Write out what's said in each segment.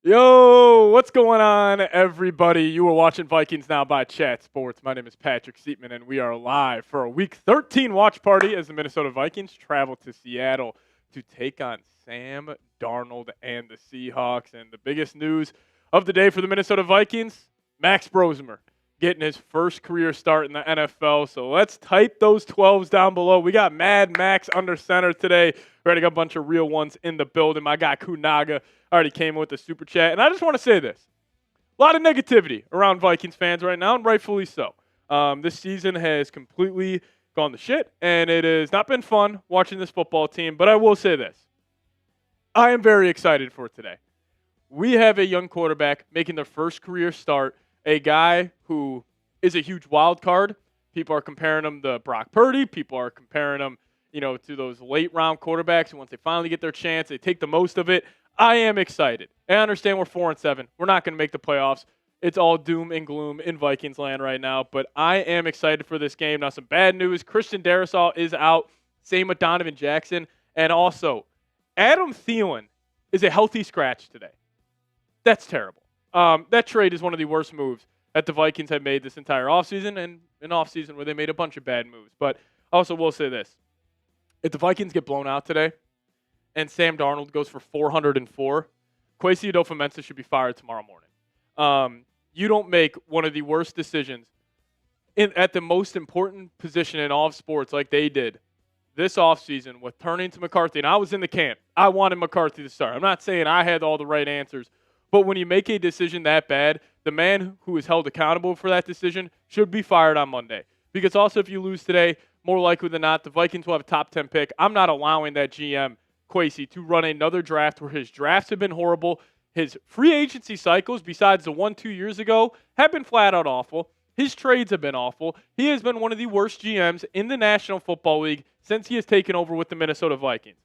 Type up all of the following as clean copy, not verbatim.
Yo, what's going on, everybody? You are watching Vikings Now by Chat Sports. My name is Patrick Seatman, and we are live for a Week 13 watch party as the Minnesota Vikings travel to Seattle to take on Sam Darnold and the Seahawks. And the biggest news of the day for the Minnesota Vikings, Max Brosmer getting his first career start in the NFL. So let's type those 12s down below. We got Mad Max under center today. We already got a bunch of real ones in the building. My guy Kunaga already came in with the super chat. And I just want to say this. A lot of negativity around Vikings fans right now, and rightfully so. This season has completely gone to shit, and it has not been fun watching this football team. But I will say this. I am very excited for today. We have a young quarterback making their first career start, a guy who is a huge wild card. People are comparing him to Brock Purdy. People are comparing him, to those late round quarterbacks. And once they finally get their chance, they take the most of it. I am excited. I understand we're 4-7. We're not going to make the playoffs. It's all doom and gloom in Vikings land right now. But I am excited for this game. Now, some bad news. Christian Darrisaw is out. Same with Donovan Jackson. And also, Adam Thielen is a healthy scratch today. That's terrible. That trade is one of the worst moves that the Vikings have made this entire offseason, and an offseason where they made a bunch of bad moves. But I also will say this. If the Vikings get blown out today and Sam Darnold goes for 404, Kwesi Adofo-Mensah should be fired tomorrow morning. You don't make one of the worst decisions at the most important position in all of sports like they did this offseason with turning to McCarthy. And I was in the camp. I wanted McCarthy to start. I'm not saying I had all the right answers. But when you make a decision that bad, the man who is held accountable for that decision should be fired on Monday. Because also if you lose today, more likely than not, the Vikings will have a top 10 pick. I'm not allowing that GM, Kwesi, to run another draft where his drafts have been horrible. His free agency cycles, besides the 1-2 years ago, have been flat out awful. His trades have been awful. He has been one of the worst GMs in the National Football League since he has taken over with the Minnesota Vikings.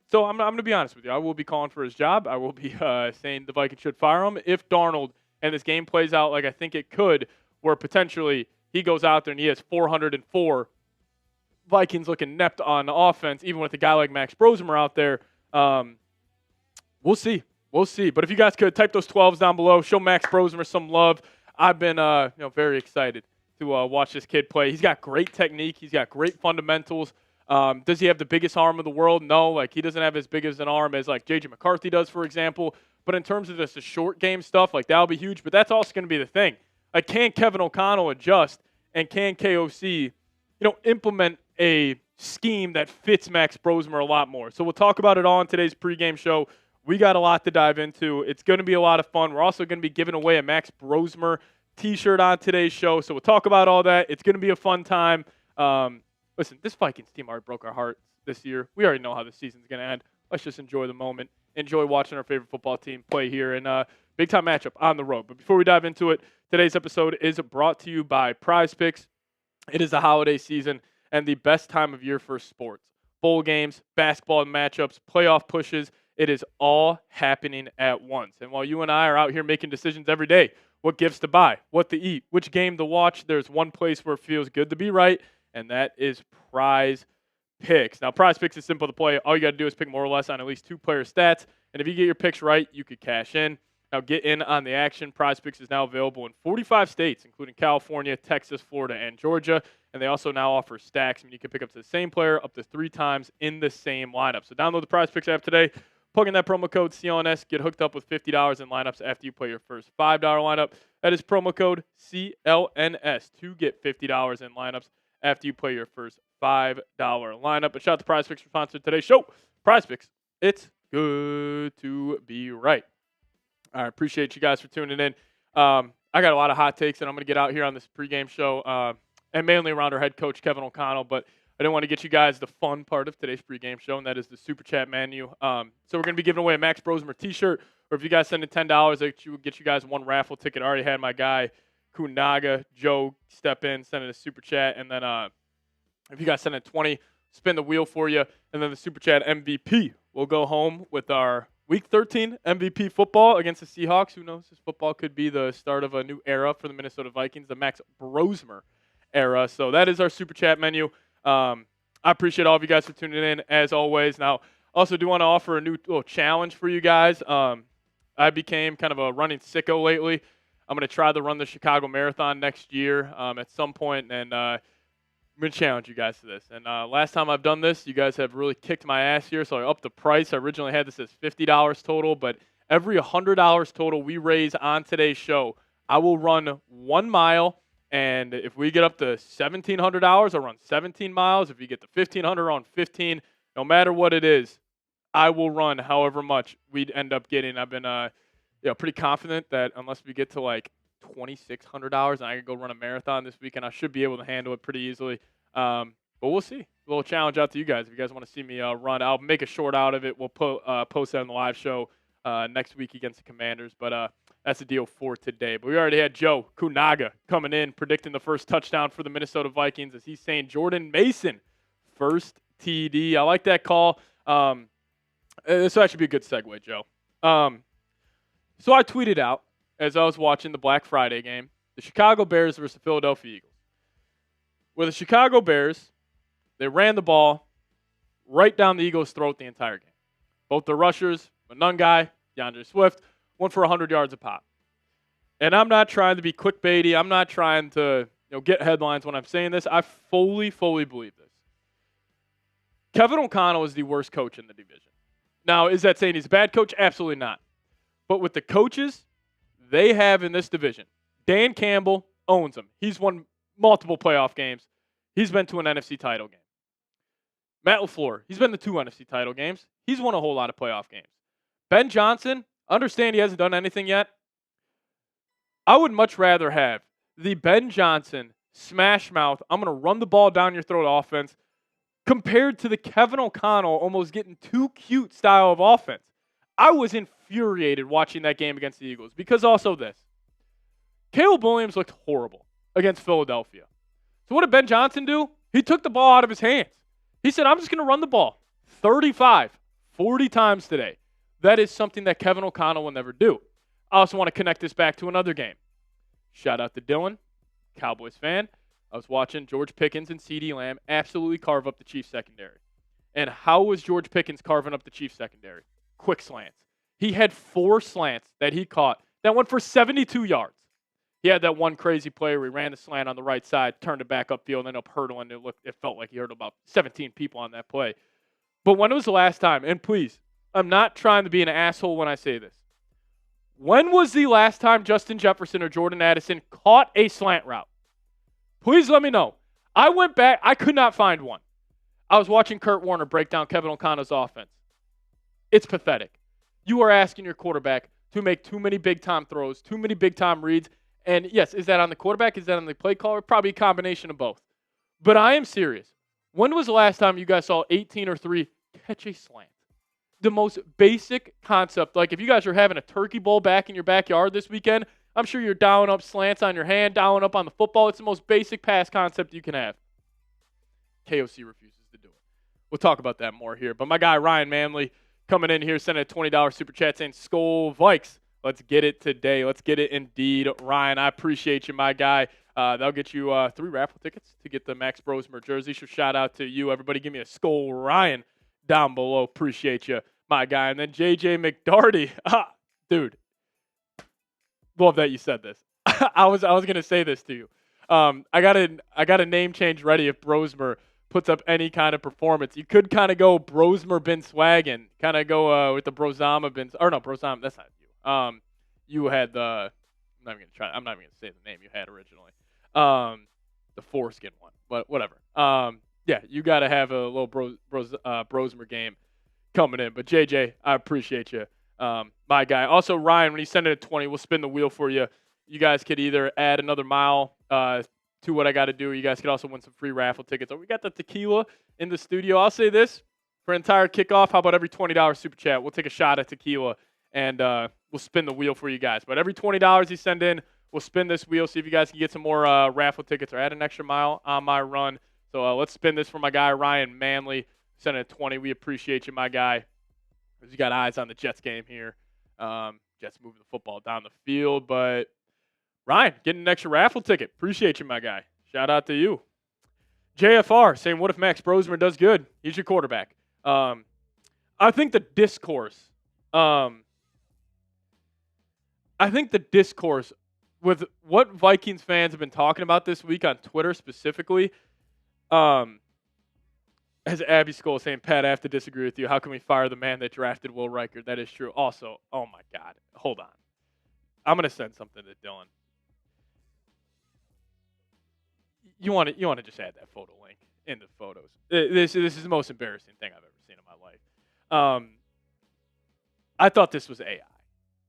So I'm going to be honest with you. I will be calling for his job. I will be saying the Vikings should fire him if Darnold and this game plays out like I think it could, where potentially he goes out there and he has 404. Vikings looking inept on offense, even with a guy like Max Brosmer out there. We'll see. We'll see. But if you guys could type those 12s down below, show Max Brosmer some love. I've been very excited to watch this kid play. He's got great technique. He's got great fundamentals. Does he have the biggest arm in the world? No, he doesn't have as big as an arm as J.J. McCarthy does, for example. But in terms of just the short game stuff, that'll be huge. But that's also going to be the thing. Can Kevin O'Connell adjust, and can KOC, implement a scheme that fits Max Brosmer a lot more? So we'll talk about it all in today's pregame show. We got a lot to dive into. It's going to be a lot of fun. We're also going to be giving away a Max Brosmer T-shirt on today's show. So we'll talk about all that. It's going to be a fun time. Listen, this Vikings team already broke our hearts this year. We already know how the season's going to end. Let's just enjoy the moment. Enjoy watching our favorite football team play here in a big-time matchup on the road. But before we dive into it, today's episode is brought to you by Prize Picks. It is the holiday season and the best time of year for sports. Bowl games, basketball matchups, playoff pushes. It is all happening at once. And while you and I are out here making decisions every day, what gifts to buy, what to eat, which game to watch, there's one place where it feels good to be right, and that is Prize Picks. Now, Prize Picks is simple to play. All you got to do is pick more or less on at least two player stats, and if you get your picks right, you could cash in. Now, get in on the action. Prize Picks is now available in 45 states, including California, Texas, Florida, and Georgia, and they also now offer stacks. You can pick up to the same player up to 3 times in the same lineup. So download the Prize Picks app today. Plug in that promo code CLNS. Get hooked up with $50 in lineups after you play your first $5 lineup. That is promo code CLNS to get $50 in lineups after you play your first $5 lineup. But shout out to Prize Picks for sponsoring today's show. Prize Picks, it's good to be right. All right, appreciate you guys for tuning in. I got a lot of hot takes that I'm going to get out here on this pregame show, and mainly around our head coach, Kevin O'Connell. But I didn't want to get you guys the fun part of today's pregame show, and that is the Super Chat menu. So we're going to be giving away a Max Brosmer T-shirt, or if you guys send in $10, I get you guys one raffle ticket. I already had my guy, Kunaga, Joe, step in, send in a Super Chat, and then if you guys send in 20, spin the wheel for you, and then the Super Chat MVP will go home with our Week 13 MVP football against the Seahawks. Who knows? This football could be the start of a new era for the Minnesota Vikings, the Max Brosmer era. So that is our Super Chat menu. I appreciate all of you guys for tuning in, as always. Now, also do want to offer a new little challenge for you guys. I became kind of a running sicko lately. I'm going to try to run the Chicago Marathon next year at some point, and I'm going to challenge you guys to this. And last time I've done this, you guys have really kicked my ass here, so I upped the price. I originally had this as $50 total, but every $100 total we raise on today's show, I will run 1 mile. And if we get up to $1,700, I'll run 17 miles. If you get to 1,500, I'll run 15. No matter what it is, I will run however much we'd end up getting. I've been pretty confident that unless we get to like $2,600 and I can go run a marathon this weekend, I should be able to handle it pretty easily. But we'll see. A little challenge out to you guys. If you guys want to see me run, I'll make a short out of it. We'll post that on the live show next week against the Commanders. But that's the deal for today. But we already had Joe Kunaga coming in, predicting the first touchdown for the Minnesota Vikings as he's saying Jordan Mason, first TD. I like that call. This will actually be a good segue, Joe. So I tweeted out as I was watching the Black Friday game, the Chicago Bears versus the Philadelphia Eagles. Where the Chicago Bears, they ran the ball right down the Eagles' throat the entire game. Both the rushers, Manungai, DeAndre Swift, went for 100 yards a pop. And I'm not trying to be clickbaity. I'm not trying to get headlines when I'm saying this. I fully believe this. Kevin O'Connell is the worst coach in the division. Now, is that saying he's a bad coach? Absolutely not. But with the coaches they have in this division, Dan Campbell owns them. He's won multiple playoff games. He's been to an NFC title game. Matt LaFleur, he's been to 2 NFC title games. He's won a whole lot of playoff games. Ben Johnson, understand he hasn't done anything yet. I would much rather have the Ben Johnson smash mouth, I'm going to run the ball down your throat offense, compared to the Kevin O'Connell almost getting too cute style of offense. I was infuriated watching that game against the Eagles because also this. Caleb Williams looked horrible against Philadelphia. So what did Ben Johnson do? He took the ball out of his hands. He said, I'm just going to run the ball 35, 40 times today. That is something that Kevin O'Connell will never do. I also want to connect this back to another game. Shout out to Dylan, Cowboys fan. I was watching George Pickens and CeeDee Lamb absolutely carve up the Chiefs secondary. And how was George Pickens carving up the Chiefs secondary? Quick slants. He had 4 slants that he caught that went for 72 yards. He had that one crazy play where he ran the slant on the right side, turned it back upfield, and ended up hurdling. It felt like he hurt about 17 people on that play. But when was the last time? And please, I'm not trying to be an asshole when I say this. When was the last time Justin Jefferson or Jordan Addison caught a slant route? Please let me know. I went back. I could not find one. I was watching Kurt Warner break down Kevin O'Connell's offense. It's pathetic. You are asking your quarterback to make too many big-time throws, too many big-time reads. And, yes, is that on the quarterback? Is that on the play caller? Probably a combination of both. But I am serious. When was the last time you guys saw 18 or 3 catch a slant? The most basic concept. Like if you guys are having a turkey bowl back in your backyard this weekend, I'm sure you're dialing up slants on your hand, dialing up on the football. It's the most basic pass concept you can have. KOC refuses to do it. We'll talk about that more here. But my guy Ryan Manley coming in here, sending a $20 super chat saying, Skol Vikes. Let's get it today. Let's get it indeed. Ryan, I appreciate you, my guy. That'll get you 3 raffle tickets to get the Max Brosmer jersey. So shout out to you. Everybody give me a Skol Ryan down below. Appreciate you, my guy. And then JJ McDarty. Dude. Love that you said this. I was going to say this to you. I got a name change ready if Brosmer puts up any kind of performance. You could kind of go Brosmer bin Swaggin. Kind of go with the Brozama bin. Or no, Brozama, that's not you. You had the, I'm not even going to say the name you had originally. The foreskin one, but whatever. Yeah, you got to have a little Brosmer game coming in. But JJ, I appreciate you, my guy. Also, Ryan, when you send it at 20, we'll spin the wheel for you. You guys could either add another mile to what I got to do. You guys could also win some free raffle tickets. Oh, we got the tequila in the studio. I'll say this, for entire kickoff, how about every $20 super chat? We'll take a shot at tequila, and we'll spin the wheel for you guys. But every $20 you send in, we'll spin this wheel, see if you guys can get some more raffle tickets or add an extra mile on my run. So let's spin this for my guy, Ryan Manley. Send it at 20. We appreciate you, my guy. You got eyes on the Jets game here. Jets moving the football down the field. But, Ryan, getting an extra raffle ticket. Appreciate you, my guy. Shout out to you. JFR saying, what if Max Brosmer does good? He's your quarterback. I think the discourse I think the discourse with what Vikings fans have been talking about this week on Twitter specifically, as Abby Skull saying, Pat, I have to disagree with you. How can we fire the man that drafted Will Riker? That is true. Also, oh my God, hold on. I'm gonna send something to Dylan. You want to just add that photo link in the photos. This is the most embarrassing thing I've ever seen in my life. I thought this was AI.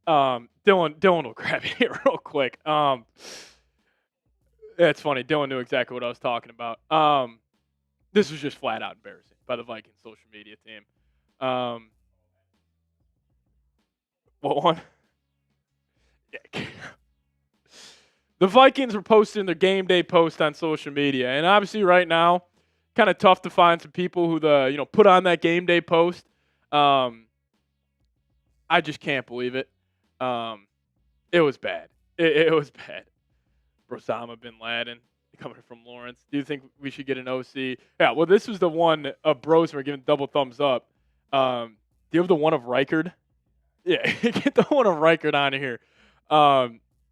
Dylan will grab it here real quick. It's funny. Dylan knew exactly what I was talking about. This was just flat out embarrassing by the Vikings social media team. What one? Yeah. The Vikings were posting their game day post on social media, and obviously right now, kind of tough to find some people who put on that game day post. I just can't believe it. It was bad. It was bad. Osama bin Laden coming from Lawrence. Do you think we should get an OC? Yeah, well, this was the one of Brosmer giving double thumbs up. Do you have the one of Reichard? Yeah, get the one of Reichard on here.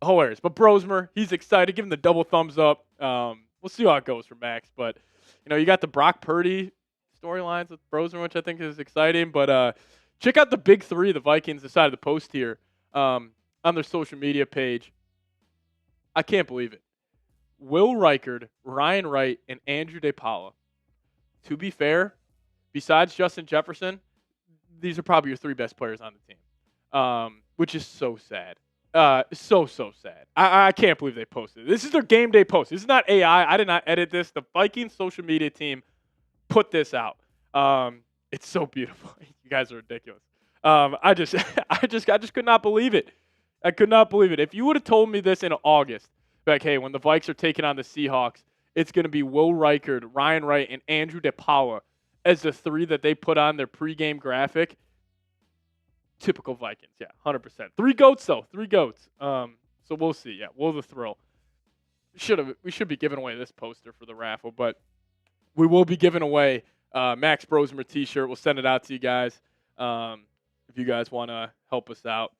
Hilarious. But Brosmer, he's excited. Give him the double thumbs up. We'll see how it goes for Max. But, you got the Brock Purdy storylines with Brosmer, which I think is exciting. But check out the big three the Vikings decided to post here on their social media page. I can't believe it. Will Reichard, Ryan Wright, and Andrew DePaula. To be fair, besides Justin Jefferson, these are probably your three best players on the team, which is so sad. So sad. I can't believe they posted it. This is their game day post. This is not AI. I did not edit this. The Vikings social media team put this out. It's so beautiful. You guys are ridiculous. I just could not believe it. I could not believe it. If you would have told me this in August, like, hey, when the Vikes are taking on the Seahawks, it's going to be Will Reichard, Ryan Wright, and Andrew DePaula as the three that they put on their pregame graphic. Typical Vikings, yeah, 100%. Three goats, though. Three goats. So we'll see. Yeah, will the thrill. We should be giving away this poster for the raffle, but we will be giving away Max Brosmer t-shirt. We'll send it out to you guys if you guys want to help us out.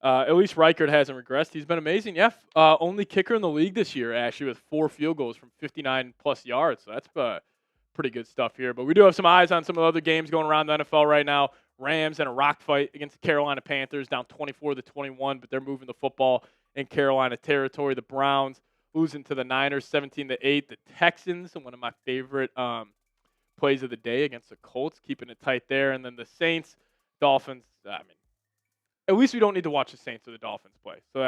At least Reichard hasn't regressed. He's been amazing. Yeah, only kicker in the league this year, actually, with 4 field goals from 59-plus yards. So that's pretty good stuff here. But we do have some eyes on some of the other games going around the NFL right now. Rams in a rock fight against the Carolina Panthers, down 24-21, but they're moving the football in Carolina territory. The Browns losing to the Niners 17-8. The Texans, one of my favorite plays of the day against the Colts, keeping it tight there. And then the Saints, Dolphins, at least we don't need to watch the Saints or the Dolphins play. So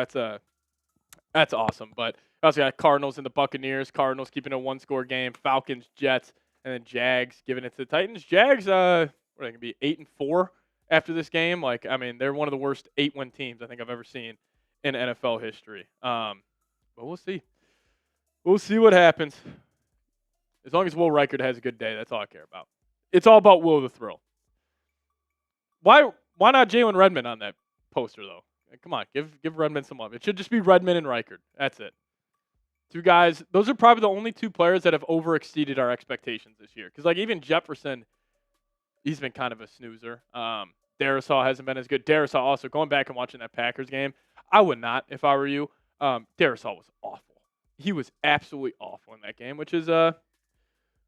that's awesome. But we also got Cardinals and the Buccaneers. Cardinals keeping a one-score game. Falcons, Jets, and then Jags giving it to the Titans. Jags, what are they going to be, 8-4 after this game? They're one of the worst 8-win teams I think I've ever seen in NFL history. But we'll see. We'll see what happens. As long as Will Reichard has a good day, that's all I care about. It's all about Will the Thrill. Why not Jalen Redmond on that poster, though? Come on, give Redmond some love. It should just be Redmond and Reichard. That's it. Two guys. Those are probably the only two players that have overexceeded our expectations this year. Because, even Jefferson, he's been kind of a snoozer. Darisaw hasn't been as good. Darisaw also, going back and watching that Packers game, I would not if I were you. Darisaw was awful. He was absolutely awful in that game, which is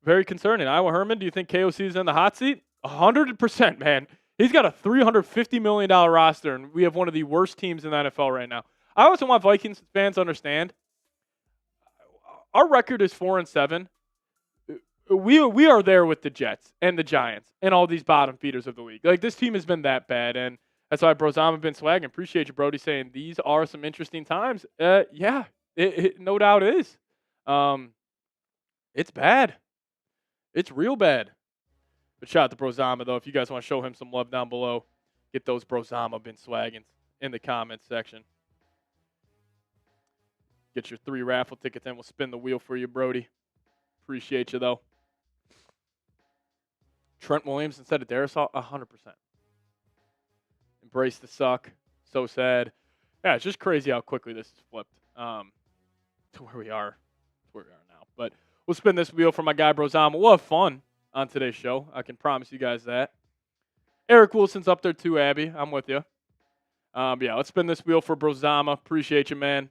very concerning. Iowa Herman, do you think KOC is in the hot seat? 100%, man. He's got a $350 million roster, and we have one of the worst teams in the NFL right now. I also want Vikings fans to understand, our record is 4-7. We are there with the Jets and the Giants and all these bottom feeders of the league. This team has been that bad, and that's why Brosama been swagging. Appreciate you, Brody, saying these are some interesting times. Yeah, it no doubt is. It's bad. It's real bad. But shout out to Brosama, though. If you guys want to show him some love down below, get those Brosama bin swaggins in the comments section. Get your 3 raffle tickets in. We'll spin the wheel for you, Brody. Appreciate you, though. Trent Williams instead of Darisaw, 100%. Embrace the suck. So sad. Yeah, it's just crazy how quickly this has flipped to where we are now. But we'll spin this wheel for my guy, Brosama. We'll have fun on today's show. I can promise you guys that. Eric Wilson's up there too, Abby. I'm with you. Yeah, let's spin this wheel for Brozama. Appreciate you, man.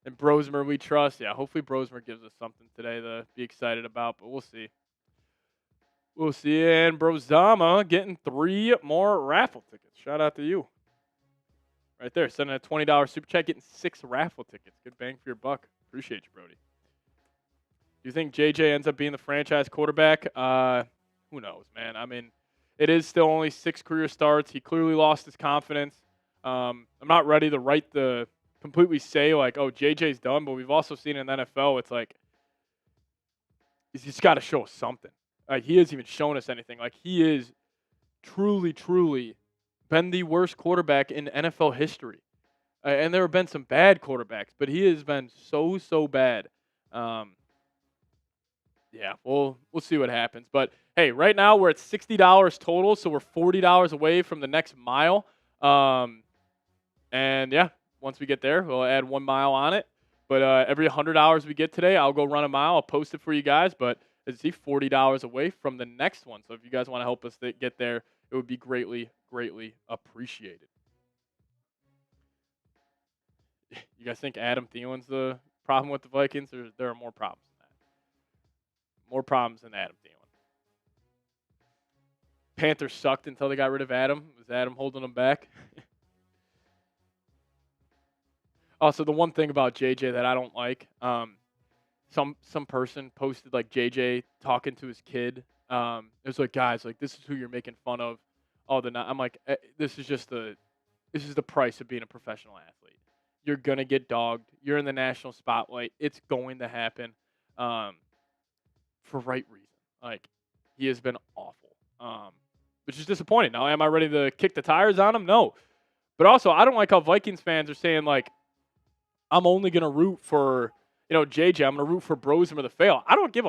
And Brosmer, we trust. Yeah, hopefully Brosmer gives us something today to be excited about, but we'll see. We'll see. And Brozama getting 3 more raffle tickets. Shout out to you. Right there, sending a $20 super chat, getting 6 raffle tickets. Good bang for your buck. Appreciate you, Brody. Do you think JJ ends up being the franchise quarterback? Who knows, man? I mean, it is still only 6 career starts. He clearly lost his confidence. I'm not ready to completely say, like, oh, JJ's done, but we've also seen in the NFL, it's like, he's just got to show us something. Like, he hasn't even shown us anything. Like, he is truly, truly been the worst quarterback in NFL history. And there have been some bad quarterbacks, but he has been so bad. Yeah, we'll see what happens. But, hey, right now we're at $60 total, so we're $40 away from the next mile. And, yeah, once we get there, we'll add 1 mile on it. But every $100 we get today, I'll go run a mile. I'll post it for you guys. But as you see, $40 away from the next one. So if you guys want to help us get there, it would be greatly, greatly appreciated. You guys think Adam Thielen's the problem with the Vikings, or there are more problems than that? More problems than Adam Thielen. Panthers sucked until they got rid of Adam. Was Adam holding them back? Also, the one thing about JJ that I don't like, some person posted like JJ talking to his kid. It was like, guys, like, this is who you're making fun of. I'm like, this is the price of being a professional athlete. You're gonna get dogged. You're in the national spotlight. It's going to happen, for right reason. Like, he has been awful, which is disappointing. Now, am I ready to kick the tires on him? No, but also I don't like how Vikings fans are saying, like, I'm only gonna root for JJ. I'm gonna root for Brosmer to fail. I don't give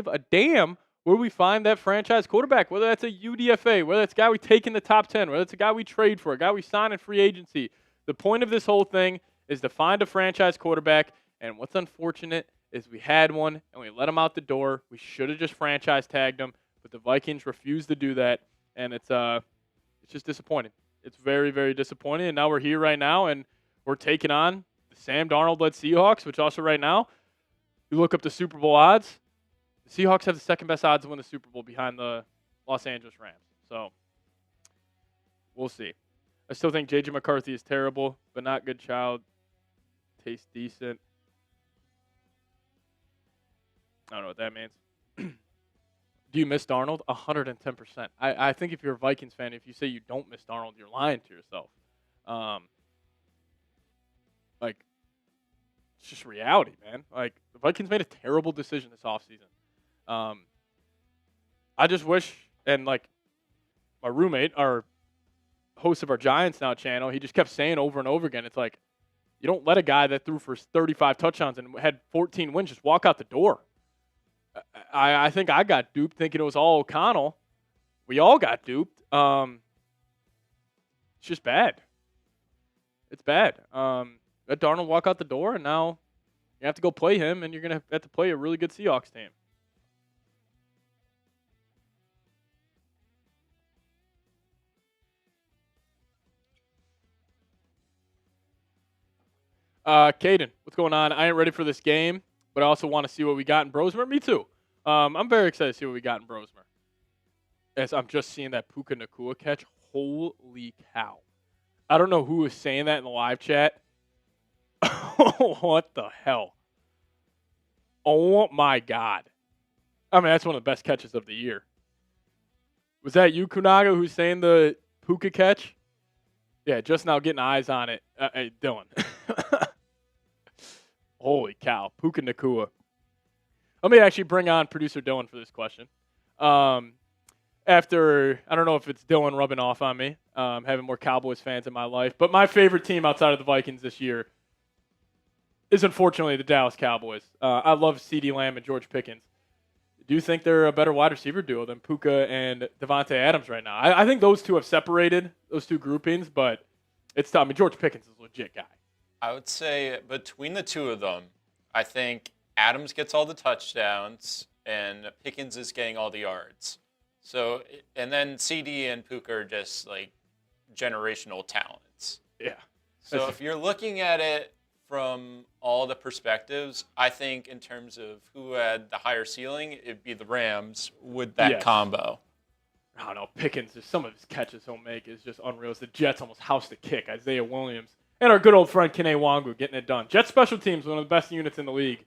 a damn where we find that franchise quarterback, whether that's a UDFA, whether it's a guy we take in the top 10, whether it's a guy we trade for, a guy we sign in free agency. The point of this whole thing is to find a franchise quarterback, and what's unfortunate is we had one, and we let him out the door. We should have just franchise tagged him, but the Vikings refused to do that, and it's just disappointing. It's very, very disappointing, and now we're here right now, and we're taking on the Sam Darnold-led Seahawks, which also right now, you look up the Super Bowl odds, the Seahawks have the second best odds to win the Super Bowl behind the Los Angeles Rams. So, we'll see. I still think J.J. McCarthy is terrible, but not good child. Tastes decent. I don't know what that means. Do you miss Darnold? 110%. I think if you're a Vikings fan, if you say you don't miss Darnold, you're lying to yourself. Like, it's just reality, man. Like, the Vikings made a terrible decision this offseason. I just wish, and like my roommate, our host of our Giants Now channel, he just kept saying over and over again, it's like, you don't let a guy that threw for 35 touchdowns and had 14 wins just walk out the door. I think I got duped thinking it was all O'Connell. We all got duped. It's just bad. It's bad. Let Darnold walk out the door, and now you have to go play him, and you're going to have to play a really good Seahawks team. Caden, what's going on? I ain't ready for this game, but I also want to see what we got in Brosmer. Me too. I'm very excited to see what we got in Brosmer. As I'm just seeing that Puka Nacua catch. Holy cow. I don't know who was saying that in the live chat. What the hell? Oh, my God. I mean, that's one of the best catches of the year. Was that you, Kunaga, who's saying the Puka catch? Yeah, just now getting eyes on it. Hey, Dylan. Holy cow. Puka Nacua. Let me actually bring on producer Dylan for this question. After, I don't know if it's Dylan rubbing off on me, having more Cowboys fans in my life, but my favorite team outside of the Vikings this year is unfortunately the Dallas Cowboys. I love CeeDee Lamb and George Pickens. Do you think they're a better wide receiver duo than Puka and Devontae Adams right now? I think those two have separated, those two groupings, but it's tough. I mean, George Pickens is a legit guy. I would say between the two of them, I think Adams gets all the touchdowns and Pickens is getting all the yards. So, and then CD and Puka are just like generational talents. Yeah. So if you're looking at it from all the perspectives, I think in terms of who had the higher ceiling, it'd be the Rams with that combo. I don't know. Pickens, just some of his catches he'll make is just unreal. It's the Jets almost house the kick. Isaiah Williams and our good old friend Kene Wangu getting it done. Jets special teams, one of the best units in the league.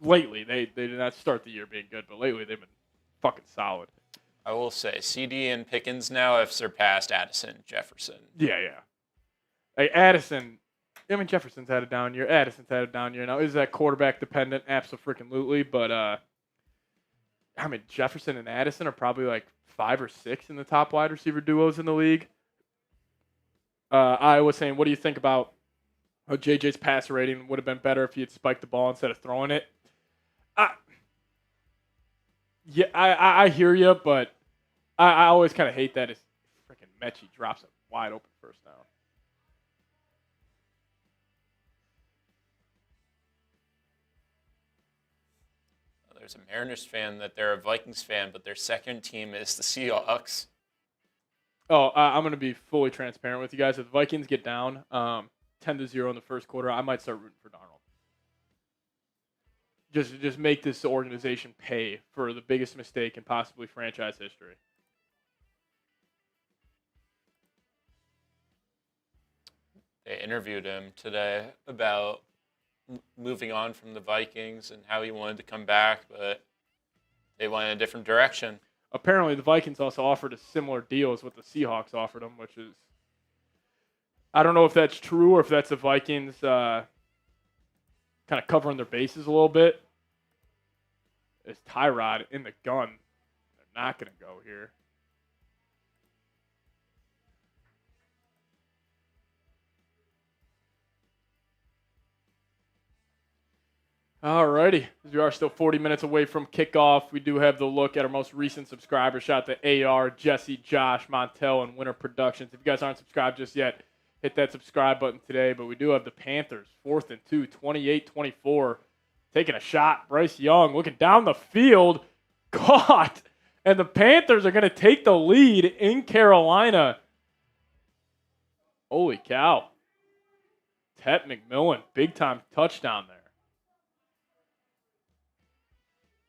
Lately, they did not start the year being good, but lately they've been fucking solid. I will say, CD and Pickens now have surpassed Addison, Jefferson. Yeah. Hey, Addison, I mean, Jefferson's had a down year. Addison's had a down year. Now, is that quarterback dependent? Absolutely. But, I mean, Jefferson and Addison are probably like 5 or 6 in the top wide receiver duos in the league. I was saying, what do you think about how JJ's passer rating would have been better if he had spiked the ball instead of throwing it? I hear you, but I always kind of hate that his freaking Mechie drops a wide open first down. There's a Mariners fan that they're a Vikings fan, but their second team is the Seahawks. Oh, I'm going to be fully transparent with you guys. If the Vikings get down 10-0 in the first quarter, I might start rooting for Darnold. Just make this organization pay for the biggest mistake in possibly franchise history. They interviewed him today about moving on from the Vikings and how he wanted to come back, but they went in a different direction. Apparently, the Vikings also offered a similar deal as what the Seahawks offered him, which is, I don't know if that's true or if that's the Vikings kind of covering their bases a little bit. Is Tyrod in the gun? They're not going to go here. Alrighty, we are still 40 minutes away from kickoff. We do have the look at our most recent subscribers. Shout out to AR, Jesse, Josh, Montel, and Winter Productions. If you guys aren't subscribed just yet, hit that subscribe button today. But we do have the Panthers, 4th and 2, 28-24. Taking a shot. Bryce Young looking down the field. Caught. And the Panthers are going to take the lead in Carolina. Holy cow. Tet McMillan, big-time touchdown there.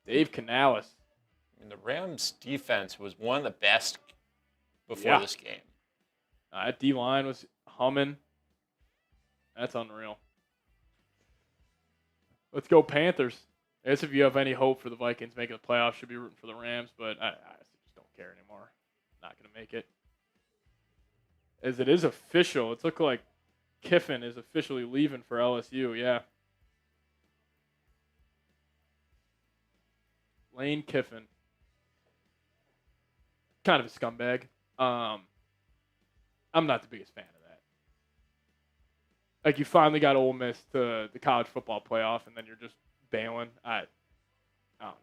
Dave Canales. I mean, the Rams' defense was one of the best before this game. That D-line was humming. That's unreal. Let's go Panthers. I guess if you have any hope for the Vikings making the playoffs, should be rooting for the Rams, but I just don't care anymore. Not going to make it. As it is official, it's looking like Kiffin is officially leaving for LSU, yeah. Lane Kiffin. Kind of a scumbag. I'm not the biggest fan of that. Like, you finally got Ole Miss to the college football playoff, and then you're just bailing. I don't know.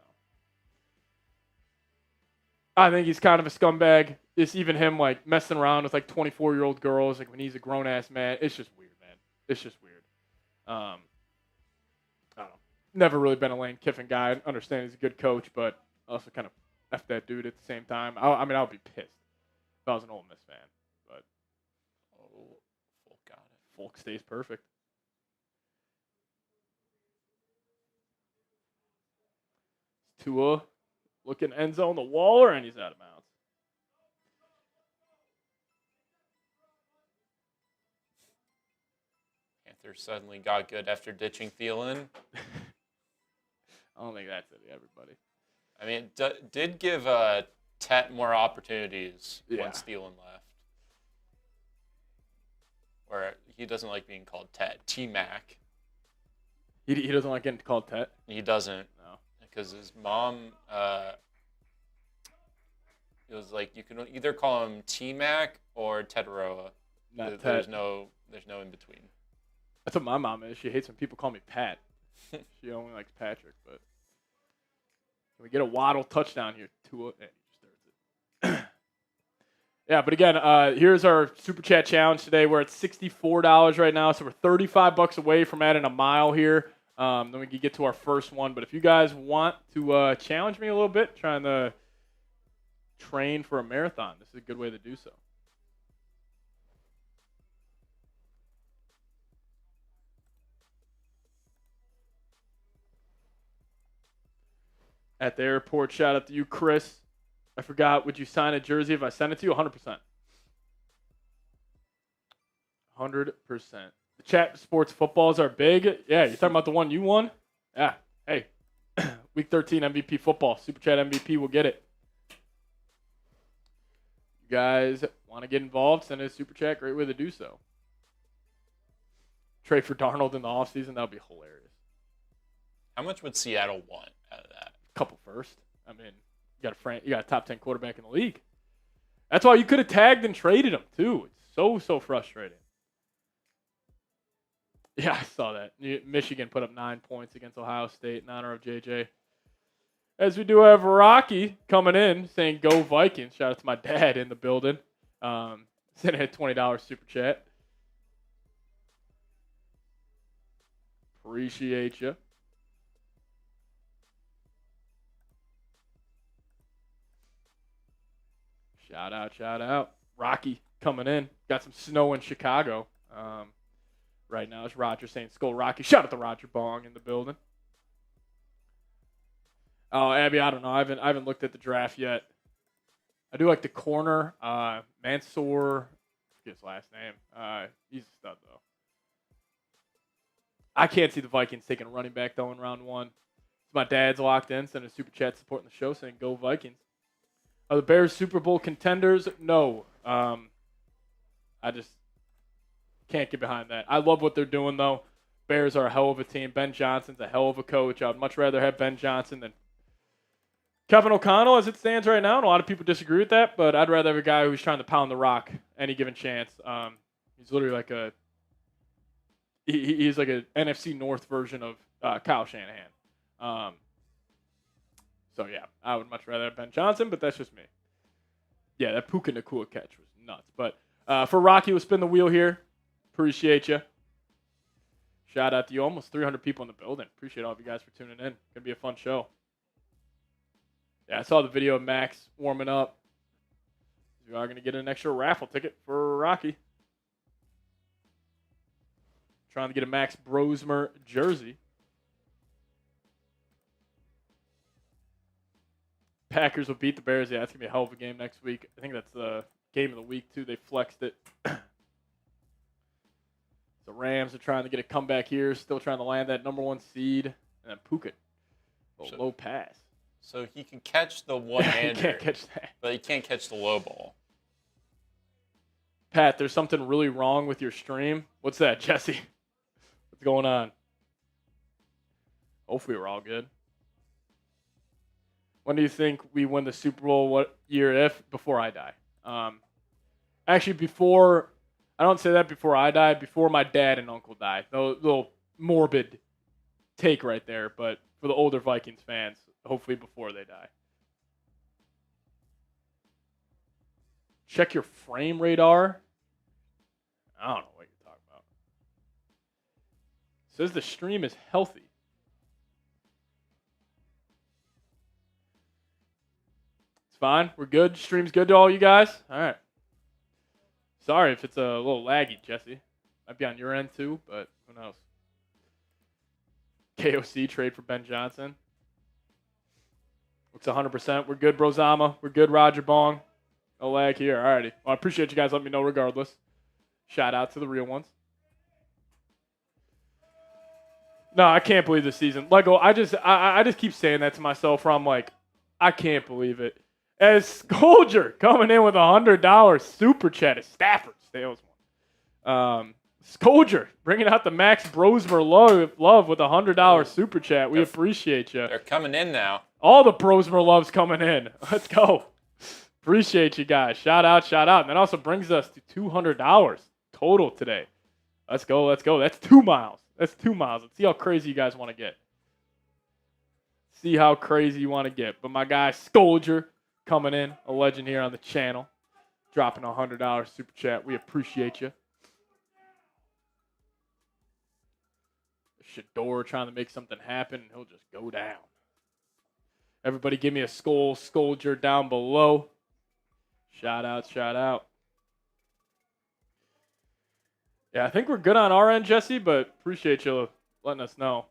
I think he's kind of a scumbag. It's even him, like, messing around with, like, 24-year-old girls, like, when he's a grown-ass man. It's just weird, man. It's just weird. I don't know. Never really been a Lane Kiffin guy. I understand he's a good coach, but I also kind of F that dude at the same time. I mean, I would be pissed if I was an Ole Miss fan. But Folk got it. Folk stays perfect. Tua looking end zone the Waller, and he's out of bounds. Panthers suddenly got good after ditching Thielen. I don't think that's it, everybody. I mean, it did give Tet more opportunities once Thielen left. Where he doesn't like being called Tet. T-Mac. He doesn't like getting called Tet? He doesn't. No. Because his mom, it was like you can either call him T-Mac or Tetaroa. There's no in between. That's what my mom is. She hates when people call me Pat. She only likes Patrick, but can we get a Waddle touchdown here? Tua, and he just throws it. Yeah, but again, here's our Super Chat challenge today. We're at $64 right now, so we're $35 away from adding a mile here. Then we can get to our first one. But if you guys want to challenge me a little bit, trying to train for a marathon, this is a good way to do so. at the airport. Shout out to you, Chris. I forgot, would you sign a jersey if I sent it to you? 100%. 100%. The chat sports footballs are big. Yeah, you're talking about the one you won? Yeah. Hey, Week 13 MVP football. Super Chat MVP will get it. You guys want to get involved? Send a Super Chat. Great way to do so. Trade for Darnold in the offseason. That would be hilarious. How much would Seattle want out of that? Couple first. I mean, you got a top 10 quarterback in the league. That's why you could have tagged and traded him, too. It's so frustrating. Yeah, I saw that. Michigan put up 9 points against Ohio State in honor of JJ. As we do have Rocky coming in saying, go Vikings. Shout out to my dad in the building. Sending a $20 super chat. Appreciate you. Shout out. Rocky coming in. Got some snow in Chicago. Right now, it's Roger saying, Skull Rocky. Shout out to Roger Bong in the building. Oh, Abby, I don't know. I haven't looked at the draft yet. I do like the corner. Mansour, I forget his last name. He's a stud, though. I can't see the Vikings taking a running back, though, in round one. My dad's locked in, sending a super chat supporting the show, saying, go Vikings. Are the Bears Super Bowl contenders? No. I just can't get behind that. I love what they're doing, though. Bears are a hell of a team. Ben Johnson's a hell of a coach. I would much rather have Ben Johnson than Kevin O'Connell as it stands right now. And a lot of people disagree with that, but I'd rather have a guy who's trying to pound the rock any given chance. He's literally like he's like an NFC North version of Kyle Shanahan. So, yeah, I would much rather have Ben Johnson, but that's just me. Yeah, that Puka Nacua catch was nuts. But for Rocky, we'll spin the wheel here. Appreciate you. Shout out to you. Almost 300 people in the building. Appreciate all of you guys for tuning in. Going to be a fun show. Yeah, I saw the video of Max warming up. We are going to get an extra raffle ticket for Rocky. Trying to get a Max Brosmer jersey. Packers will beat the Bears. Yeah, it's going to be a hell of a game next week. I think that's the game of the week, too. They flexed it. The Rams are trying to get a comeback here, still trying to land that number one seed. And then Puka, low pass. So he can catch the one-hander. He can't catch that. But he can't catch the low ball. Pat, there's something really wrong with your stream. What's that, Jesse? What's going on? Hopefully we're all good. When do you think we win the Super Bowl? What year, if? Before I die. Actually, before... I don't say that before I die, before my dad and uncle die. A little morbid take right there, but for the older Vikings fans, hopefully before they die. Check your frame radar. I don't know what you're talking about. Says the stream is healthy. It's fine. We're good. Stream's good to all you guys. All right. Sorry if it's a little laggy, Jesse. Might be on your end too, but who knows. KOC trade for Ben Johnson. Looks 100%. We're good, Brozama. We're good, Roger Bong. No lag here. Alrighty. Well, I appreciate you guys letting me know regardless. Shout out to the real ones. No, I can't believe this season. Lego, I just keep saying that to myself where I'm like, I can't believe it. As Scolger coming in with $100 super chat as Stafford salesman. Scolger bringing out the Max Brosmer love with $100 super chat. We appreciate you. They're coming in now. All the Brosmer loves coming in. Let's go. Appreciate you guys. Shout out. And that also brings us to $200 total today. Let's go. That's 2 miles. Let's see how crazy you guys want to get. But my guy Scolger coming in, a legend here on the channel, dropping $100 super chat. We appreciate you. Shador trying to make something happen, and he'll just go down. Everybody give me a Scolger down below. Shout out. Yeah, I think we're good on our end, Jesse, but appreciate you letting us know.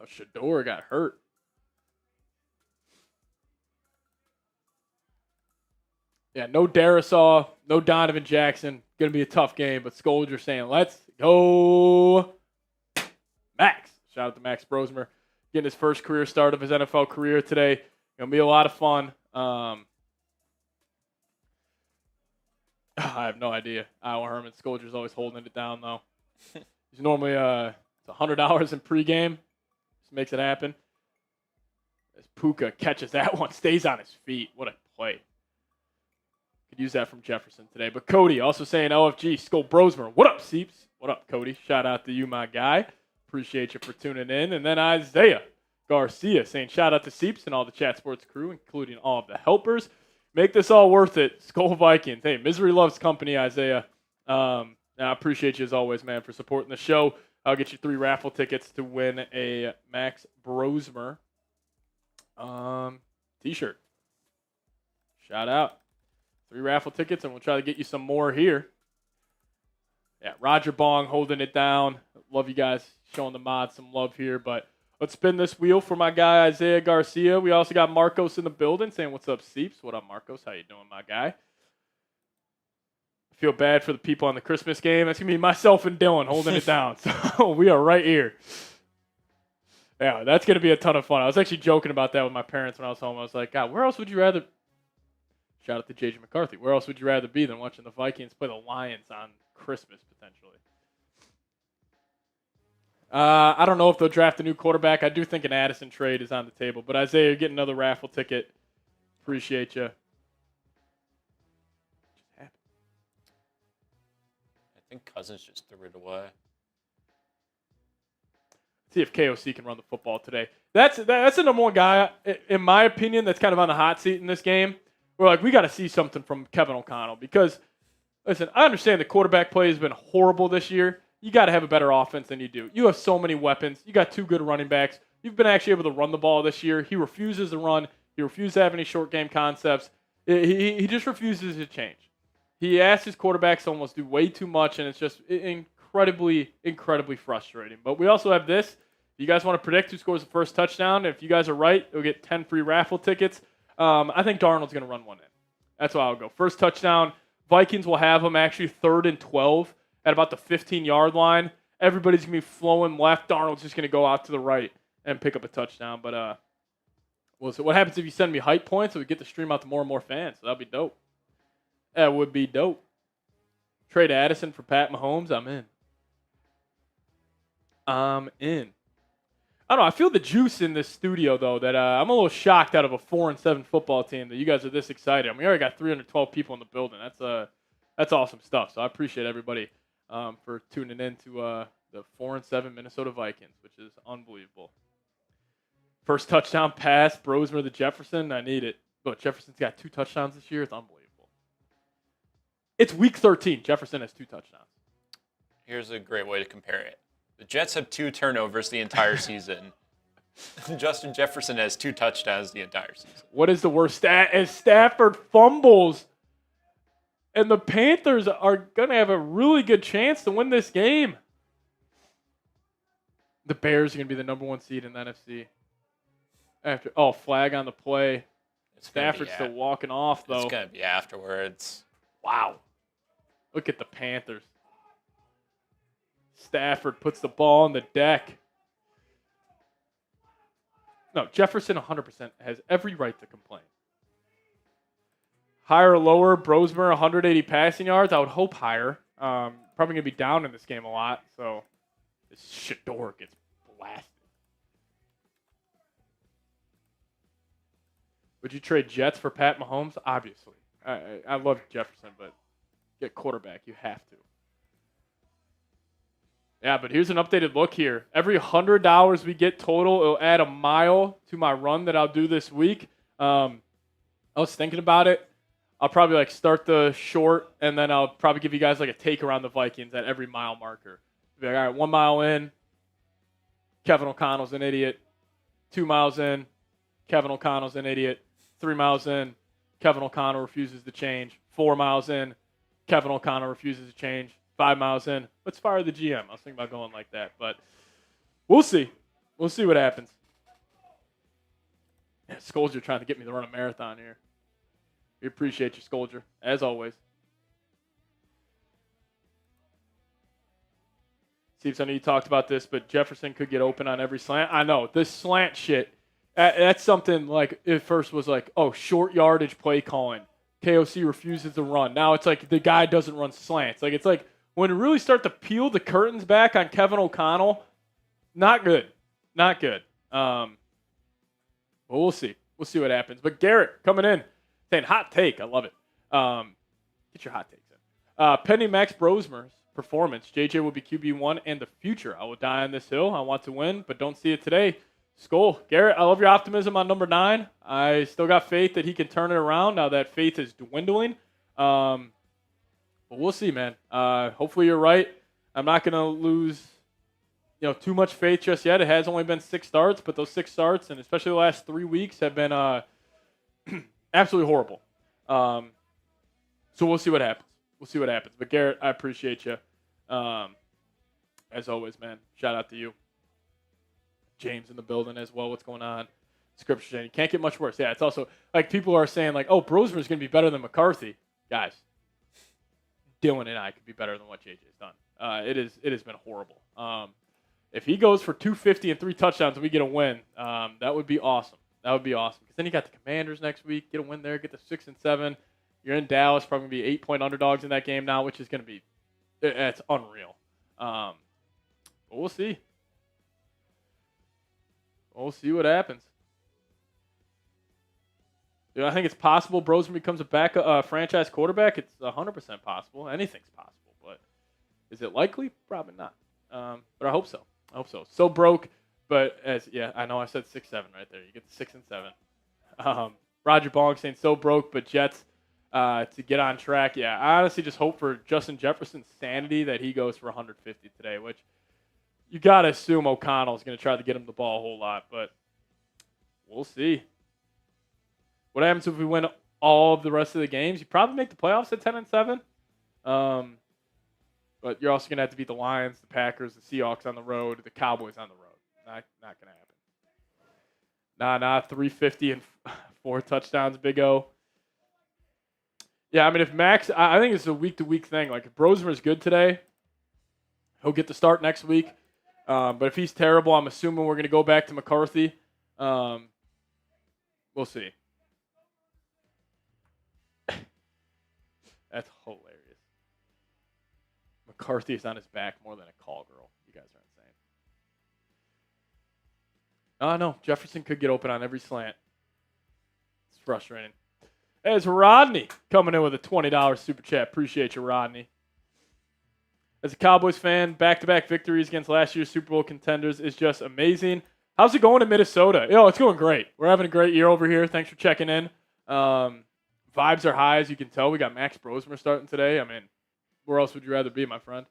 Oh, Shador got hurt. Yeah, no Darisaw, no Donovan Jackson. Going to be a tough game, but Scolger saying, let's go Max. Shout out to Max Brosmer. Getting his first career start of his NFL career today. Going to be a lot of fun. I have no idea. Iowa Herman. Scolger's always holding it down, though. He's normally it's $100 in pregame. Just makes it happen. As Puka catches that one, stays on his feet. What a play. Could use that from Jefferson today. But Cody also saying OFG, Skull Brosmer. What up, Seeps? What up, Cody? Shout out to you, my guy. Appreciate you for tuning in. And then Isaiah Garcia saying shout out to Seeps and all the Chat Sports crew, including all of the helpers. Make this all worth it. Skull Vikings. Hey, misery loves company, Isaiah. I appreciate you as always, man, for supporting the show. I'll get you 3 raffle tickets to win a Max Brosmer t-shirt. Shout out. 3 raffle tickets, and we'll try to get you some more here. Yeah, Roger Bong holding it down. Love you guys showing the mods some love here, but let's spin this wheel for my guy, Isaiah Garcia. We also got Marcos in the building saying, what's up, Seeps? What up, Marcos? How you doing, my guy? I feel bad for the people on the Christmas game. That's going to be myself and Dylan holding it down. So we are right here. Yeah, that's going to be a ton of fun. I was actually joking about that with my parents when I was home. I was like, God, where else would you rather... Shout out to J.J. McCarthy. Where else would you rather be than watching the Vikings play the Lions on Christmas, potentially? I don't know if they'll draft a new quarterback. I do think an Addison trade is on the table. But, Isaiah, you're getting another raffle ticket. Appreciate you. I think Cousins just threw it away. See if KOC can run the football today. That's the number one guy, in my opinion, that's kind of on the hot seat in this game. We're like, we got to see something from Kevin O'Connell because, listen, I understand the quarterback play has been horrible this year. You got to have a better offense than you do. You have so many weapons. You got 2 good running backs. You've been actually able to run the ball this year. He refuses to run. He refuses to have any short game concepts. He just refuses to change. He asks his quarterbacks to almost do way too much, and it's just incredibly, incredibly frustrating. But we also have this. If you guys want to predict who scores the first touchdown, if you guys are right, you'll get 10 free raffle tickets. I think Darnold's going to run one in. That's why I'll go. First touchdown. Vikings will have him actually 3rd and 12 at about the 15-yard line. Everybody's going to be flowing left. Darnold's just going to go out to the right and pick up a touchdown. But so what happens if you send me hype points so we get to stream out to more and more fans? So that'd be dope. That would be dope. Trade Addison for Pat Mahomes. I'm in. I don't know. I feel the juice in this studio, though, that I'm a little shocked out of a 4-7 football team that you guys are this excited. I mean, we already got 312 people in the building. That's awesome stuff. So I appreciate everybody for tuning in to the 4-7 Minnesota Vikings, which is unbelievable. First touchdown pass, Brosmer to Jefferson. I need it. Look, Jefferson's got 2 touchdowns this year. It's unbelievable. It's week 13. Jefferson has 2 touchdowns. Here's a great way to compare it. The Jets have 2 turnovers the entire season. Justin Jefferson has 2 touchdowns the entire season. What is the worst stat? As Stafford fumbles, and the Panthers are going to have a really good chance to win this game. The Bears are going to be the number 1 seed in the NFC. Flag on the play. Stafford's still walking off, though. It's going to be afterwards. Wow. Look at the Panthers. Stafford puts the ball on the deck. No, Jefferson 100% has every right to complain. Higher or lower, Brosmer 180 passing yards. I would hope higher. Probably going to be down in this game a lot, so this Shador gets blasted. Would you trade Jets for Pat Mahomes? Obviously. I love Jefferson, but get quarterback. You have to. Yeah, but here's an updated look here. Every $100 we get total, it'll add a mile to my run that I'll do this week. I was thinking about it. I'll probably start the short, and then I'll probably give you guys a take around the Vikings at every mile marker. Be like, all right, 1 mile in, Kevin O'Connell's an idiot. 2 miles in, Kevin O'Connell's an idiot. 3 miles in, Kevin O'Connell refuses to change. 4 miles in, Kevin O'Connell refuses to change. 5 miles in, let's fire the GM. I was thinking about going like that, but we'll see. We'll see what happens. Yeah, Scolger trying to get me to run a marathon here. We appreciate you, Scolger, as always. Steve, I know you talked about this, but Jefferson could get open on every slant. I know. This slant shit, that's something like it first was like, oh, short yardage play calling. KOC refuses to run. Now it's like the guy doesn't run slants. Like it's like when you really start to peel the curtains back on Kevin O'Connell, not good. Not good. But we'll see. We'll see what happens. But Garrett coming in saying hot take. I love it. Get your hot takes in. Pending Max Brosmer's performance, JJ will be QB1 and the future. I will die on this hill. I want to win, but don't see it today. Skull. Garrett, I love your optimism on number 9. I still got faith that he can turn it around now that faith is dwindling. But we'll see, man. Hopefully you're right. I'm not going to lose too much faith just yet. It has only been 6 starts, but those 6 starts, and especially the last 3 weeks, have been absolutely horrible. So we'll see what happens. We'll see what happens. But Garrett, I appreciate you. As always, man. Shout out to you. James in the building as well. What's going on? Scripture saying, you can't get much worse. Yeah, it's also like people are saying like, oh, Brosmer's going to be better than McCarthy. Guys, Dylan and I could be better than what JJ's done. It has been horrible. If he goes for 250 and 3 touchdowns and we get a win, that would be awesome. That would be awesome. Because then you got the Commanders next week. Get a win there. Get the 6 and 7. You're in Dallas. Probably going to be 8-point underdogs in that game now, which is going to be it's unreal. But we'll see. We'll see what happens. I think it's possible Brosmer becomes a franchise quarterback. It's 100% possible. Anything's possible. But is it likely? Probably not. But I hope so. So broke, but I know I said 6-7 right there. You get the 6 and 7. Roger Bong saying so broke, but Jets to get on track. Yeah, I honestly just hope for Justin Jefferson's sanity that he goes for 150 today, which you got to assume O'Connell's going to try to get him the ball a whole lot, but we'll see. What happens if we win all of the rest of the games? You probably make the playoffs at 10 and 7. But you're also going to have to beat the Lions, the Packers, the Seahawks on the road, the Cowboys on the road. Not going to happen. Nah, 350 and 4 touchdowns, Big O. Yeah, I mean, if Max, I think it's a week-to-week thing. Like, if Brosmer is good today, he'll get the start next week. But if he's terrible, I'm assuming we're going to go back to McCarthy. We'll see. That's hilarious. McCarthy is on his back more than a call girl. You guys are insane. No, Jefferson could get open on every slant. It's frustrating. As Rodney coming in with a $20 super chat. Appreciate you, Rodney. As a Cowboys fan, back-to-back victories against last year's Super Bowl contenders is just amazing. How's it going in Minnesota? It's going great. We're having a great year over here. Thanks for checking in. Vibes are high, as you can tell. We got Max Brosmer starting today. I mean, where else would you rather be, my friend?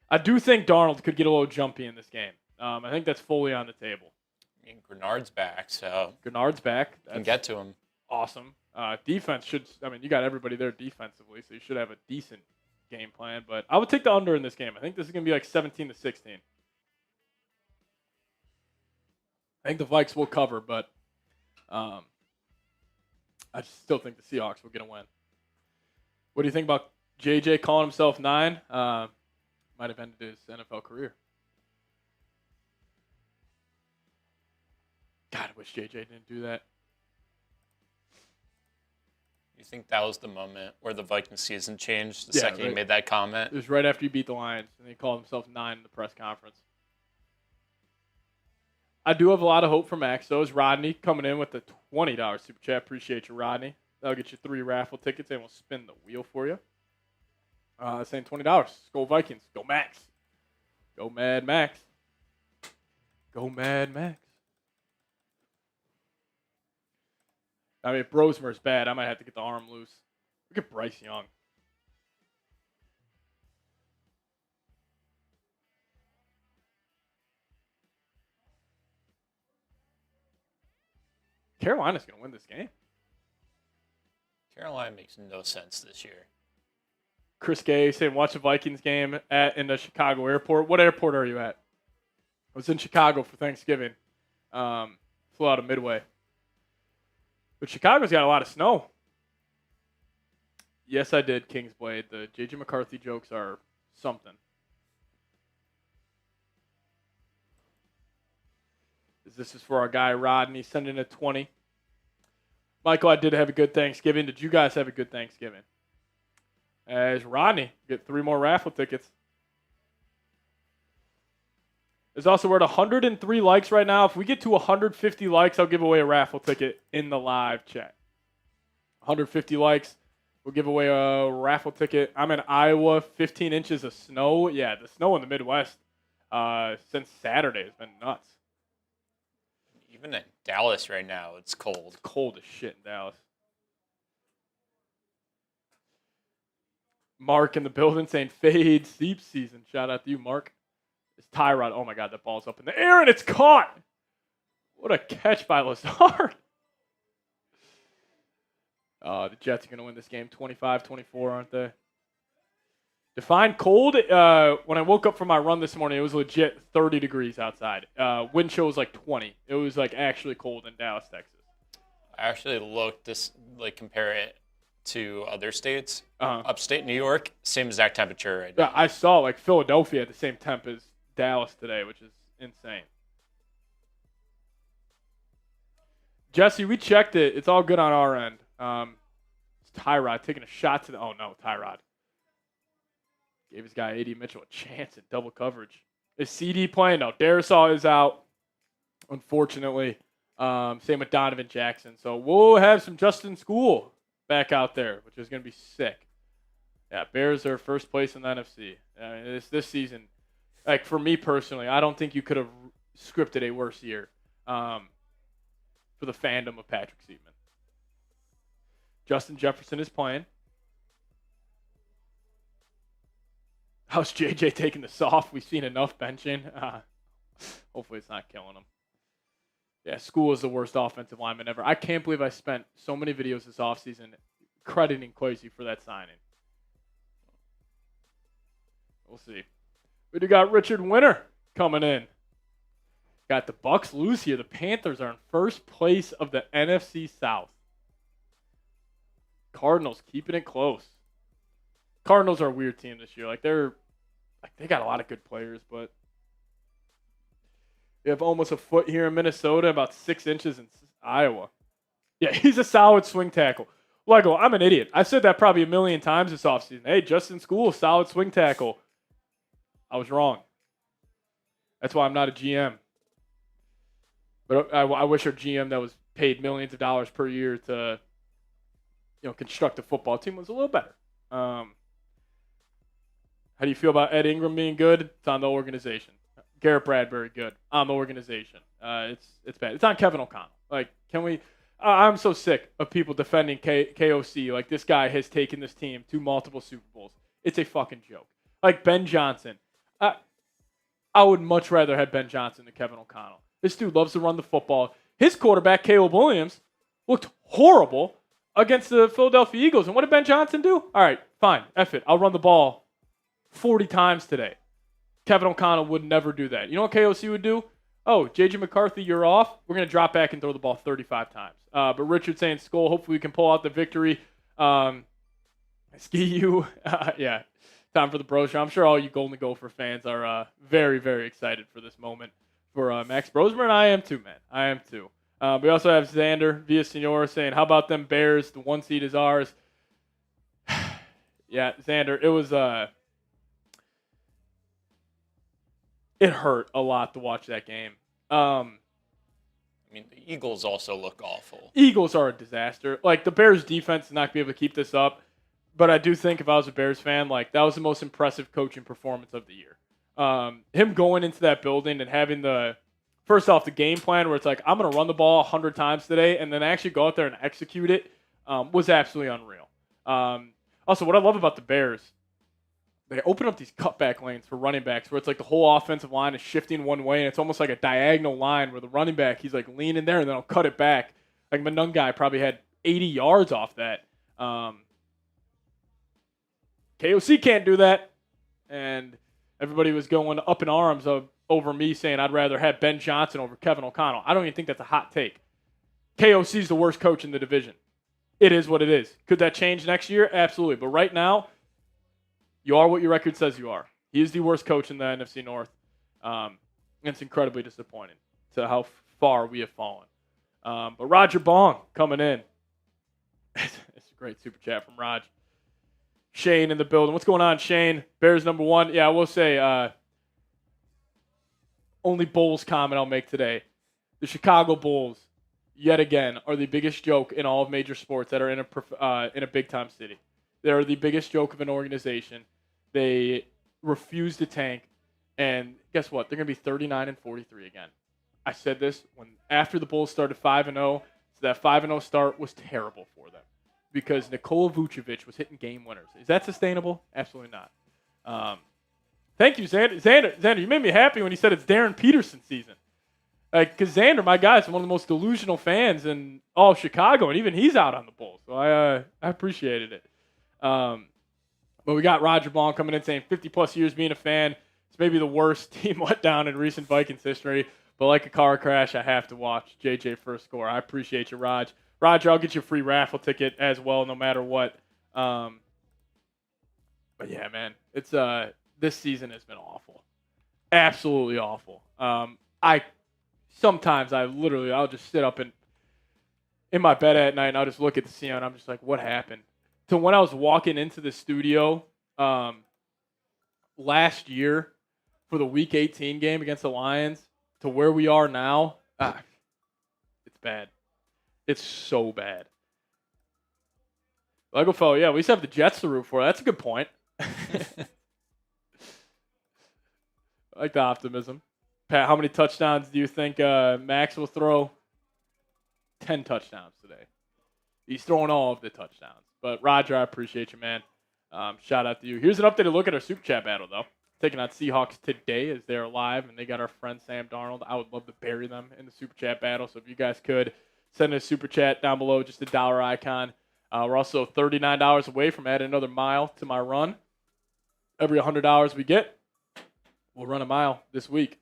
I do think Darnold could get a little jumpy in this game. I think that's fully on the table. I mean, Grenard's back, so Grenard's back. Can get to him. Awesome. Defense should. I mean, you got everybody there defensively, so you should have a decent game plan. But I would take the under in this game. I think this is going to be like 17-16. I think the Vikes will cover, but I still think the Seahawks will get a win. What do you think about JJ calling himself 9? Might have ended his NFL career. God, I wish JJ didn't do that. You think that was the moment where the Viking season changed the second he made that comment? It was right after he beat the Lions, and he called himself 9 in the press conference. I do have a lot of hope for Max. So is Rodney coming in with the $20 super chat. Appreciate you, Rodney. That'll get you 3 raffle tickets, and we'll spin the wheel for you. Saying $20. Go Vikings. Go Max. Go Mad Max. Go Mad Max. I mean, if Brosmer's bad, I might have to get the arm loose. Look at Bryce Young. Carolina's going to win this game. Carolina makes no sense this year. Chris Gay saying, watch the Vikings game in the Chicago airport. What airport are you at? was in Chicago for Thanksgiving. Flew out of Midway. But Chicago's got a lot of snow. Yes, I did, Kingsblade. The J.J. McCarthy jokes are something. This is for our guy, Rodney, sending a 20. Michael, I did have a good Thanksgiving. Did you guys have a good Thanksgiving? As Rodney, get 3 more raffle tickets. There's also, we're at 103 likes right now. If we get to 150 likes, I'll give away a raffle ticket in the live chat. 150 likes, we'll give away a raffle ticket. I'm in Iowa, 15 inches of snow. Yeah, the snow in the Midwest since Saturday has been nuts. Even in Dallas right now, it's cold. It's cold as shit in Dallas. Mark in the building saying fade seep season. Shout out to you, Mark. It's Tyrod. Oh my God, that ball's up in the air and it's caught. What a catch by Lazard. The Jets are going to win this game 25-24, aren't they? Define cold. When I woke up from my run this morning, it was legit 30 degrees outside. Wind chill was like 20. It was like actually cold in Dallas, Texas. I actually looked compare it to other states. Upstate New York, same exact temperature right now. Yeah, I saw like Philadelphia had the same temp as Dallas today, which is insane. Jesse, we checked it. It's all good on our end. It's Tyrod taking a shot to the. Oh no, Tyrod gave his guy A.D. Mitchell a chance at double coverage. Is CD playing? No, Darisaw is out, unfortunately. Same with Donovan Jackson. So we'll have some Justin School back out there, which is going to be sick. Yeah, Bears are first place in the NFC. I mean, this season, like for me personally, I don't think you could have scripted a worse year for the fandom of Patrick Seaman. Justin Jefferson is playing. How's JJ taking the soft? We've seen enough benching. Hopefully it's not killing him. Yeah, School is the worst offensive lineman ever. I can't believe I spent so many videos this offseason crediting Kwesi for that signing. We'll see. We do got Richard Winter coming in. Got the Bucks lose here. The Panthers are in first place of the NFC South. Cardinals keeping it close. Cardinals are a weird team this year. They got a lot of good players, but they have almost a foot here in Minnesota, about 6 inches in Iowa. Yeah, he's a solid swing tackle. Lego, I'm an idiot. I've said that probably a million times this offseason. Hey, Justin School, solid swing tackle. I was wrong. That's why I'm not a GM. But I wish our GM that was paid millions of dollars per year to, construct a football team was a little better. How do you feel about Ed Ingram being good? It's on the organization. Garrett Bradbury, good. On the organization. It's bad. It's on Kevin O'Connell. Can we? I'm so sick of people defending KOC. Like, this guy has taken this team to multiple Super Bowls. It's a fucking joke. Like Ben Johnson. I would much rather have Ben Johnson than Kevin O'Connell. This dude loves to run the football. His quarterback, Caleb Williams, looked horrible against the Philadelphia Eagles. And what did Ben Johnson do? All right, fine. F it. I'll run the ball 40 times today. Kevin O'Connell would never do that. You know what KOC would do? Oh, J.J. McCarthy, you're off. We're going to drop back and throw the ball 35 times. But Richard saying, Skull, hopefully we can pull out the victory. Ski you. Yeah, time for the Bro Show. I'm sure all you Golden Gopher fans are very, very excited for this moment for Max Brosmer, and I am too, man. I am too. We also have Xander Villasenor saying, how about them Bears? The 1 seed is ours. Yeah, Xander, it was it hurt a lot to watch that game. The Eagles also look awful. Eagles are a disaster. Like, the Bears' defense is not going to be able to keep this up. But I do think if I was a Bears fan, that was the most impressive coaching performance of the year. Him going into that building and having first off, the game plan where it's like, I'm going to run the ball 100 times today and then actually go out there and execute it was absolutely unreal. Also, what I love about the Bears, they open up these cutback lanes for running backs where it's like the whole offensive line is shifting one way and it's almost like a diagonal line where the running back, he's like leaning there and then I'll cut it back. Like Manungai probably had 80 yards off that. KOC can't do that. And everybody was going up in arms over me saying I'd rather have Ben Johnson over Kevin O'Connell. I don't even think that's a hot take. KOC is the worst coach in the division. It is what it is. Could that change next year? Absolutely. But right now, you are what your record says you are. He is the worst coach in the NFC North. And it's incredibly disappointing to how far we have fallen. But Roger Bong coming in. It's a great super chat from Raj. Shane in the building. What's going on, Shane? Bears number 1. Yeah, I will say only Bulls comment I'll make today. The Chicago Bulls, yet again, are the biggest joke in all of major sports that are in a big-time city. They're the biggest joke of an organization. They refuse to tank. And guess what? They're going to be 39-43 again. I said this after the Bulls started 5-0. So that 5-0 start was terrible for them because Nikola Vucevic was hitting game winners. Is that sustainable? Absolutely not. Thank you, Xander. Xander, you made me happy when you said it's Darren Peterson season. Because Xander, my guy, is one of the most delusional fans in all of Chicago, and even he's out on the Bulls. So I appreciated it. But we got Roger Bond coming in saying 50-plus years being a fan. It's maybe the worst team letdown in recent Vikings history. But like a car crash, I have to watch JJ first score. I appreciate you, Raj. Roger, I'll get you a free raffle ticket as well, no matter what. But yeah, man, it's this season has been awful, absolutely awful. Sometimes I'll just sit up in my bed at night and I'll just look at the ceiling and I'm just like, what happened? To when I was walking into the studio last year for the Week 18 game against the Lions to where we are now, it's bad. It's so bad. Lego fellow, yeah, we used to have the Jets to root for. That's a good point. I like the optimism. Pat, how many touchdowns do you think Max will throw? 10 touchdowns today. He's throwing all of the touchdowns. But, Roger, I appreciate you, man. Shout out to you. Here's an updated look at our Super Chat battle, though. Taking on Seahawks today as they're live, and they got our friend Sam Darnold. I would love to bury them in the Super Chat battle. So if you guys could, send a Super Chat down below, just a dollar icon. We're also $39 away from adding another mile to my run. Every $100 we get, we'll run a mile this week.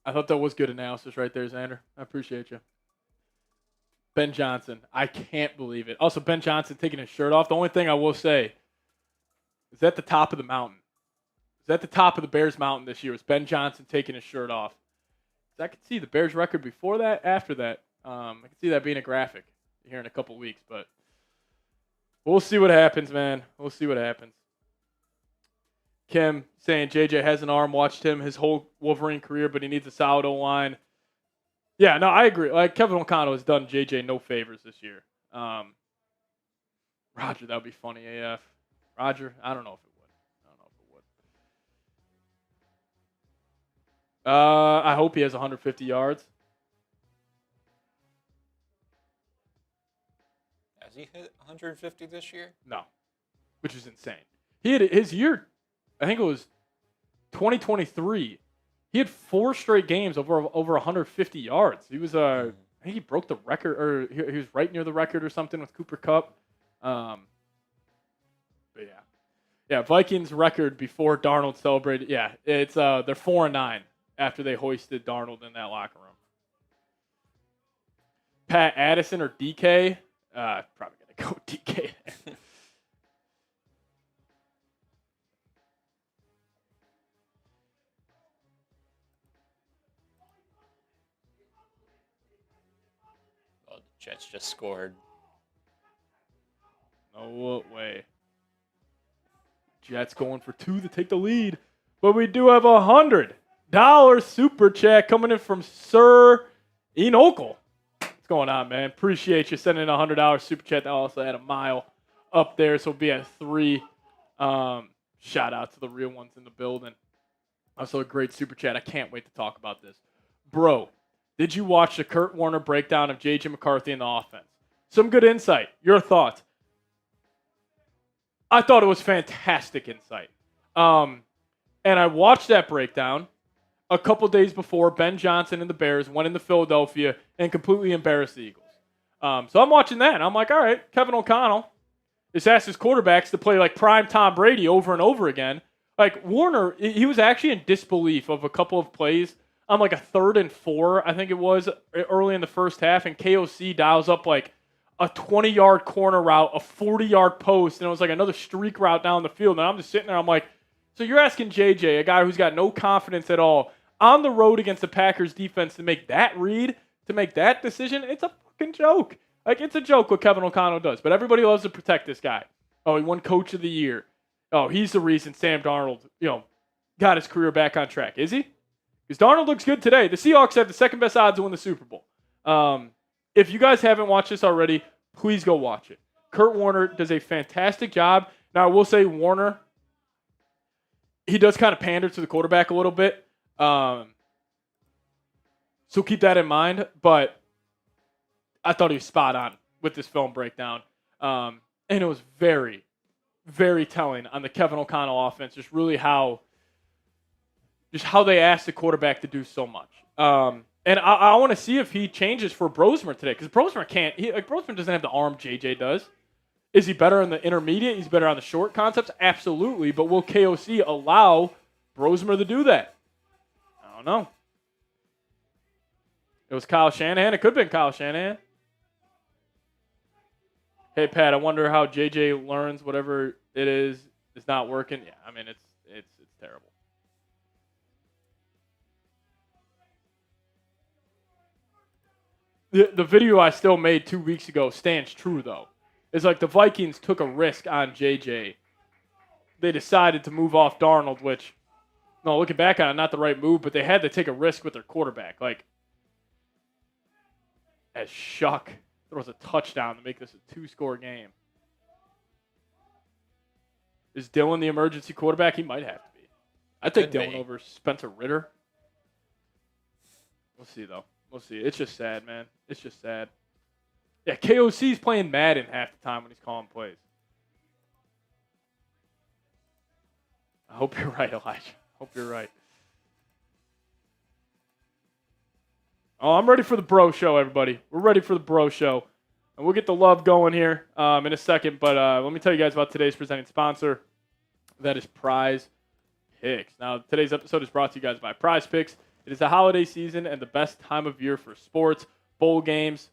I thought that was good analysis right there, Xander. I appreciate you. Ben Johnson. I can't believe it. Also, Ben Johnson taking his shirt off. The only thing I will say is at the top of the mountain. Is at the top of the Bears mountain this year. Is Ben Johnson taking his shirt off. I could see the Bears record before that, after that. I could see that being a graphic here in a couple weeks. But we'll see what happens, man. We'll see what happens. Kim saying JJ has an arm, watched him his whole Wolverine career, but he needs a solid O-line. Yeah, no, I agree. Like Kevin O'Connell has done JJ no favors this year. Roger, that would be funny AF. Roger, I don't know if it would. I hope he has 150 yards. Has he hit 150 this year? No, which is insane. He had his year, I think it was 2023. He had 4 straight games over 150 yards. He was I think he broke the record, or he was right near the record or something with Cooper Kupp. But yeah, Vikings record before Darnold celebrated. Yeah, it's they're 4-9 after they hoisted Darnold in that locker room. Pat Addison or DK? Probably gonna go DK. Jets just scored. No way. Jets going for 2 to take the lead. But we do have $100 super chat coming in from Sir Enokel. What's going on, man? Appreciate you sending in a $100 super chat. That also had a mile up there, so we'll be at 3. Shout out to the real ones in the building. Also a great super chat. I can't wait to talk about this. Bro, Did you watch the Kurt Warner breakdown of J.J. McCarthy and the offense? Some good insight. Your thoughts? I thought it was fantastic insight. And I watched that breakdown a couple days before Ben Johnson and the Bears went into Philadelphia and completely embarrassed the Eagles. So I'm watching that, and I'm like, all right, Kevin O'Connell just asked his quarterbacks to play like prime Tom Brady over and over again. Like Warner, he was actually in disbelief of a couple of plays on like a 3rd and 4, I think it was, early in the first half, and KOC dials up like a 20-yard corner route, a 40-yard post, and it was like another streak route down the field. And I'm just sitting there, I'm like, so you're asking JJ, a guy who's got no confidence at all, on the road against the Packers defense to make that read, to make that decision? It's a fucking joke. Like, it's a joke what Kevin O'Connell does. But everybody loves to protect this guy. Oh, he won Coach of the Year. Oh, he's the reason Sam Darnold, got his career back on track. Is he? Because Darnold looks good today. The Seahawks have the second best odds to win the Super Bowl. If you guys haven't watched this already, please go watch it. Kurt Warner does a fantastic job. Now, I will say Warner, he does kind of pander to the quarterback a little bit. So keep that in mind. But I thought he was spot on with this film breakdown. And it was very, very telling on the Kevin O'Connell offense, just really how they asked the quarterback to do so much. And I want to see if he changes for Brosmer today, because Brosmer can't. Brosmer doesn't have the arm JJ does. Is he better in the intermediate? He's better on the short concepts? Absolutely. But will KOC allow Brosmer to do that? I don't know. It was Kyle Shanahan. It could have been Kyle Shanahan. Hey, Pat, I wonder how JJ learns whatever it is not working. Yeah, I mean, it's terrible. The video I still made 2 weeks ago stands true, though. It's like the Vikings took a risk on JJ. They decided to move off Darnold, which, no, looking back on it, not the right move, but they had to take a risk with their quarterback. Like, as Shuck throws a touchdown to make this a 2-score game. Is Dylan the emergency quarterback? He might have to be. I take Dylan over Spencer Ritter. We'll see, though. We'll see. It's just sad, man. It's just sad. Yeah, KOC's playing Madden half the time when he's calling plays. I hope you're right, Elijah. Hope you're right. Oh, I'm ready for the bro show, everybody. We're ready for the bro show. And we'll get the love going here in a second. But let me tell you guys about today's presenting sponsor. That is Prize Picks. Now, today's episode is brought to you guys by Prize Picks. It is the holiday season and the best time of year for sports, bowl games,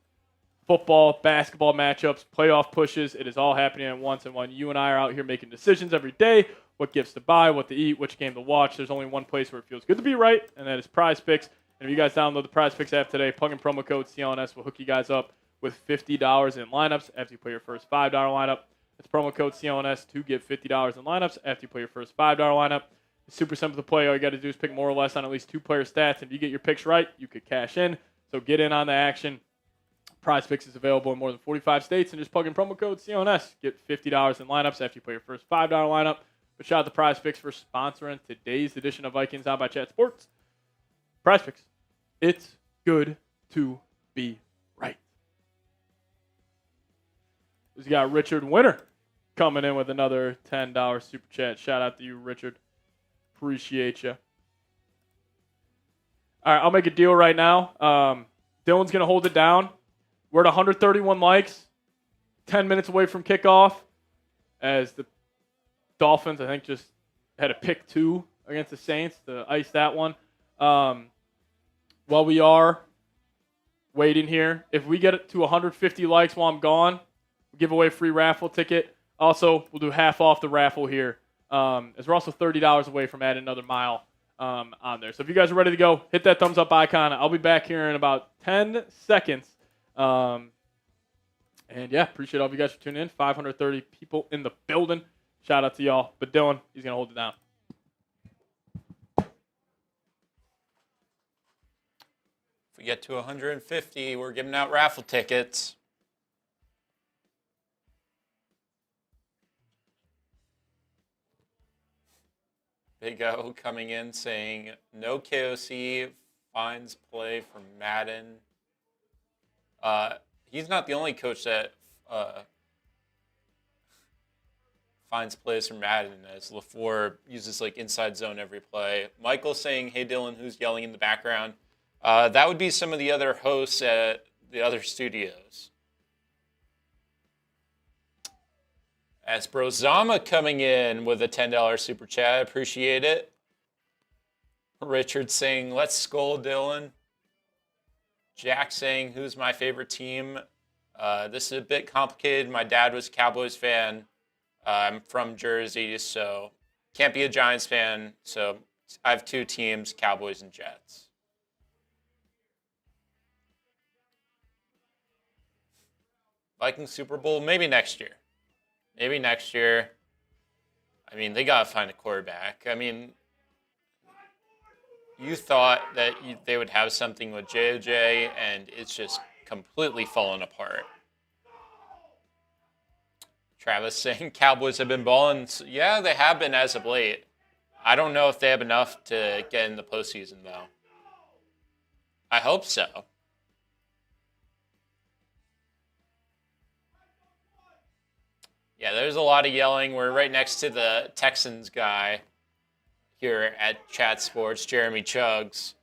football, basketball matchups, playoff pushes. It is all happening at once. And when you and I are out here making decisions every day, what gifts to buy, what to eat, which game to watch, there's only one place where it feels good to be right, and that is Prize Picks. And if you guys download the Prize Picks app today, plug in promo code CLNS will hook you guys up with $50 in lineups after you play your first $5 lineup. That's promo code CLNS to get $50 in lineups after you play your first $5 lineup. It's super simple to play. All you got to do is pick more or less on at least 2 player stats. If you get your picks right, you could cash in. So get in on the action. Prize Picks is available in more than 45 states, and just plug in promo code CLNS. Get $50 in lineups after you play your first $5 lineup. But shout out to Prize Picks for sponsoring today's edition of Vikings Out by Chat Sports. Prize Picks. It's good to be right. We got Richard Winter coming in with another $10 super chat. Shout out to you, Richard. Appreciate you. All right, I'll make a deal right now. Dylan's going to hold it down. We're at 131 likes, 10 minutes away from kickoff, as the Dolphins, I think, just had a pick 2 against the Saints to ice that one. While we are waiting here, if we get it to 150 likes while I'm gone, we'll give away a free raffle ticket. Also, we'll do half off the raffle here, as we're also $30 away from adding another mile on there. So if you guys are ready to go, hit that thumbs up icon. I'll be back here in about 10 seconds. And yeah, appreciate all of you guys for tuning in. 530 people in the building. Shout out to y'all. But Dylan, he's going to hold it down. If we get to 150, we're giving out raffle tickets. Big O coming in saying, no KOC, finds play from Madden. He's not the only coach that finds plays from Madden, as LaFleur uses like inside zone every play. Michael saying, "Hey Dylan, who's yelling in the background?" That would be some of the other hosts at the other studios. As Brozama coming in with a $10 super chat. Appreciate it. Richard saying, "Let's skull Dylan." Jack saying, "Who's my favorite team?" This is a bit complicated. My dad was a Cowboys fan. I'm from Jersey, so can't be a Giants fan. So I have two teams, Cowboys and Jets. Vikings Super Bowl, maybe next year. Maybe next year. I mean, they got to find a quarterback. I mean, you thought that they would have something with JOJ, and it's just completely fallen apart. Travis saying Cowboys have been balling. Yeah, they have been as of late. I don't know if they have enough to get in the postseason, though. I hope so. Yeah, there's a lot of yelling. We're right next to the Texans guy here at Chat Sports, Jeremy Chugs.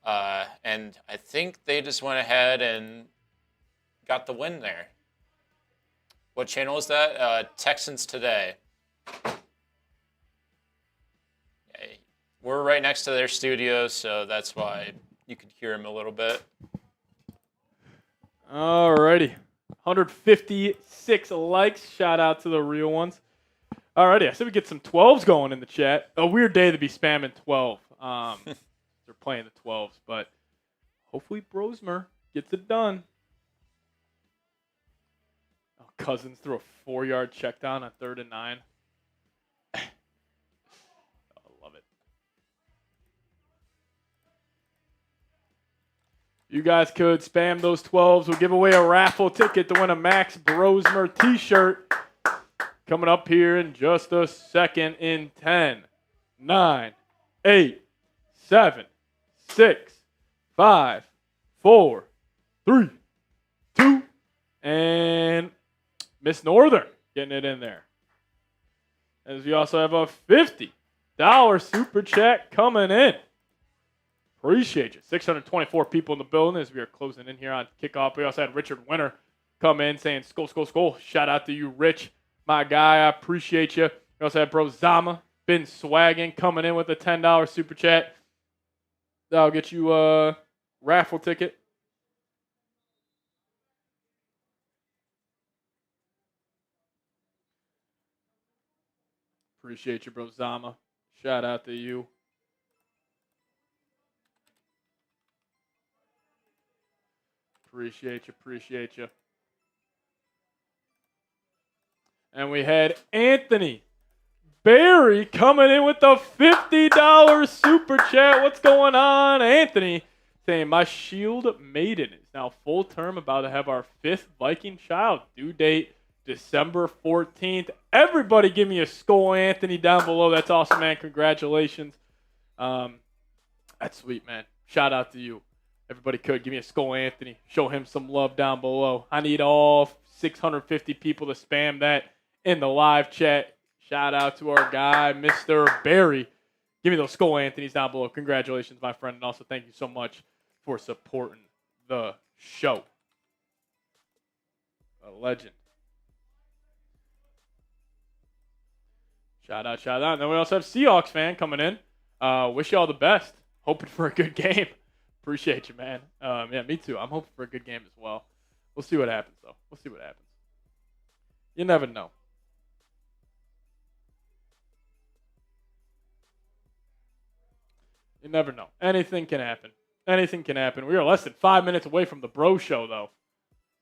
And I think they just went ahead and got the win there. What channel is that? Texans Today. Yeah, we're right next to their studio, so that's why you could hear him a little bit. Alrighty. 156 likes. Shout out to the real ones. Alrighty, I said we get some 12s going in the chat. A weird day to be spamming 12. They're playing the 12s, but hopefully Brosmer gets it done. Oh, Cousins threw a 4-yard check down on 3rd and 9. I love it. You guys could spam those 12s. We'll give away a raffle ticket to win a Max Brosmer t-shirt. Coming up here in just a second in 10, 9, 8, 7, 6, 5, 4, 3, 2, and Miss Northern getting it in there. As we also have a $50 super chat coming in. Appreciate you. 624 people in the building as we are closing in here on kickoff. We also had Richard Winter come in saying, "Skull, skull, skull." Shout out to you, Rich, my guy. I appreciate you. We also had Bro Zama, been swagging, coming in with a $10 super chat. That'll get you a raffle ticket. Appreciate you, Bro Zama. Shout out to you. Appreciate you. And we had Anthony Barry coming in with a $50 super chat. What's going on, Anthony? Saying, "My Shield Maiden is now full term, about to have our 5th Viking child. Due date December 14th. Everybody give me a skull, Anthony, down below. That's awesome, man. Congratulations. That's sweet, man. Shout out to you. Everybody could give me a skull, Anthony. Show him some love down below. I need all 650 people to spam that in the live chat. Shout out to our guy, Mr. Barry. Give me those skull Anthony's down below. Congratulations, my friend. And also thank you so much for supporting the show. A legend. Shout out. And then we also have Seahawks fan coming in. Wish you all the best. Hoping for a good game. Appreciate you, man. Yeah, me too. I'm hoping for a good game as well. We'll see what happens, though. You never know. You never know. Anything can happen. We are less than 5 minutes away from the Bro Show, though.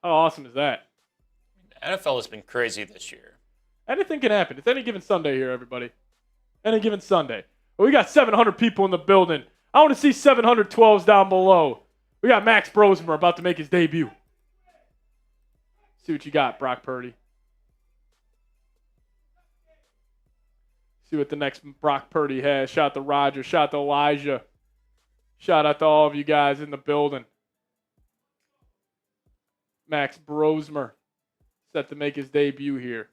How awesome is that? The NFL has been crazy this year. Anything can happen. It's any given Sunday here, everybody. Any given Sunday. Well, we got 700 people in the building. I want to see 712s down below. We got Max Brosmer about to make his debut. See what you got, Brock Purdy. See what the next Brock Purdy has. Shout out to Roger. Shout out to Elijah. Shout out to all of you guys in the building. Max Brosmer set to make his debut here.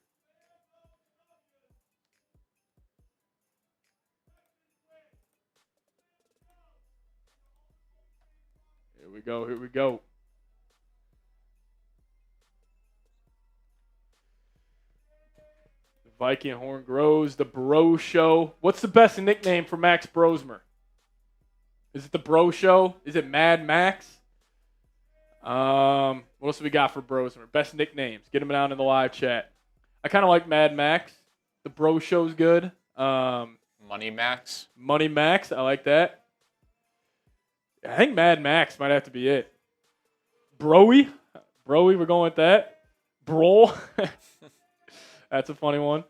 Here we go. Here we go. The Viking horn grows. The Bro Show. What's the best nickname for Max Brosmer? Is it the Bro Show? Is it Mad Max? What else do we got for Brosmer? Best nicknames. Get them down in the live chat. I kind of like Mad Max. The Bro Show's good. Money Max. Money Max. I like that. I think Mad Max might have to be it. Broy, we're going with that. Bro. That's a funny one.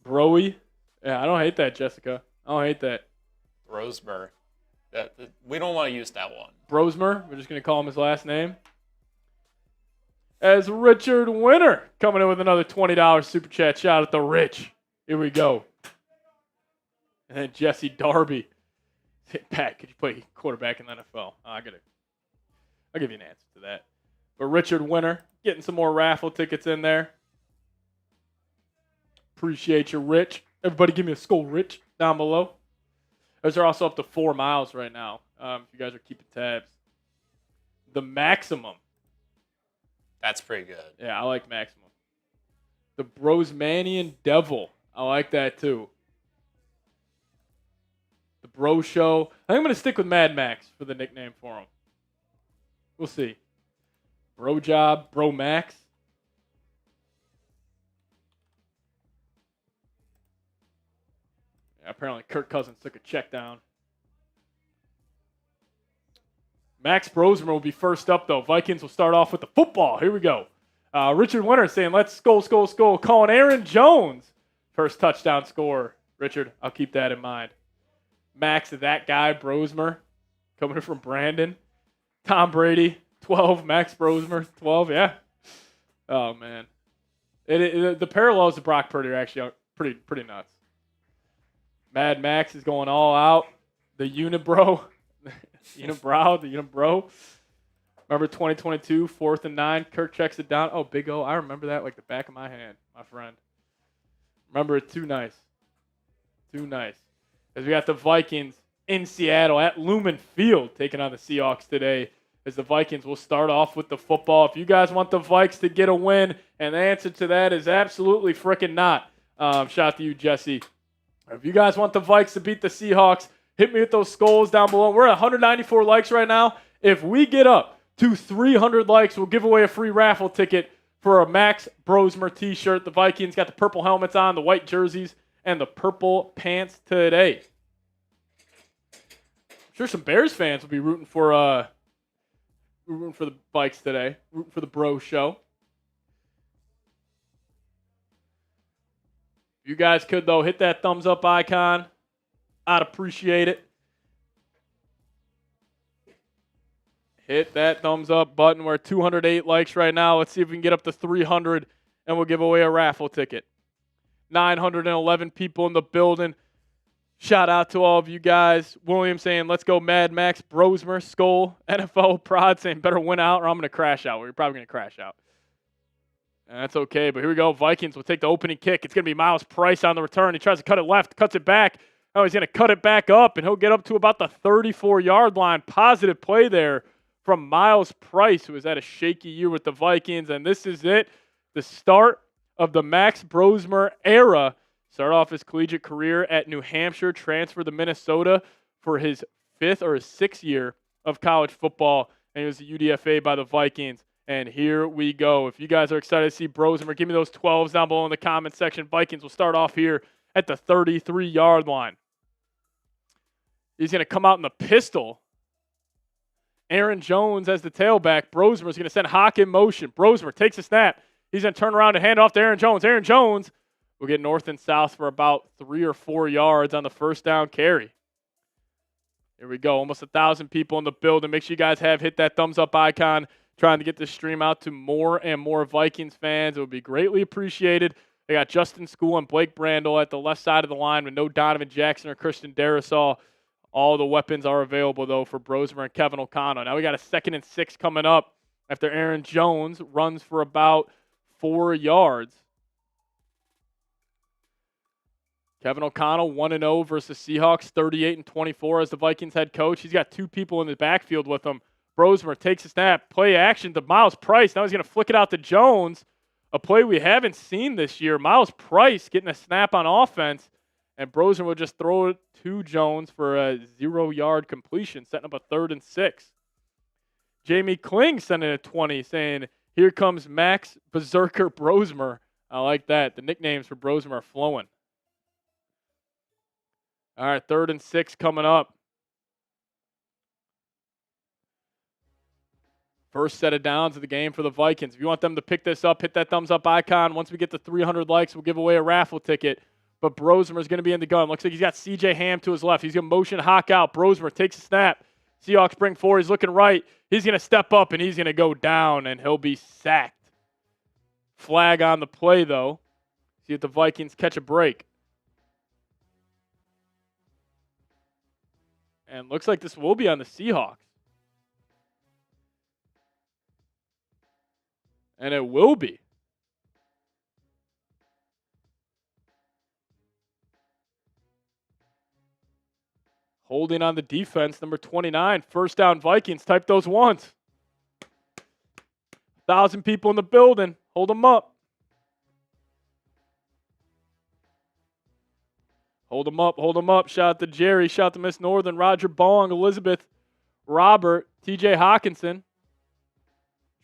Broy. Yeah, I don't hate that, Jessica. I don't hate that. Brosmer. We don't want to use that one. Brosmer. We're just going to call him his last name. As Richard Winter coming in with another $20 super chat. Shout out to Rich. Here we go. And then Jesse Darby. Pat, could you play quarterback in the NFL? I'll give you an answer to that. But Richard Winter getting some more raffle tickets in there. Appreciate you, Rich. Everybody give me a skull, Rich, down below. Those are also up to 4 miles right now, if you guys are keeping tabs. The Maximum. That's pretty good. Yeah, I like Maximum. The Brosmanian Devil. I like that too. The Bro Show. I think I'm going to stick with Mad Max for the nickname for him. We'll see. Bro Job, Bro Max. Yeah, apparently Kirk Cousins took a check down. Max Brosmer will be first up, though. Vikings will start off with the football. Here we go. Richard Winter saying, let's skull. Calling Aaron Jones. First touchdown score. Richard, I'll keep that in mind. Max, that guy, Brosmer, coming in from Brandon. Tom Brady, 12. Max Brosmer, 12. Yeah. Oh, man. The parallels to Brock Purdy are actually pretty nuts. Mad Max is going all out. The Unibro. Unibro. Remember 2022, 4th and 9. Kirk checks it down. Oh, Big O. I remember that like the back of my hand, my friend. Remember it. Too nice. As we got the Vikings in Seattle at Lumen Field taking on the Seahawks today. As the Vikings will start off with the football. If you guys want the Vikes to get a win, and the answer to that is absolutely freaking not. Shout out to you, Jesse. If you guys want the Vikes to beat the Seahawks, hit me with those skulls down below. We're at 194 likes right now. If we get up to 300 likes, we'll give away a free raffle ticket for a Max Brosmer t-shirt. The Vikings got the purple helmets on, the white jerseys, and the purple pants today. I'm sure some Bears fans will be rooting for the Vikes today, rooting for the Bro Show. If you guys could, though, hit that thumbs up icon. I'd appreciate it. Hit that thumbs up button. We're at 208 likes right now. Let's see if we can get up to 300, and we'll give away a raffle ticket. 911 people in the building. Shout out to all of you guys. William saying, let's go Mad Max Brosmer, Skull, NFL Prod saying, better win out or I'm going to crash out. We're probably going to crash out. And that's okay, but here we go. Vikings will take the opening kick. It's going to be Miles Price on the return. He tries to cut it left, cuts it back. Oh, he's going to cut it back up, and he'll get up to about the 34-yard line. Positive play there from Miles Price, who has had a shaky year with the Vikings. And this is it, the start of the Max Brosmer era. Started off his collegiate career at New Hampshire, transferred to Minnesota for his 5th or his 6th year of college football, and he was a UDFA by the Vikings. And here we go. If you guys are excited to see Brosmer, give me those 12s down below in the comment section. Vikings will start off here at the 33-yard line. He's going to come out in the pistol. Aaron Jones as the tailback. Brosmer is going to send Hawk in motion. Brosmer takes a snap. He's going to turn around and hand off to Aaron Jones. Aaron Jones will get north and south for about 3 or 4 yards on the first down carry. Here we go. Almost 1,000 people in the building. Make sure you guys hit that thumbs up icon. Trying to get this stream out to more and more Vikings fans. It would be greatly appreciated. They got Justin School and Blake Brandel at the left side of the line with no Donovan Jackson or Christian Darrisaw All the weapons are available, though, for Brosmer and Kevin O'Connell. Now we got a 2nd and 6 coming up after Aaron Jones runs for about 4 yards. Kevin O'Connell 1-0 versus Seahawks, 38-24 as the Vikings head coach. He's got 2 people in the backfield with him. Brosmer takes a snap, play action to Miles Price. Now he's going to flick it out to Jones, a play we haven't seen this year. Miles Price getting a snap on offense, and Brosmer will just throw it to Jones for a 0-yard completion, setting up a 3rd and 6. Jamie Kling sending a 20, saying, "Here comes Max Berserker Brosmer." I like that. The nicknames for Brosmer are flowing. All right, 3rd and 6 coming up. First set of downs of the game for the Vikings. If you want them to pick this up, hit that thumbs up icon. Once we get to 300 likes, we'll give away a raffle ticket. But Brosmer is going to be in the gun. Looks like he's got C.J. Ham to his left. He's going to motion Hawk out. Brosmer takes a snap. Seahawks bring 4. He's looking right. He's going to step up, and he's going to go down, and he'll be sacked. Flag on the play, though. See if the Vikings catch a break. And looks like this will be on the Seahawks. And it will be. Holding on the defense, number 29. First down, Vikings. Type those ones. 1,000 people in the building. Hold them up. Hold them up, hold them up. Shout out to Jerry. Shout out to Miss Northern, Roger Bong, Elizabeth, Robert, TJ Hawkinson.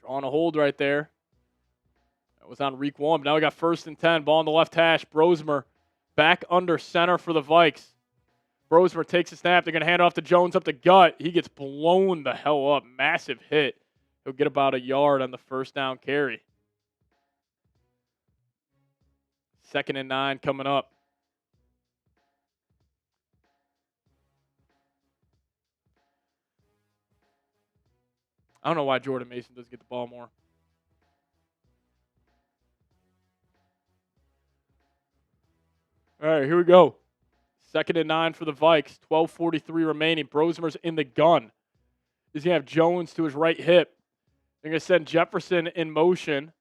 Drawing a hold right there. That was on week 1. But now we got 1st and 10. Ball on the left hash. Brosmer back under center for the Vikes. Brosmer takes a snap. They're going to hand it off to Jones up the gut. He gets blown the hell up. Massive hit. He'll get about a yard on the 1st down carry. 2nd and 9 coming up. I don't know why Jordan Mason doesn't get the ball more. All right, here we go. 2nd and 9 for the Vikes. 12:43 remaining. Brosmer's in the gun. He's going to have Jones to his right hip. They're going to send Jefferson in motion.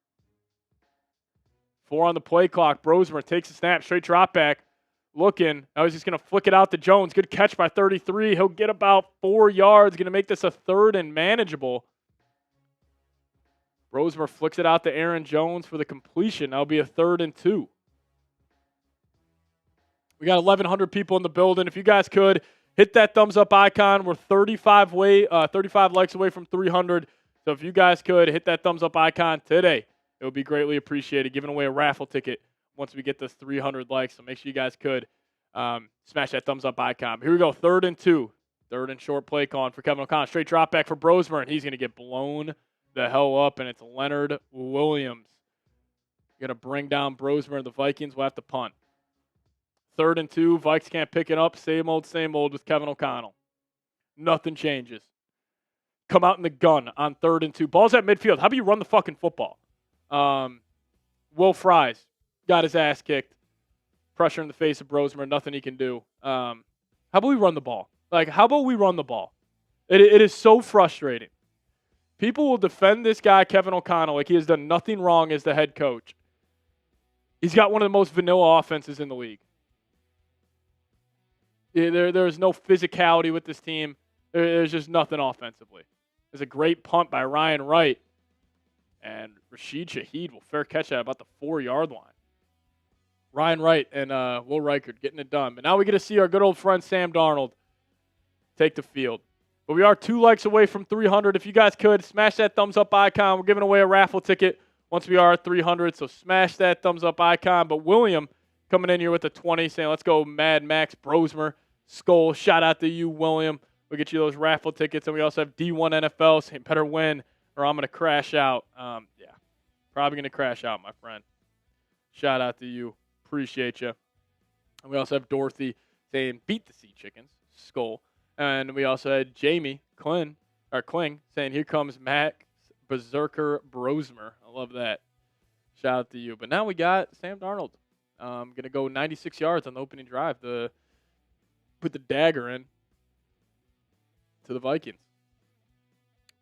4 on the play clock. Brosmer takes a snap. Straight drop back. Looking. Now he's just going to flick it out to Jones. Good catch by 33. He'll get about 4 yards. Going to make this a 3rd and manageable. Brosmer flicks it out to Aaron Jones for the completion. That'll be a 3rd and 2. We got 1,100 people in the building. If you guys could, hit that thumbs up icon. We're 35 likes away from 300. So if you guys could, hit that thumbs up icon today. It would be greatly appreciated. Giving away a raffle ticket once we get this 300 likes. So make sure you guys could smash that thumbs up icon. Here we go, 3rd and 2. 3rd and short play calling for Kevin O'Connell. Straight drop back for Brosmer, and he's going to get blown the hell up, and it's Leonard Williams. Going to bring down Brosmer, and the Vikings will have to punt. 3rd and 2. Vikes can't pick it up. Same old with Kevin O'Connell. Nothing changes. Come out in the gun on 3rd and 2. Ball's at midfield. How about you run the fucking football? Will Fries got his ass kicked. Pressure in the face of Brosmer. Nothing he can do. How about we run the ball? How about we run the ball? It is so frustrating. People will defend this guy, Kevin O'Connell, like he has done nothing wrong as the head coach. He's got one of the most vanilla offenses in the league. There's no physicality with this team. There's just nothing offensively. There's a great punt by Ryan Wright. And Rashid Shaheed will fair catch that about the 4-yard line. Ryan Wright and Will Reichard getting it done. But now we get to see our good old friend Sam Darnold take the field. But we are 2 likes away from 300. If you guys could, smash that thumbs up icon. We're giving away a raffle ticket once we are at 300. So smash that thumbs up icon. But William coming in here with a 20 saying, let's go Mad Max Brosmer. Skull, shout out to you, William. We'll get you those raffle tickets. And we also have D1 NFL saying, better win or I'm going to crash out. Probably going to crash out, my friend. Shout out to you. Appreciate you. And we also have Dorothy saying, beat the Sea Chickens. Skull. And we also had Jamie Kling saying, here comes Max Berserker Brosmer. I love that. Shout out to you. But now we got Sam Darnold. Going to go 96 yards on the opening drive. Put the dagger in. to the Vikings.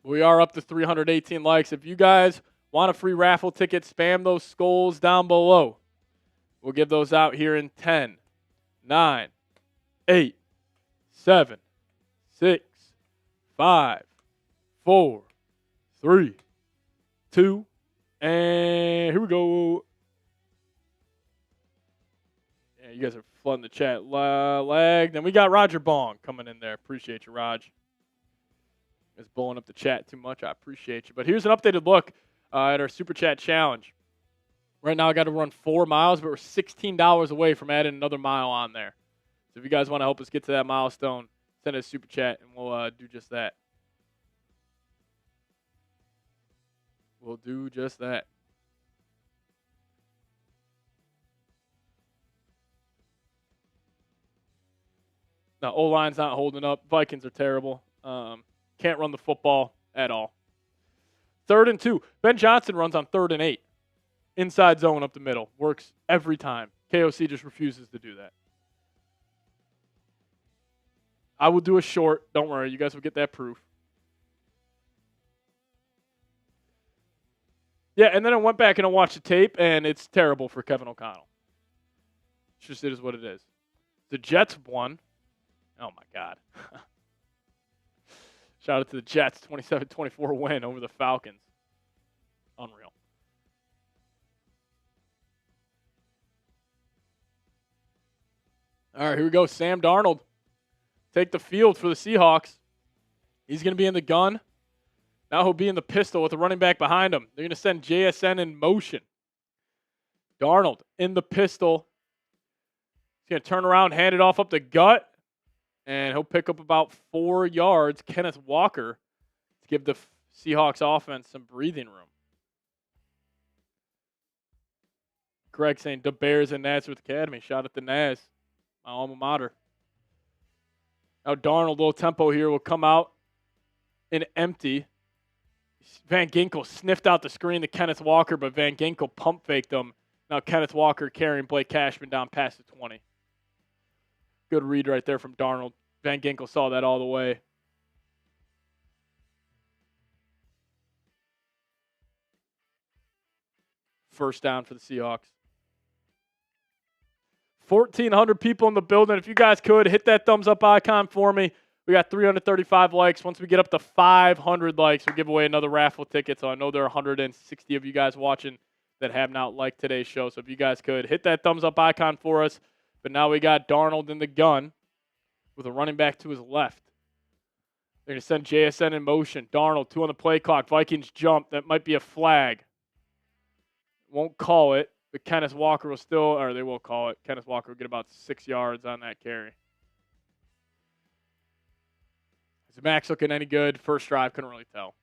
We are up to 318 likes. If you guys want a free raffle ticket, spam those skulls down below. We'll give those out here in 10, 9, 8, 7, 6, 5, 4, 3, 2, and here we go. Yeah, you guys are flooding the chat. Lagged. And we got Roger Bong coming in there. Appreciate you, Raj. It's blowing up the chat too much. I appreciate you. But here's an updated look at our Super Chat Challenge. Right now I got to run 4 miles, but we're $16 away from adding another mile on there. So if you guys want to help us get to that milestone, send us a Super Chat, and we'll do just that. We'll do just that. Now, O-line's not holding up. Vikings are terrible. Can't run the football at all. 3rd and 2. Ben Johnson runs on 3rd and 8. Inside zone up the middle. Works every time. KOC just refuses to do that. I will do a short. Don't worry. You guys will get that proof. Yeah, and then I went back and I watched the tape, and it's terrible for Kevin O'Connell. It's just it is what it is. The Jets won. Oh, my God. Shout out to the Jets, 27-24 win over the Falcons. Unreal. All right, here we go. Sam Darnold. Take the field for the Seahawks. He's going to be in the gun. Now he'll be in the pistol with the running back behind him. They're going to send JSN in motion. Darnold in the pistol. He's going to turn around, hand it off up the gut. And he'll pick up about 4 yards. Kenneth Walker to give the Seahawks offense some breathing room. Greg saying the Bears and Nazareth Academy. Shout out to Naz, my alma mater. Now Darnold, little tempo here, will come out in empty. Van Ginkel sniffed out the screen to Kenneth Walker, but Van Ginkel pump faked him. Now Kenneth Walker carrying Blake Cashman down past the 20. Good read right there from Darnold. Van Ginkel saw that all the way. First down for the Seahawks. 1,400 people in the building. If you guys could, hit that thumbs up icon for me. We got 335 likes. Once we get up to 500 likes, we'll give away another raffle ticket. So I know there are 160 of you guys watching that have not liked today's show. So if you guys could, hit that thumbs up icon for us. But now we got Darnold in the gun with a running back to his left. They're going to send JSN in motion. Darnold, 2 on the play clock. Vikings jump. That might be a flag. Won't call it, but Kenneth Walker will still, or they will call it. Kenneth Walker will get about 6 yards on that carry. Is Max looking any good? First drive, couldn't really tell.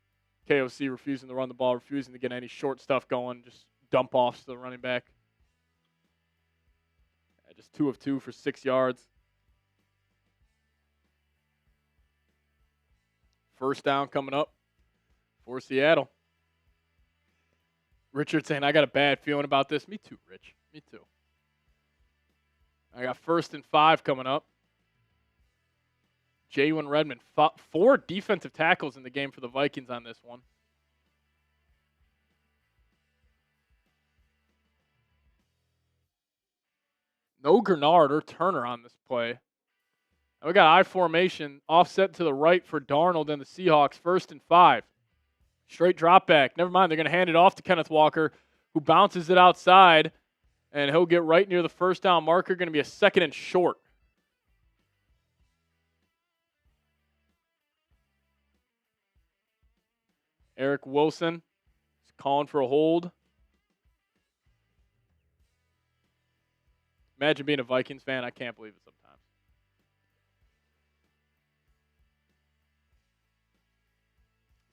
KOC refusing to run the ball, refusing to get any short stuff going, just dump offs to the running back. Just 2 of 2 for 6 yards. First down coming up for Seattle. Richard saying, I got a bad feeling about this. Me too, Rich. Me too. I got 1st and 5 coming up. Jalen Redmond. 4 defensive tackles in the game for the Vikings on this one. No Grenard or Turner on this play. And we got I formation offset to the right for Darnold and the Seahawks. 1st and 5. Straight drop back. Never mind. They're going to hand it off to Kenneth Walker, who bounces it outside, and he'll get right near the first down marker. Going to be a 2nd and short. Eric Wilson is calling for a hold. Imagine being a Vikings fan. I can't believe it sometimes.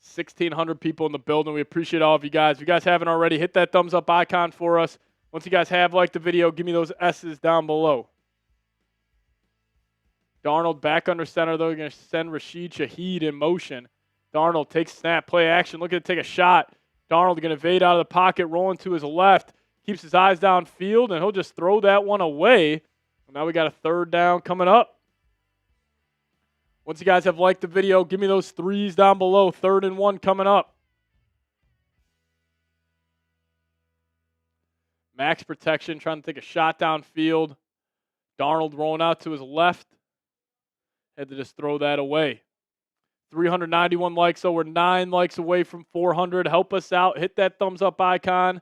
$1,600 people in the building. We appreciate all of you guys. If you guys haven't already, hit that thumbs up icon for us. Once you guys have liked the video, give me those S's down below. Darnold back under center, though. You're going to send Rashid Shaheed in motion. Darnold takes snap, play action, looking to take a shot. Darnold going to evade out of the pocket, rolling to his left. Keeps his eyes downfield, and he'll just throw that one away. And now we got a 3rd down coming up. Once you guys have liked the video, give me those threes down below. 3rd and 1 coming up. Max protection, trying to take a shot downfield. Darnold rolling out to his left. Had to just throw that away. 391 likes, so we're 9 likes away from 400. Help us out. Hit that thumbs up icon.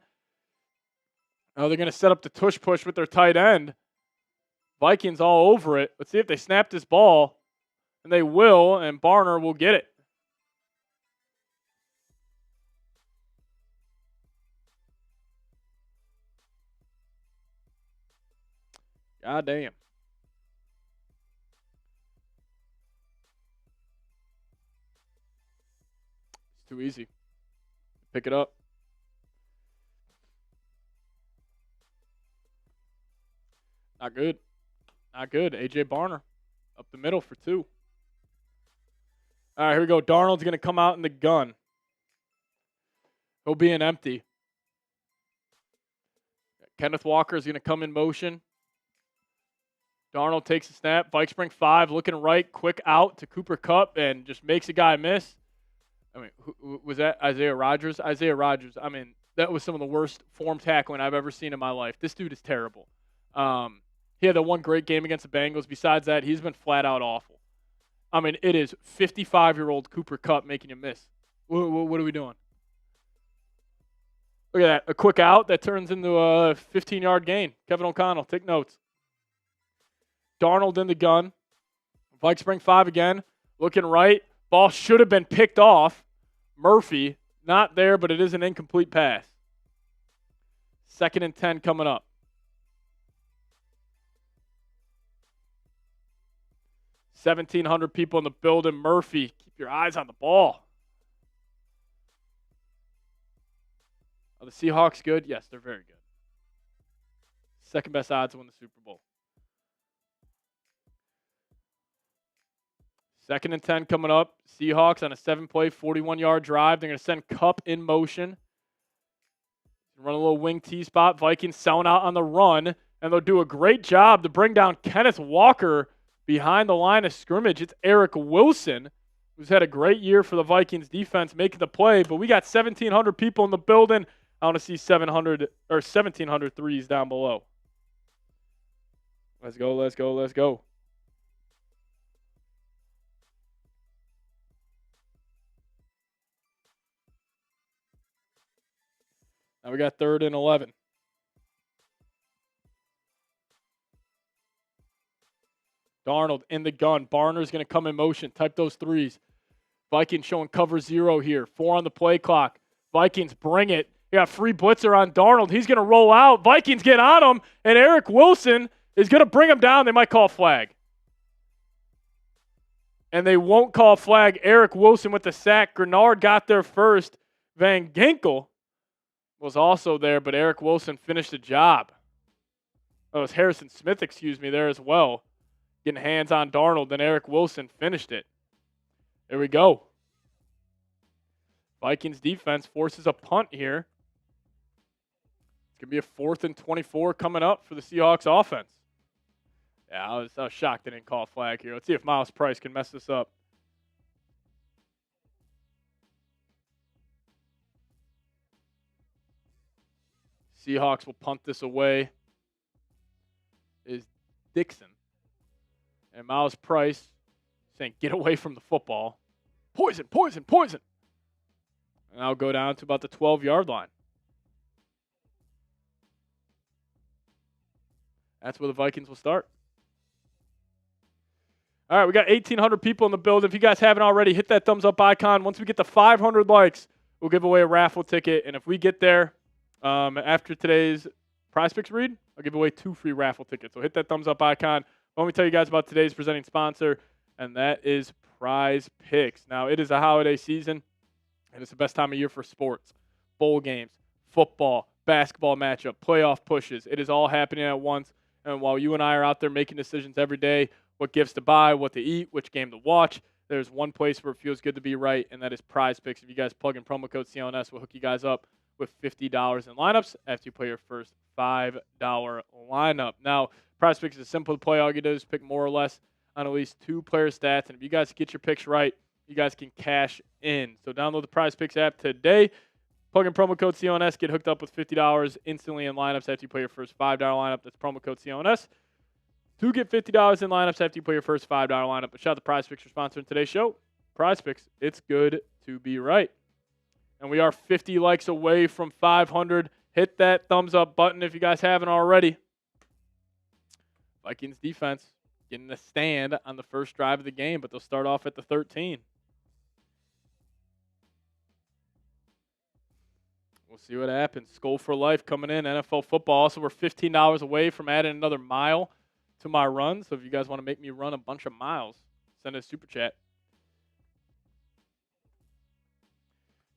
Oh, they're going to set up the tush push with their tight end. Vikings all over it. Let's see if they snap this ball. And they will, and Barner will get it. God damn. It's too easy. Pick it up. Not good. Not good. A.J. Barner up the middle for 2. All right, here we go. Darnold's going to come out in the gun. He'll be an empty. Kenneth Walker is going to come in motion. Darnold takes a snap. Vikes bring 5, looking right, quick out to Cooper Kupp, and just makes a guy miss. I mean, who was that? Isaiah Rodgers? Isaiah Rodgers. I mean, that was some of the worst form tackling I've ever seen in my life. This dude is terrible. He had the one great game against the Bengals. Besides that, he's been flat out awful. I mean, it is 55-year-old Cooper Kupp making a miss. What are we doing? Look at that. A quick out that turns into a 15-yard gain. Kevin O'Connell, take notes. Darnold in the gun. Vikes bring 5 again. Looking right. Ball should have been picked off. Murphy, not there, but it is an incomplete pass. 2nd and 10 coming up. 1,700 people in the building. Murphy, keep your eyes on the ball. Are the Seahawks good? Yes, they're very good. 2nd best odds to win the Super Bowl. 2nd and 10 coming up. Seahawks on a 7-play, 41-yard drive. They're going to send Kupp in motion. Run a little wing T-spot. Vikings selling out on the run. And they'll do a great job to bring down Kenneth Walker behind the line of scrimmage. It's Eric Wilson, who's had a great year for the Vikings defense, making the play. But we got 1,700 people in the building. I want to see 700 or 1,700 threes down below. Let's go, let's go, let's go. Now we got 3rd and 11. Darnold in the gun. Barner's going to come in motion. Type those threes. Vikings showing cover 0 here. 4 on the play clock. Vikings bring it. You got free blitzer on Darnold. He's going to roll out. Vikings get on him, and Eric Wilson is going to bring him down. They might call a flag. And they won't call a flag. Eric Wilson with the sack. Grenard got there first. Van Ginkel was also there, but Eric Wilson finished the job. That was Harrison Smith, there as well. Getting hands on Darnold, then Eric Wilson finished it. There we go. Vikings defense forces a punt here. It's going to be a 4th and 24 coming up for the Seahawks offense. Yeah, I was shocked they didn't call a flag here. Let's see if Miles Price can mess this up. Seahawks will punt this away. Is Dixon. And Miles Price saying, get away from the football. Poison, poison, poison. And I'll go down to about the 12-yard line. That's where the Vikings will start. All right, we got 1,800 people in the building. If you guys haven't already, hit that thumbs up icon. Once we get to 500 likes, we'll give away a raffle ticket. And if we get there after today's Prize Picks read, I'll give away 2 free raffle tickets. So hit that thumbs up icon. Let me tell you guys about today's presenting sponsor, and that is Prize Picks. Now, it is a holiday season, and it's the best time of year for sports. Bowl games, football, basketball matchup, playoff pushes. It is all happening at once. And while you and I are out there making decisions every day, what gifts to buy, what to eat, which game to watch, there's one place where it feels good to be right, and that is Prize Picks. If you guys plug in promo code CLNS, we'll hook you guys up with $50 in lineups after you play your first $5 lineup. Now, Prize Picks is simple to play. All you do is pick more or less on at least 2 player stats. And if you guys get your picks right, you guys can cash in. So download the Prize Picks app today. Plug in promo code CONS. Get hooked up with $50 instantly in lineups after you play your first $5 lineup. That's promo code CONS. To get $50 in lineups after you play your first $5 lineup. But shout out to Prize Picks for sponsoring today's show. Prize Picks, it's good to be right. And we are 50 likes away from 500. Hit that thumbs up button if you guys haven't already. Vikings defense getting the stand on the first drive of the game, but they'll start off at the 13. We'll see what happens. Skull for life coming in. NFL football. Also, we're $15 away from adding another mile to my run. So if you guys want to make me run a bunch of miles, send a super chat.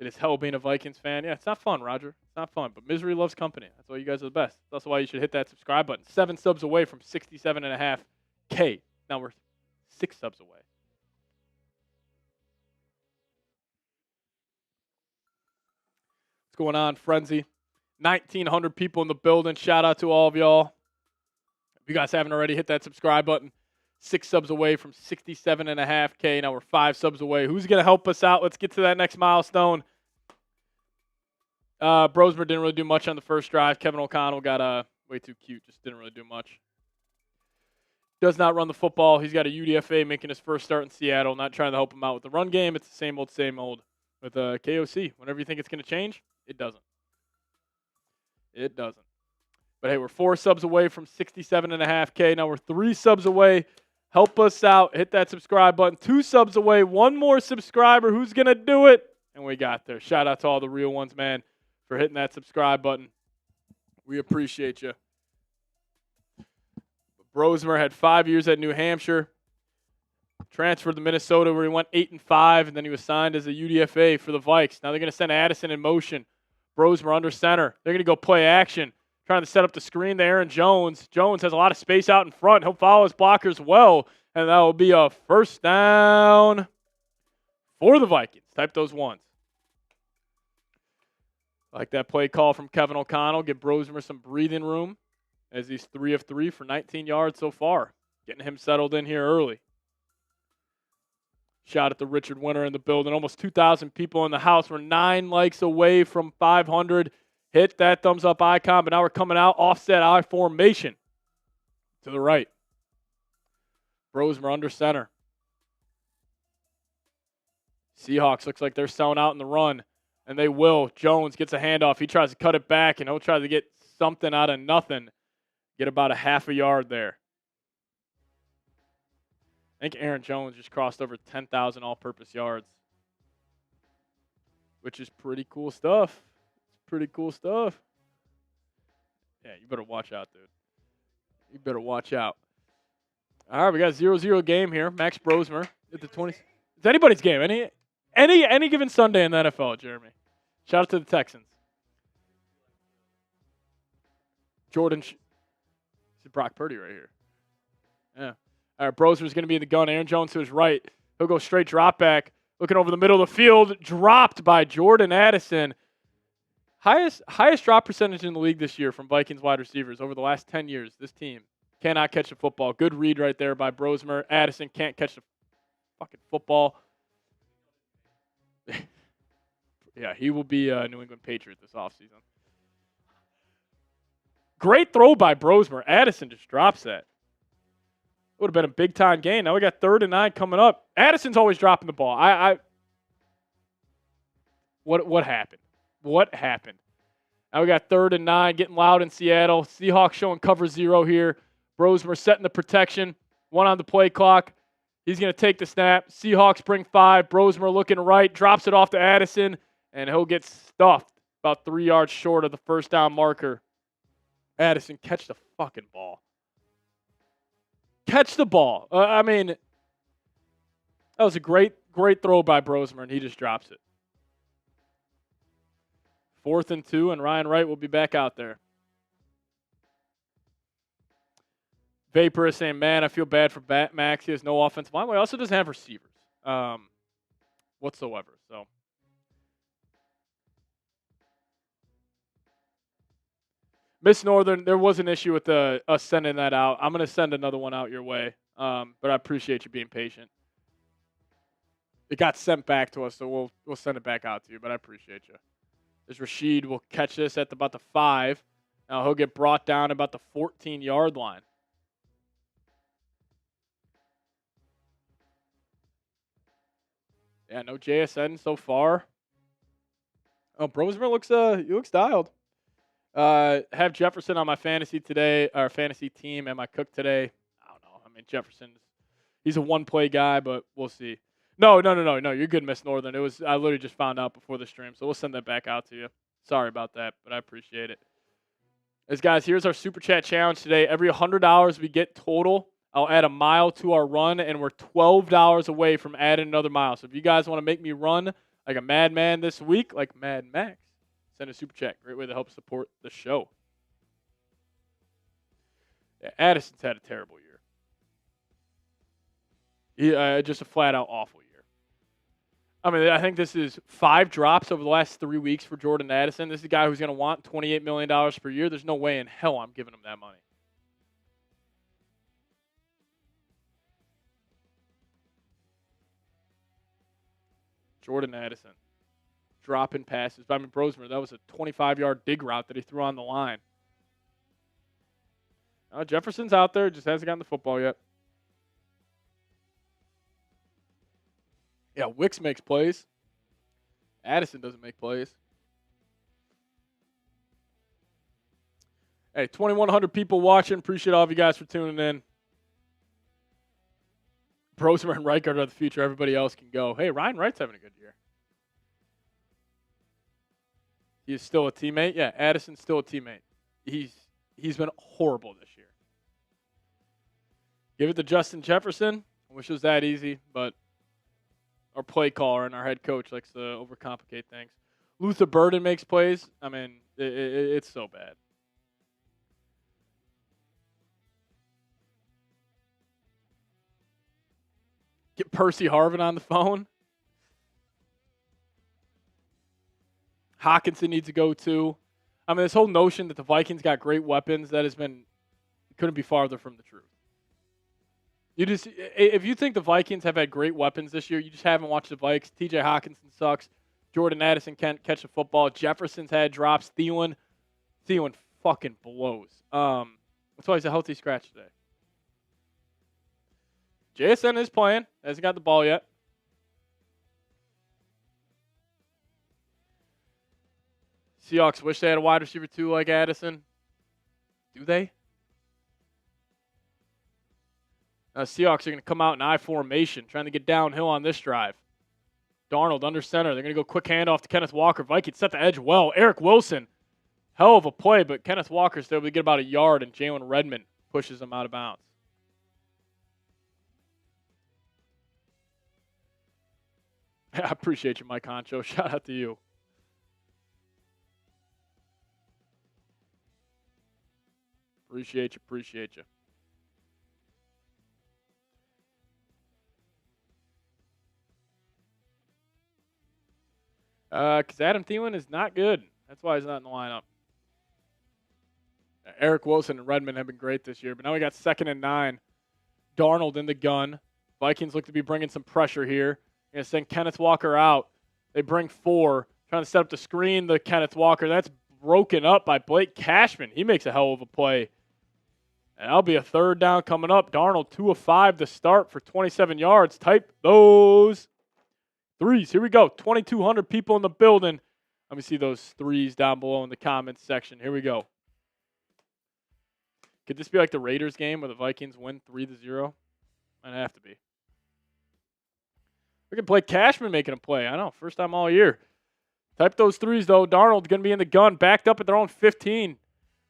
It is hell being a Vikings fan. Yeah, it's not fun, Roger. It's not fun, but misery loves company. That's why you guys are the best. That's why you should hit that subscribe button. 7 subs away from 67.5K. Now we're 6 subs away. What's going on, Frenzy? 1,900 people in the building. Shout out to all of y'all. If you guys haven't already, hit that subscribe button. 6 subs away from 67.5K. Now we're 5 subs away. Who's going to help us out? Let's get to that next milestone. Brosmer didn't really do much on the first drive. Kevin O'Connell got way too cute. Just didn't really do much. Does not run the football. He's got a UDFA making his first start in Seattle. Not trying to help him out with the run game. It's the same old with KOC. Whenever you think it's going to change, it doesn't. It doesn't. But hey, we're 4 subs away from 67.5K. Now we're 3 subs away. Help us out. Hit that subscribe button. 2 subs away. 1 more subscriber. Who's going to do it? And we got there. Shout out to all the real ones, man, for hitting that subscribe button. We appreciate you. Brosmer had 5 years at New Hampshire. Transferred to Minnesota where he went 8-5, and then he was signed as a UDFA for the Vikes. Now they're going to send Addison in motion. Brosmer under center. They're going to go play action. Trying to set up the screen to Aaron Jones. Jones has a lot of space out in front. He'll follow his blockers well, and that will be a first down for the Vikings. Type those ones. Like that play call from Kevin O'Connell. Give Brosmer some breathing room as he's 3 of 3 for 19 yards so far. Getting him settled in here early. Shout out to Richard Winter in the building. Almost 2,000 people in the house. We're 9 likes away from 500. Hit that thumbs up icon, but now we're coming out offset I formation to the right. Brosmer under center. Seahawks looks like they're selling out in the run, and they will. Jones gets a handoff. He tries to cut it back, and he'll try to get something out of nothing. Get about a half a yard there. I think Aaron Jones just crossed over 10,000 all-purpose yards, which is pretty cool stuff. Pretty cool stuff. Yeah, you better watch out, dude. You better watch out. All right, we got a 0-0 game here. Max Brosmer at the 20. It's anybody's game. Any given Sunday in the NFL, Jeremy. Shout out to the Texans. Jordan. This is Brock Purdy right here. Yeah. All right, Brosmer's going to be in the gun. Aaron Jones to his right. He'll go straight drop back. Looking over the middle of the field. Dropped by Jordan Addison. Highest drop percentage in the league this year from Vikings wide receivers over the last 10 years. This team cannot catch the football. Good read right there by Brosmer. Addison can't catch the fucking football. Yeah, he will be a New England Patriot this offseason. Great throw by Brosmer. Addison just drops that. Would have been a big-time gain. Now we got 3rd and 9 coming up. Addison's always dropping the ball. What happened? What happened? Now we got 3rd and 9, getting loud in Seattle. Seahawks showing cover 0 here. Brosmer setting the protection. 1 on the play clock. He's going to take the snap. Seahawks bring 5. Brosmer looking right. Drops it off to Addison. And he'll get stuffed about 3 yards short of the first down marker. Addison, catch the fucking ball. Catch the ball. That was a great throw by Brosmer, and he just drops it. 4th and 2, and Ryan Wright will be back out there. Vapor is saying, man, I feel bad for Max. He has no offensive line. Well, he also doesn't have receivers whatsoever. So, Miss Northern, there was an issue with us sending that out. I'm going to send another one out your way. But I appreciate you being patient. It got sent back to us, so we'll send it back out to you, but I appreciate you. There's Rashid. Will catch this at about the 5. Now he'll get brought down about the 14-yard line. Yeah, no JSN so far. Oh, Brosmer looks dialed. Have Jefferson on my fantasy today, or fantasy team, and my cook today. I don't know. I mean, he's a one-play guy, but we'll see. No. You're good, Miss Northern. I literally just found out before the stream, so we'll send that back out to you. Sorry about that, but I appreciate it. As guys, here's our Super Chat challenge today. Every $100 we get total, I'll add a mile to our run, and we're $12 away from adding another mile. So if you guys want to make me run like a madman this week, like Mad Max, send a Super Chat. Great way to help support the show. Yeah, Addison's had a terrible year. Just a flat-out awful year. I mean, I think this is 5 drops over the last 3 weeks for Jordan Addison. This is a guy who's going to want $28 million per year. There's no way in hell I'm giving him that money. Jordan Addison. Dropping passes. I mean, Brosmer, that was a 25-yard dig route that he threw on the line. Jefferson's out there. Just hasn't gotten the football yet. Yeah, Wicks makes plays. Addison doesn't make plays. Hey, 2,100 people watching. Appreciate all of you guys for tuning in. Brosmer and Reichard are the future. Everybody else can go. Hey, Ryan Wright's having a good year. He is still a teammate. Yeah, Addison's still a teammate. He's been horrible this year. Give it to Justin Jefferson. I wish it was that easy, but our play caller and our head coach likes to overcomplicate things. Luther Burden makes plays. I mean, it's so bad. Get Percy Harvin on the phone. Hawkinson needs to go too. I mean, this whole notion that the Vikings got great weapons, couldn't be farther from the truth. If you think the Vikings have had great weapons this year, you just haven't watched the Vikes. TJ Hawkinson sucks. Jordan Addison can't catch the football. Jefferson's had drops. Thielen fucking blows. That's why he's a healthy scratch today. JSN is playing. Hasn't got the ball yet. Seahawks wish they had a wide receiver too like Addison. Do they? Seahawks are going to come out in I formation, trying to get downhill on this drive. Darnold under center. They're going to go quick handoff to Kenneth Walker. Vikings set the edge well. Eric Wilson, hell of a play, but Kenneth Walker's able to get about a yard, and Jalen Redmond pushes him out of bounds. I appreciate you, Mike Honcho. Shout out to you. Appreciate you. Because Adam Thielen is not good. That's why he's not in the lineup. Eric Wilson and Redmond have been great this year, but now we got 2nd and 9. Darnold in the gun. Vikings look to be bringing some pressure here. They're going to send Kenneth Walker out. They bring 4, trying to set up the screen to Kenneth Walker. That's broken up by Blake Cashman. He makes a hell of a play. And that'll be a 3rd down coming up. Darnold 2 of 5 to start for 27 yards. Type those 3s. Here we go. 2,200 people in the building. Let me see those 3s down below in the comments section. Here we go. Could this be like the Raiders game where the Vikings win 3-0? Might have to be. We can play Cashman making a play. I know. First time all year. Type those 3s, though. Darnold going to be in the gun. Backed up at their own 15.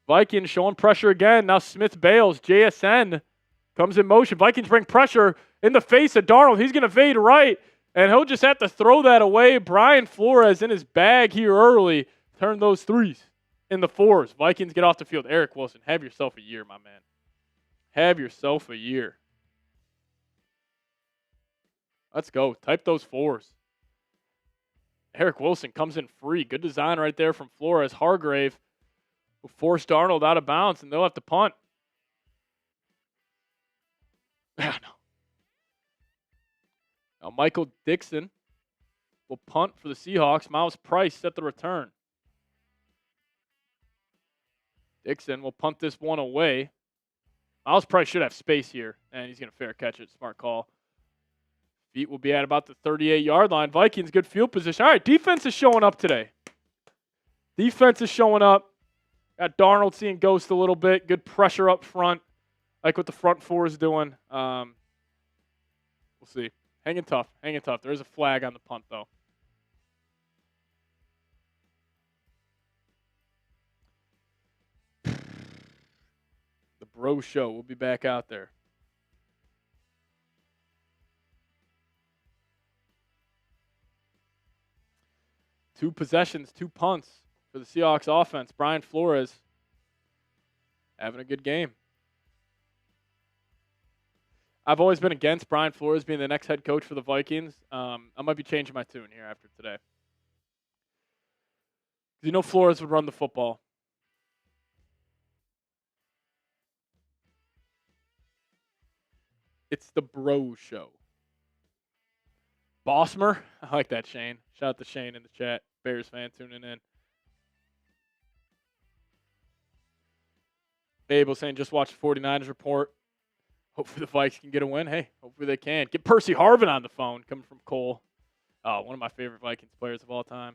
Vikings showing pressure again. Now Smith bails. JSN comes in motion. Vikings bring pressure in the face of Darnold. He's going to fade right. And he'll just have to throw that away. Brian Flores in his bag here early. Turn those 3s in the 4s. Vikings get off the field. Eric Wilson, have yourself a year, my man. Have yourself a year. Let's go. Type those 4s. Eric Wilson comes in free. Good design right there from Flores. Hargrave will force Darnold out of bounds, and they'll have to punt. Yeah, no. Now, Michael Dixon will punt for the Seahawks. Miles Price set the return. Dixon will punt this one away. Miles Price should have space here, and he's going to fair catch it. Smart call. Feet will be at about the 38-yard line. Vikings, good field position. All right, defense is showing up today. Defense is showing up. Got Darnold seeing ghost a little bit. Good pressure up front, like what the front four is doing. We'll see. Hanging tough. There is a flag on the punt, though. The Bro Show will be back out there. Two possessions, two punts for the Seahawks offense. Brian Flores having a good game. I've always been against Brian Flores being the next head coach for the Vikings. I might be changing my tune here after today. You know Flores would run the football. It's the Bro Show. Bossmer. I like that, Shane. Shout out to Shane in the chat. Bears fan tuning in. Abel saying, just watch the 49ers report. Hopefully the Vikes can get a win. Hey, hopefully they can. Get Percy Harvin on the phone, coming from Cole. One of my favorite Vikings players of all time.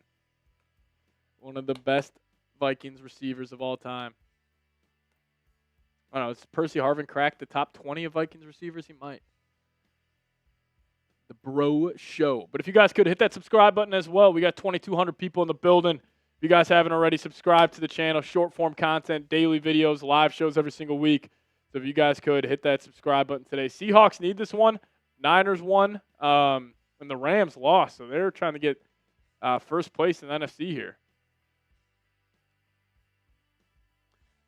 One of the best Vikings receivers of all time. I don't know, has Percy Harvin cracked the top 20 of Vikings receivers? He might. The Bro Show. But if you guys could hit that subscribe button as well. We got 2,200 people in the building. If you guys haven't already, subscribe to the channel. Short form content, daily videos, live shows every single week. So if you guys could hit that subscribe button today. Seahawks need this one. Niners won. And the Rams lost. So they're trying to get first place in the NFC here.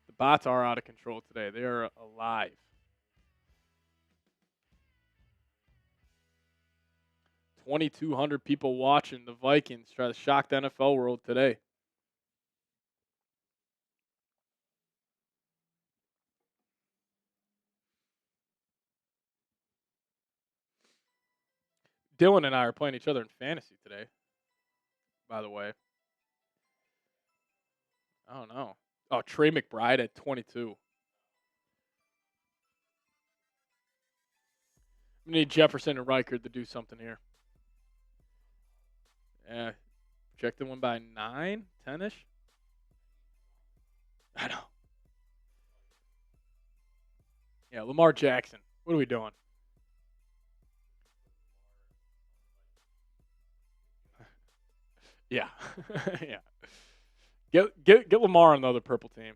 The bots are out of control today. They are alive. 2,200 people watching the Vikings try to shock the NFL world today. Dylan and I are playing each other in fantasy today, by the way. I don't know. Oh, Trey McBride at 22. We need Jefferson and Reichard to do something here. Yeah. Projected one by 9, 10-ish. I know. Yeah, Lamar Jackson. What are we doing? Yeah. Yeah. Get Lamar on the other purple team.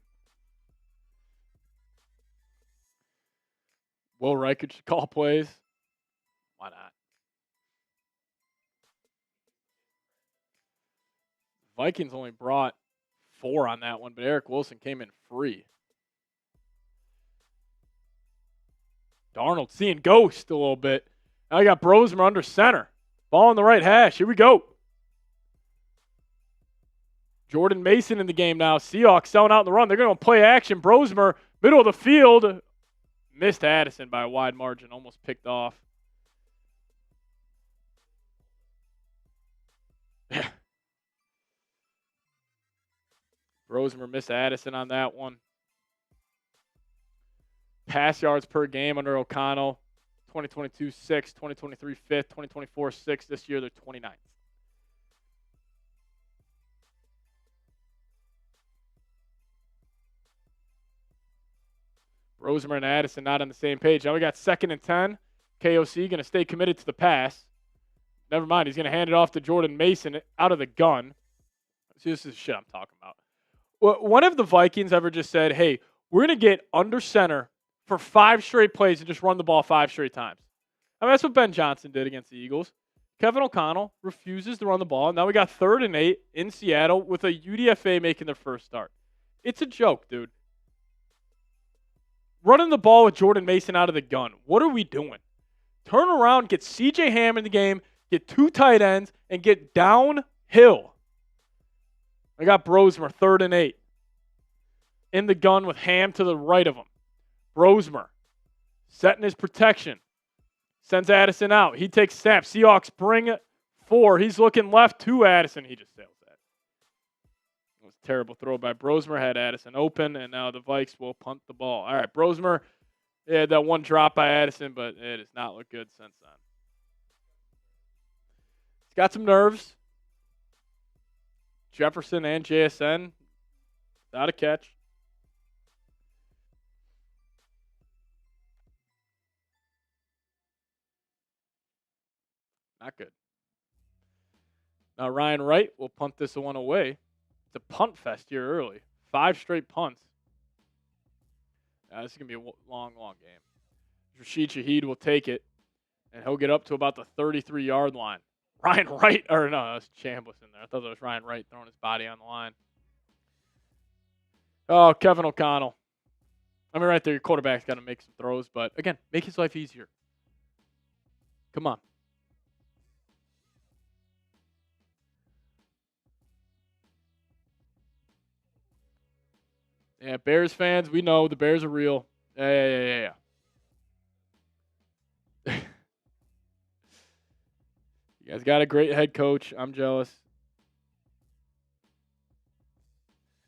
Will Reichard should call plays. Why not? Vikings only brought 4 on that one, but Eric Wilson came in free. Darnold seeing ghost a little bit. Now I got Brosmer under center. Ball on the right hash. Here we go. Jordan Mason in the game now. Seahawks selling out in the run. They're going to play action. Brosmer, middle of the field. Missed Addison by a wide margin. Almost picked off. Yeah. Brosmer missed Addison on that one. Pass yards per game under O'Connell. 2022, 6th. 2023, 5th. 2024, 6th. This year, they're 29th. Brosmer and Addison not on the same page. Now we got 2nd and 10. KOC going to stay committed to the pass. Never mind. He's going to hand it off to Jordan Mason out of the gun. See, this is shit I'm talking about. One of the Vikings ever just said, hey, we're going to get under center for 5 straight plays and just run the ball 5 straight times. I mean, that's what Ben Johnson did against the Eagles. Kevin O'Connell refuses to run the ball. Now we got 3rd and 8 in Seattle with a UDFA making their first start. It's a joke, dude. Running the ball with Jordan Mason out of the gun. What are we doing? Turn around, get C.J. Ham in the game, get 2 tight ends, and get downhill. I got Brosmer, 3rd and 8. In the gun with Ham to the right of him. Brosmer setting his protection. Sends Addison out. He takes snap. Seahawks bring 4. He's looking left to Addison. He just sails that. It was a terrible throw by Brosmer. Had Addison open, and now the Vikes will punt the ball. All right, Brosmer had that one drop by Addison, but it has not looked good since then. He's got some nerves. Jefferson and JSN without a catch. Not good. Now Ryan Wright will punt this one away. It's a punt fest here early. 5 straight punts. This is going to be a long, long game. Rashid Shaheed will take it, and he'll get up to about the 33-yard line. Ryan Wright, or no, that's Chambliss in there. I thought that was Ryan Wright throwing his body on the line. Oh, Kevin O'Connell. I mean, right there, your quarterback's got to make some throws, but again, make his life easier. Come on. Yeah, Bears fans, we know the Bears are real. Yeah. You guys got a great head coach. I'm jealous.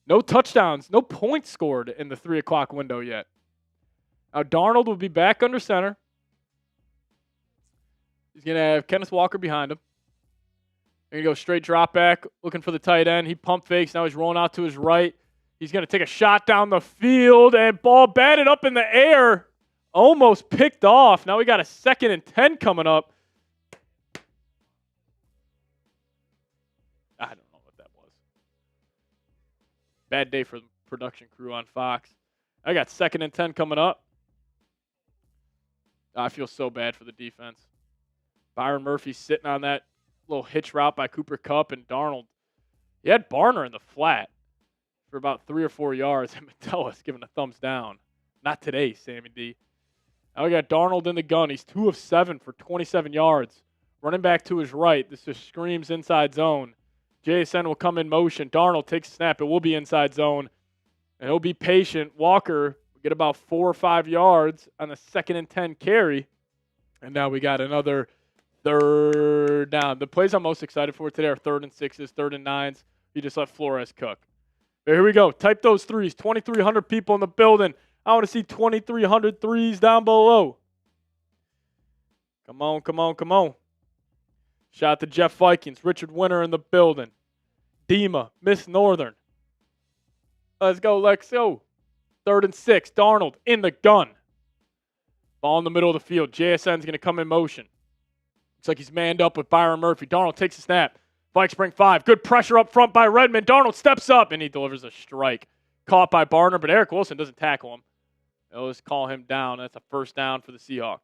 No touchdowns, no points scored in the 3 o'clock window yet. Now, Darnold will be back under center. He's going to have Kenneth Walker behind him. They're going to go straight drop back, looking for the tight end. He pump fakes. Now he's rolling out to his right. He's going to take a shot down the field, and ball batted up in the air. Almost picked off. Now we got a 2nd and 10 coming up. I don't know what that was. Bad day for the production crew on Fox. I got 2nd and 10 coming up. I feel so bad for the defense. Byron Murphy sitting on that little hitch route by Cooper Kupp and Darnold. He had Barner in the flat for about 3 or 4 yards, and Metellus giving a thumbs down. Not today, Sammy D. Now we got Darnold in the gun. He's 2 of 7 for 27 yards. Running back to his right. This just screams inside zone. JSN will come in motion. Darnold takes a snap. It will be inside zone. And he'll be patient. Walker will get about 4 or 5 yards on a 2nd and 10 carry. And now we got another 3rd down. The plays I'm most excited for today are 3rd and 6s, 3rd and 9s. You just let Flores cook. Here we go. Type those threes. 2,300 people in the building. I want to see 2,300 threes down below. Come on. Shout out to Jeff Vikings. Richard Winter in the building. Dima, Miss Northern. Let's go. 3rd and 6. Darnold in the gun. Ball in the middle of the field. JSN's going to come in motion. Looks like he's manned up with Byron Murphy. Darnold takes a snap. Vikes bring 5. Good pressure up front by Redmond. Darnold steps up, and he delivers a strike. Caught by Barner, but Eric Wilson doesn't tackle him. They'll just call him down. That's a 1st down for the Seahawks.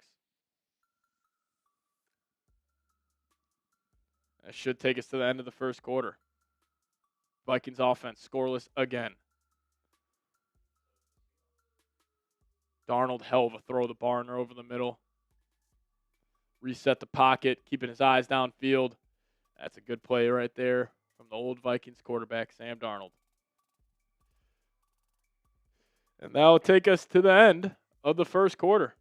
That should take us to the end of the 1st quarter. Vikings offense scoreless again. Darnold, hell of a throw to Barner over the middle. Reset the pocket, keeping his eyes downfield. That's a good play right there from the old Vikings quarterback, Sam Darnold. And that will take us to the end of the 1st quarter.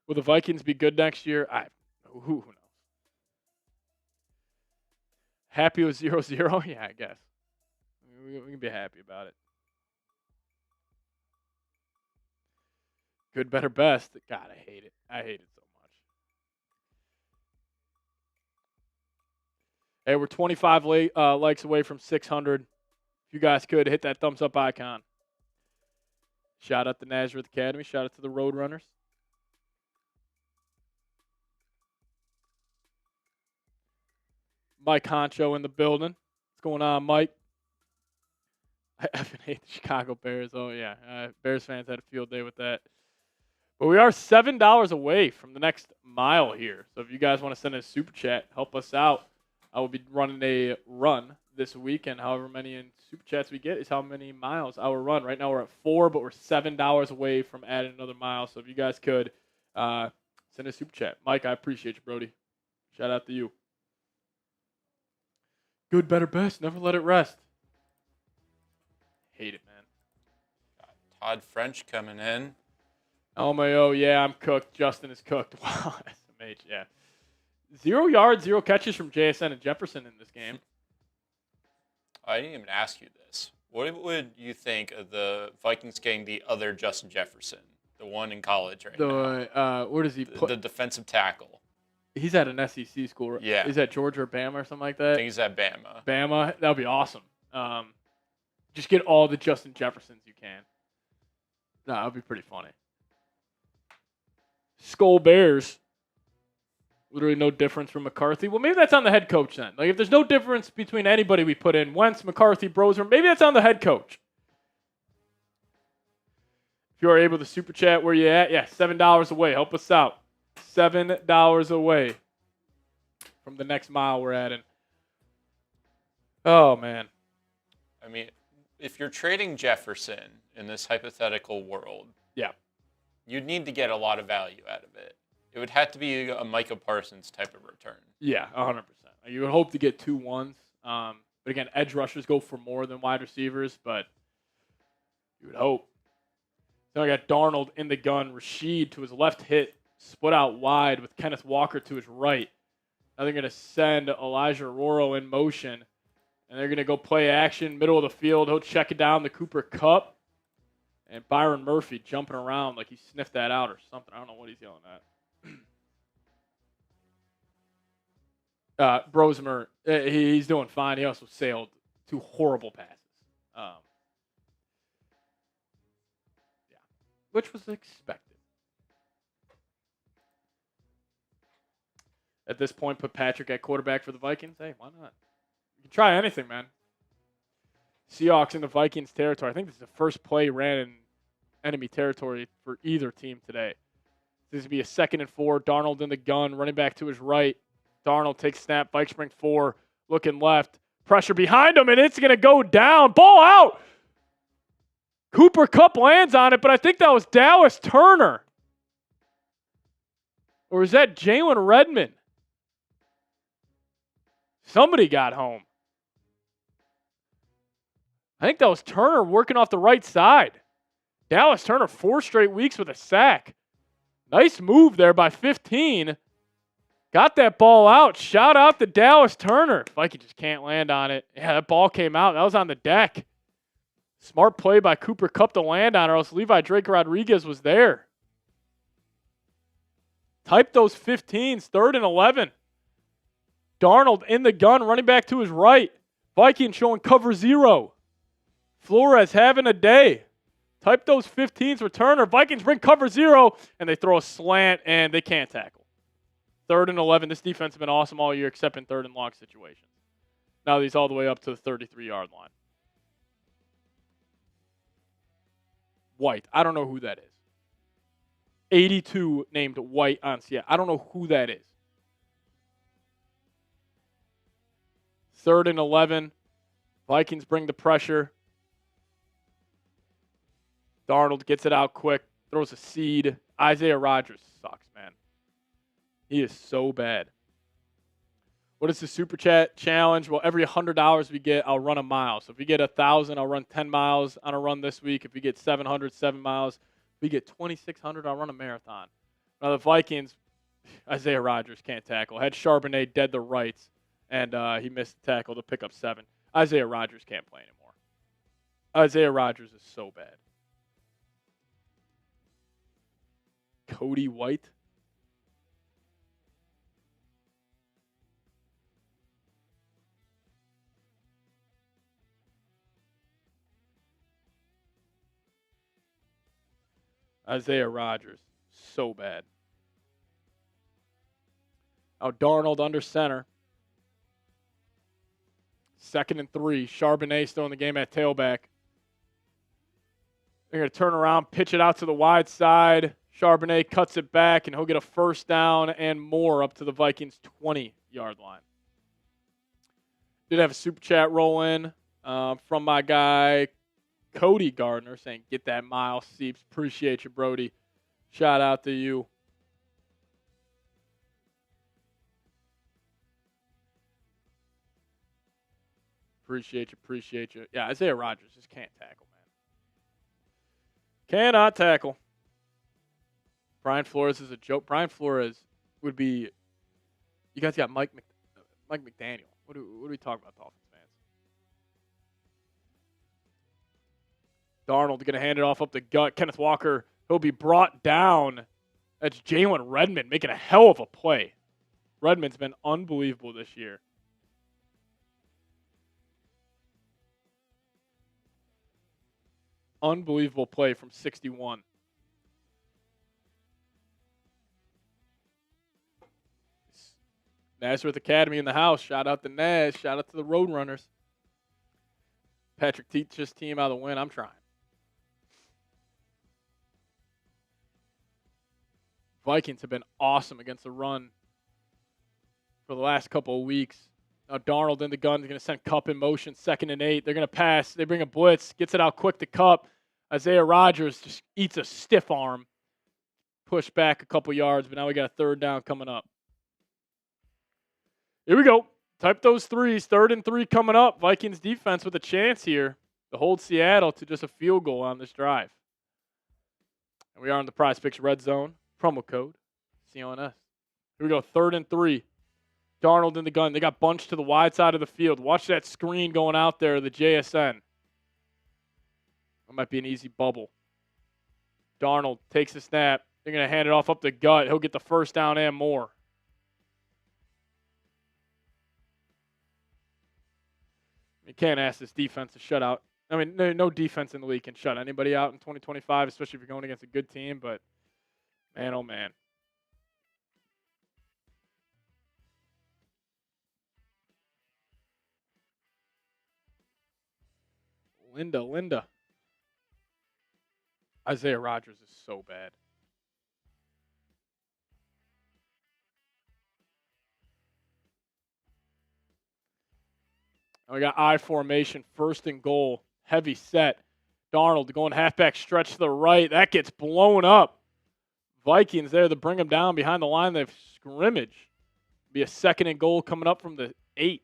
Will the Vikings be good next year? Who knows? Happy with 0-0? Yeah, I guess. We can be happy about it. Good, better, best. God, I hate it. I hate it so much. Hey, we're 25 likes away from 600. If you guys could, hit that thumbs up icon. Shout out to Nazareth Academy. Shout out to the Roadrunners. Mike Honcho in the building. What's going on, Mike? I effing hate the Chicago Bears. Oh, yeah. Bears fans had a field day with that. But we are $7 away from the next mile here. So if you guys want to send a super chat, help us out. I will be running a run this week, and however many in super chats we get is how many miles I will run. Right now we're at 4, but we're $7 away from adding another mile. So if you guys could Send a super chat. Mike, I appreciate you, Brody. Shout out to you. Good, better, best. Never let it rest. Hate it, man. Todd French coming in. LMAO, yeah, I'm cooked. Justin is cooked. Wow, SMH, yeah. 0 yards, 0 catches from JSN and Jefferson in this game. I didn't even ask you this. What would you think of the Vikings getting the other Justin Jefferson, the one in college right now? Where does he play? The defensive tackle. He's at an SEC school, right? Yeah. He's at Georgia or Bama or something like I that. think he's at Bama. Bama, that would be awesome. Just get all the Justin Jeffersons you can. No, that would be pretty funny. Skull Bears. Literally no difference from McCarthy. Well, maybe that's on the head coach then. Like, if there's no difference between anybody we put in, Wentz, McCarthy, Broser, maybe that's on the head coach. If you are able to super chat, where you at? Yeah, $7 away. Help us out. $7 away from the next mile we're adding. Oh, man. I mean, if you're trading Jefferson in this hypothetical world, yeah, you'd need to get a lot of value out of it. It would have to be a Micah Parsons type of return. Yeah, 100%. You would hope to get 2 ones. But again, edge rushers go for more than wide receivers, but you would hope. Then I got Darnold in the gun. Rashid to his left hit, split out wide with Kenneth Walker to his right. Now they're going to send Elijah Roro in motion, and they're going to go play action, middle of the field. He'll check it down the Cooper Kupp, and Byron Murphy jumping around like he sniffed that out or something. I don't know what he's yelling at. Brosmer, he's doing fine. He also sailed 2 horrible passes. Yeah, which was expected. At this point, put Patrick at quarterback for the Vikings. Hey, why not? You can try anything, man. Seahawks in the Vikings territory. I think this is the first play ran in enemy territory for either team today. This is going to be a 2nd and 4. Darnold in the gun, running back to his right. Darnold takes snap, bike spring 4, looking left. Pressure behind him, and it's going to go down. Ball out! Cooper Kupp lands on it, but I think that was Dallas Turner. Or is that Jalen Redmond? Somebody got home. I think that was Turner working off the right side. Dallas Turner, 4 straight weeks with a sack. Nice move there by 15. Got that ball out. Shout out to Dallas Turner. Vikings just can't land on it. Yeah, that ball came out. That was on the deck. Smart play by Cooper Kupp to land on, or else Levi Drake Rodriguez was there. Type those 15s. 3rd and 11. Darnold in the gun, running back to his right. Vikings showing cover 0. Flores having a day. Type those 15s for Turner. Vikings bring cover 0, and they throw a slant, and they can't tackle. 3rd and 11. This defense has been awesome all year, except in 3rd and long situations. Now he's all the way up to the 33-yard line. White. I don't know who that is. 82 named White on Seattle. I don't know who that is. 3rd and 11. Vikings bring the pressure. Darnold gets it out quick. Throws a seed. Isaiah Rodgers sucks, man. He is so bad. What is the Super Chat challenge? Well, every $100 we get, I'll run a mile. So if we get 1,000, I'll run 10 miles on a run this week. If we get 700, 7 miles. If we get 2,600, I'll run a marathon. Now the Vikings, Isaiah Rodgers can't tackle. Had Charbonnet dead to rights, and he missed the tackle to pick up 7. Isaiah Rodgers can't play anymore. Isaiah Rodgers is so bad. Cody White. Isaiah Rodgers, so bad. Now Darnold under center. 2nd and 3. Charbonnet still in the game at tailback. They're going to turn around, pitch it out to the wide side. Charbonnet cuts it back, and he'll get a 1st down and more up to the Vikings' 20-yard line. Did have a super chat roll in from my guy, Cody Gardner, saying, get that mile, Seeps. Appreciate you, Brody. Shout out to you. Appreciate you. Yeah, Isaiah Rodgers just can't tackle, man. Cannot tackle. Brian Flores is a joke. Brian Flores would be. You guys got Mike McDaniel. What do we talk about, Dolphins fans? Darnold going to hand it off up the gut. Kenneth Walker, he'll be brought down. That's Jalen Redmond making a hell of a play. Redmond's been unbelievable this year. Unbelievable play from 61. Nazareth Academy in the house. Shout out to Naz. Shout out to the Roadrunners. Patrick teaches his team how to win. I'm trying. Vikings have been awesome against the run for the last couple of weeks. Now Darnold in the gun. They're going to send Kupp in motion. 2nd and 8. They're going to pass. They bring a blitz. Gets it out quick to Kupp. Isaiah Rodgers just eats a stiff arm. Push back a couple yards, but now we got a 3rd down coming up. Here we go. Type those threes. 3rd and 3 coming up. Vikings defense with a chance here to hold Seattle to just a field goal on this drive. And we are in the Prize Picks red zone. Promo code CONS. Here we go. 3rd and 3. Darnold in the gun. They got bunched to the wide side of the field. Watch that screen going out there, the JSN. That might be an easy bubble. Darnold takes a snap. They're going to hand it off up the gut. He'll get the 1st down and more. You can't ask this defense to shut out. I mean, no defense in the league can shut anybody out in 2025, especially if you're going against a good team. But, man, oh, man. Linda. Isaiah Rodgers is so bad. We got I formation, 1st and goal, heavy set. Darnold going halfback stretch to the right. That gets blown up. Vikings there to bring him down behind the line of scrimmage. Be a 2nd and goal coming up from the 8.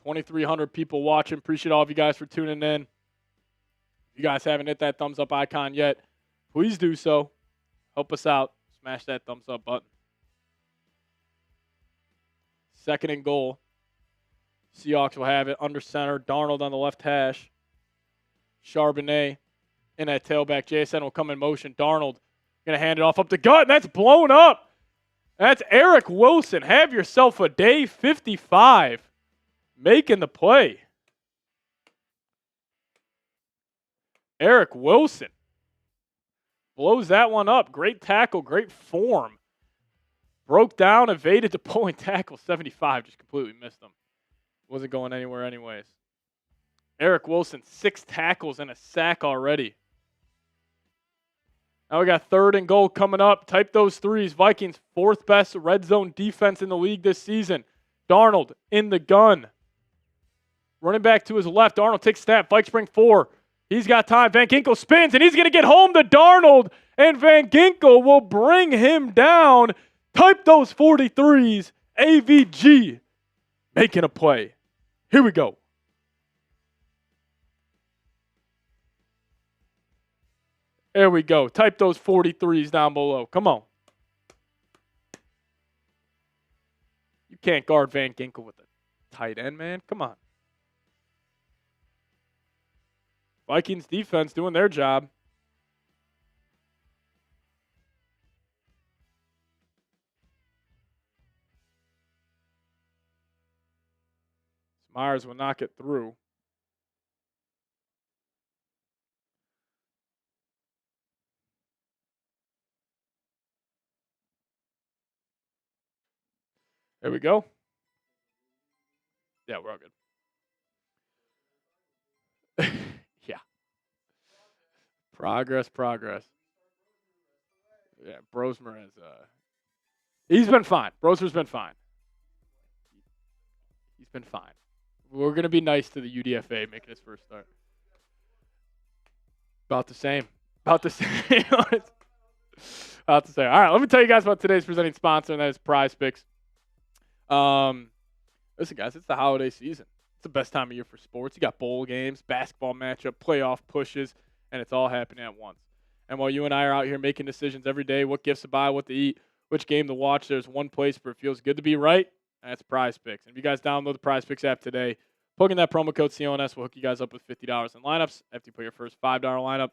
$2,300 people watching. Appreciate all of you guys for tuning in. If you guys haven't hit that thumbs up icon yet, please do so. Help us out. Smash that thumbs up button. 2nd and goal. Seahawks will have it under center. Darnold on the left hash. Charbonnet in that tailback. JSN will come in motion. Darnold going to hand it off up the gut, and that's blown up. That's Eric Wilson. Have yourself a day. 55. Making the play. Eric Wilson blows that one up. Great tackle, great form. Broke down, evaded the pulling tackle. 75, just completely missed him. Wasn't going anywhere anyways. Eric Wilson, 6 tackles and a sack already. Now we got 3rd and goal coming up. Type those threes. Vikings, 4th best red zone defense in the league this season. Darnold in the gun. Running back to his left. Darnold takes a snap. Vikes bring 4. He's got time. Van Ginkel spins, and he's going to get home to Darnold. And Van Ginkel will bring him down. Type those 43s. AVG making a play. Here we go. There we go. Type those 43s down below. Come on. You can't guard Van Ginkel with a tight end, man. Come on. Vikings defense doing their job. Myers will knock it through. There we go. Yeah, we're all good. Yeah. Progress. Yeah, Brosmer has he's been fine. Brosmer's been fine. He's been fine. We're going to be nice to the UDFA making his first start. About the same. About to say. All right, let me tell you guys about today's presenting sponsor, and that is Prize Picks. Listen, guys, it's the holiday season. It's the best time of year for sports. You got bowl games, basketball matchup, playoff pushes, and it's all happening at once. And while you and I are out here making decisions every day, what gifts to buy, what to eat, which game to watch, there's one place where it feels good to be right, and that's Prize Picks. And if you guys download the Prize Picks app today, plug in that promo code CONS will hook you guys up with $50 in lineups after you put your first $5 lineup.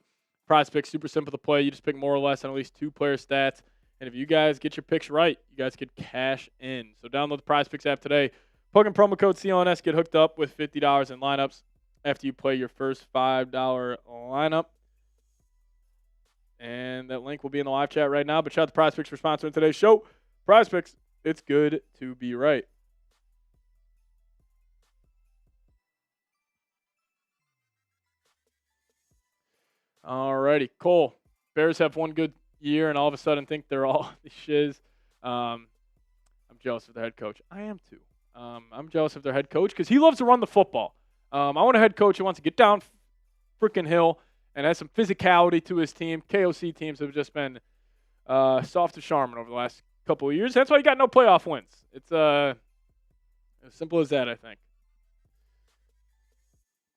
Prize Picks, super simple to play. You just pick more or less on at least 2 player stats. And if you guys get your picks right, you guys could cash in. So download the Prize Picks app today. Plug in promo code CONS, get hooked up with $50 in lineups after you play your first $5 lineup. And that link will be in the live chat right now. But shout out to Prize Picks for sponsoring today's show. Prize Picks, it's good to be right. Alrighty, Cole. Bears have one good year and all of a sudden think they're all the shiz. I'm jealous of their head coach. I am too. I'm jealous of their head coach because he loves to run the football. I want a head coach who wants to get down freaking hill and has some physicality to his team. KOC teams have just been soft as Charmin over the last couple of years. That's why you got no playoff wins. It's as simple as that, I think.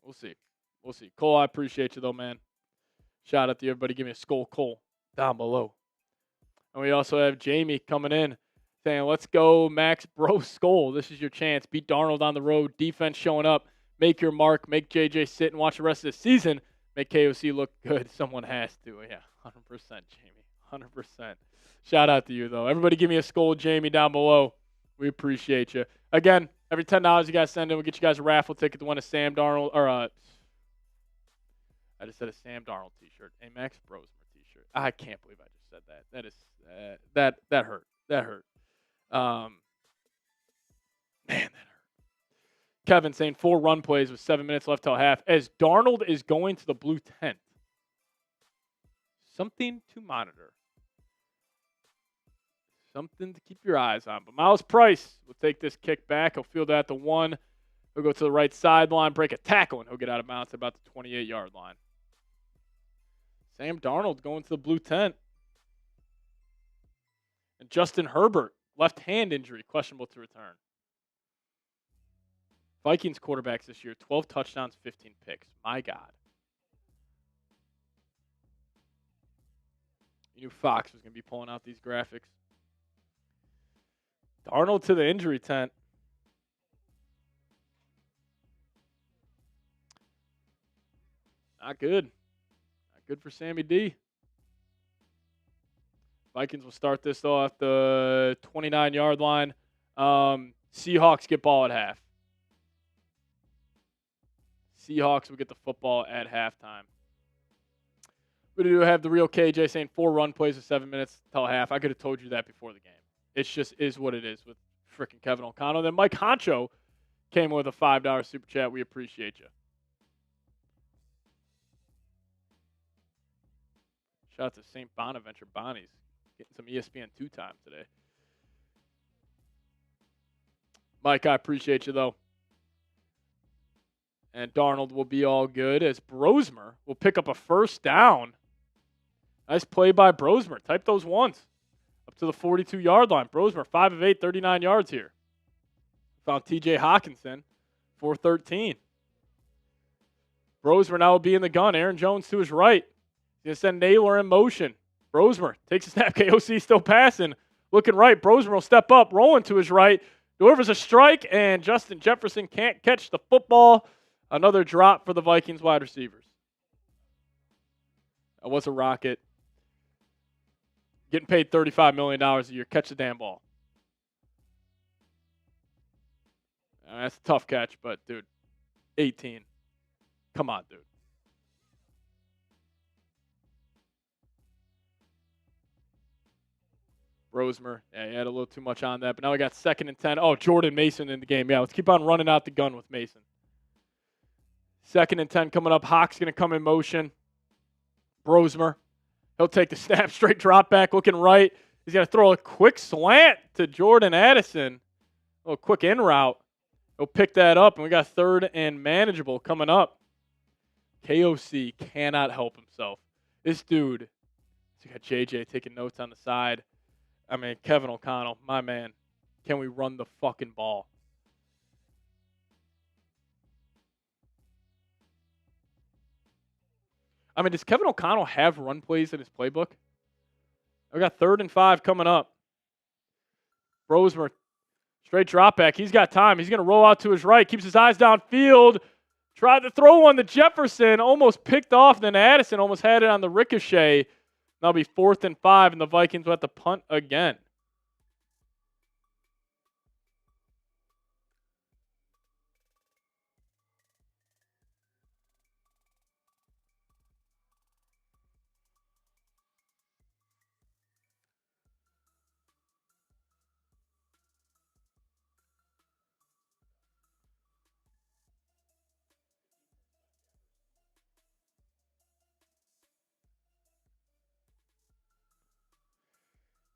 We'll see. We'll see. Cole, I appreciate you, though, man. Shout out to everybody. Give me a skull, Cole, down below. And we also have Jamie coming in saying, let's go, Max Bro Skull. This is your chance. Beat Darnold on the road. Defense showing up. Make your mark. Make JJ sit and watch the rest of the season. Make KOC look good. Someone has to. Yeah, 100%, Jamie. 100%. Shout out to you, though. Everybody give me a skull, Jamie, down below. We appreciate you. Again, every $10 you guys send in, we'll get you guys a raffle ticket to win a Sam Darnold, or I just said a Sam Darnold t-shirt. A Max Brosmer t-shirt. I can't believe I just said that. That is that hurt. That hurt. Man, that hurt. Kevin saying 4 run plays with 7 minutes left till half as Darnold is going to the blue tent. Something to monitor. Something to keep your eyes on. But Miles Price will take this kick back. He'll field that to 1. He'll go to the right sideline, break a tackle, and he'll get out of bounds at about the 28-yard line. Sam Darnold going to the blue tent. And Justin Herbert, left hand injury, questionable to return. Vikings quarterbacks this year, 12 touchdowns, 15 picks. My God. You knew Fox was going to be pulling out these graphics. Darnold to the injury tent. Not good. Not good for Sammy D. Vikings will start this, though, at the 29-yard line. Seahawks get ball at half. Seahawks will get the football at halftime. We do have the real KJ saying 4 run plays with 7 minutes till half. I could have told you that before the game. It just is what it is with freaking Kevin O'Connell. Then Mike Honcho came with a $5 super chat. We appreciate you. Shout out to St. Bonaventure Bonnie's. Getting some ESPN2 time today. Mike, I appreciate you, though. And Darnold will be all good as Brosmer will pick up a first down. Nice play by Brosmer. Type those ones. Up to the 42-yard line. Brosmer, 5 of 8, 39 yards here. Found TJ Hawkinson, 413. Brosmer now will be in the gun. Aaron Jones to his right. He's going to send Naylor in motion. Brosmer takes a snap. KOC still passing. Looking right. Brosmer will step up. Rolling to his right. Delivers a strike, and Justin Jefferson can't catch the football. Another drop for the Vikings wide receivers. That was a rocket. Getting paid $35 million a year. Catch the damn ball. That's a tough catch, but, dude, 18. Come on, dude. Brosmer, yeah, he had a little too much on that, but now we got 2nd and 10. Oh, Jordan Mason in the game. Yeah, let's keep on running out the gun with Mason. 2nd and 10 coming up. Hawk's going to come in motion. Brosmer, he'll take the snap, straight drop back, looking right. He's going to throw a quick slant to Jordan Addison. A little quick in route. He'll pick that up, and we got 3rd and manageable coming up. KOC cannot help himself. This dude So you got JJ taking notes on the side. I mean, Kevin O'Connell, my man. Can we run the fucking ball? I mean, does Kevin O'Connell have run plays in his playbook? I got 3rd and 5 coming up. Rosemer, straight drop back. He's got time. He's going to roll out to his right. Keeps his eyes downfield. Tried to throw one to Jefferson. Almost picked off. Then Addison almost had it on the ricochet. That'll be 4th and 5, and the Vikings will have to punt again.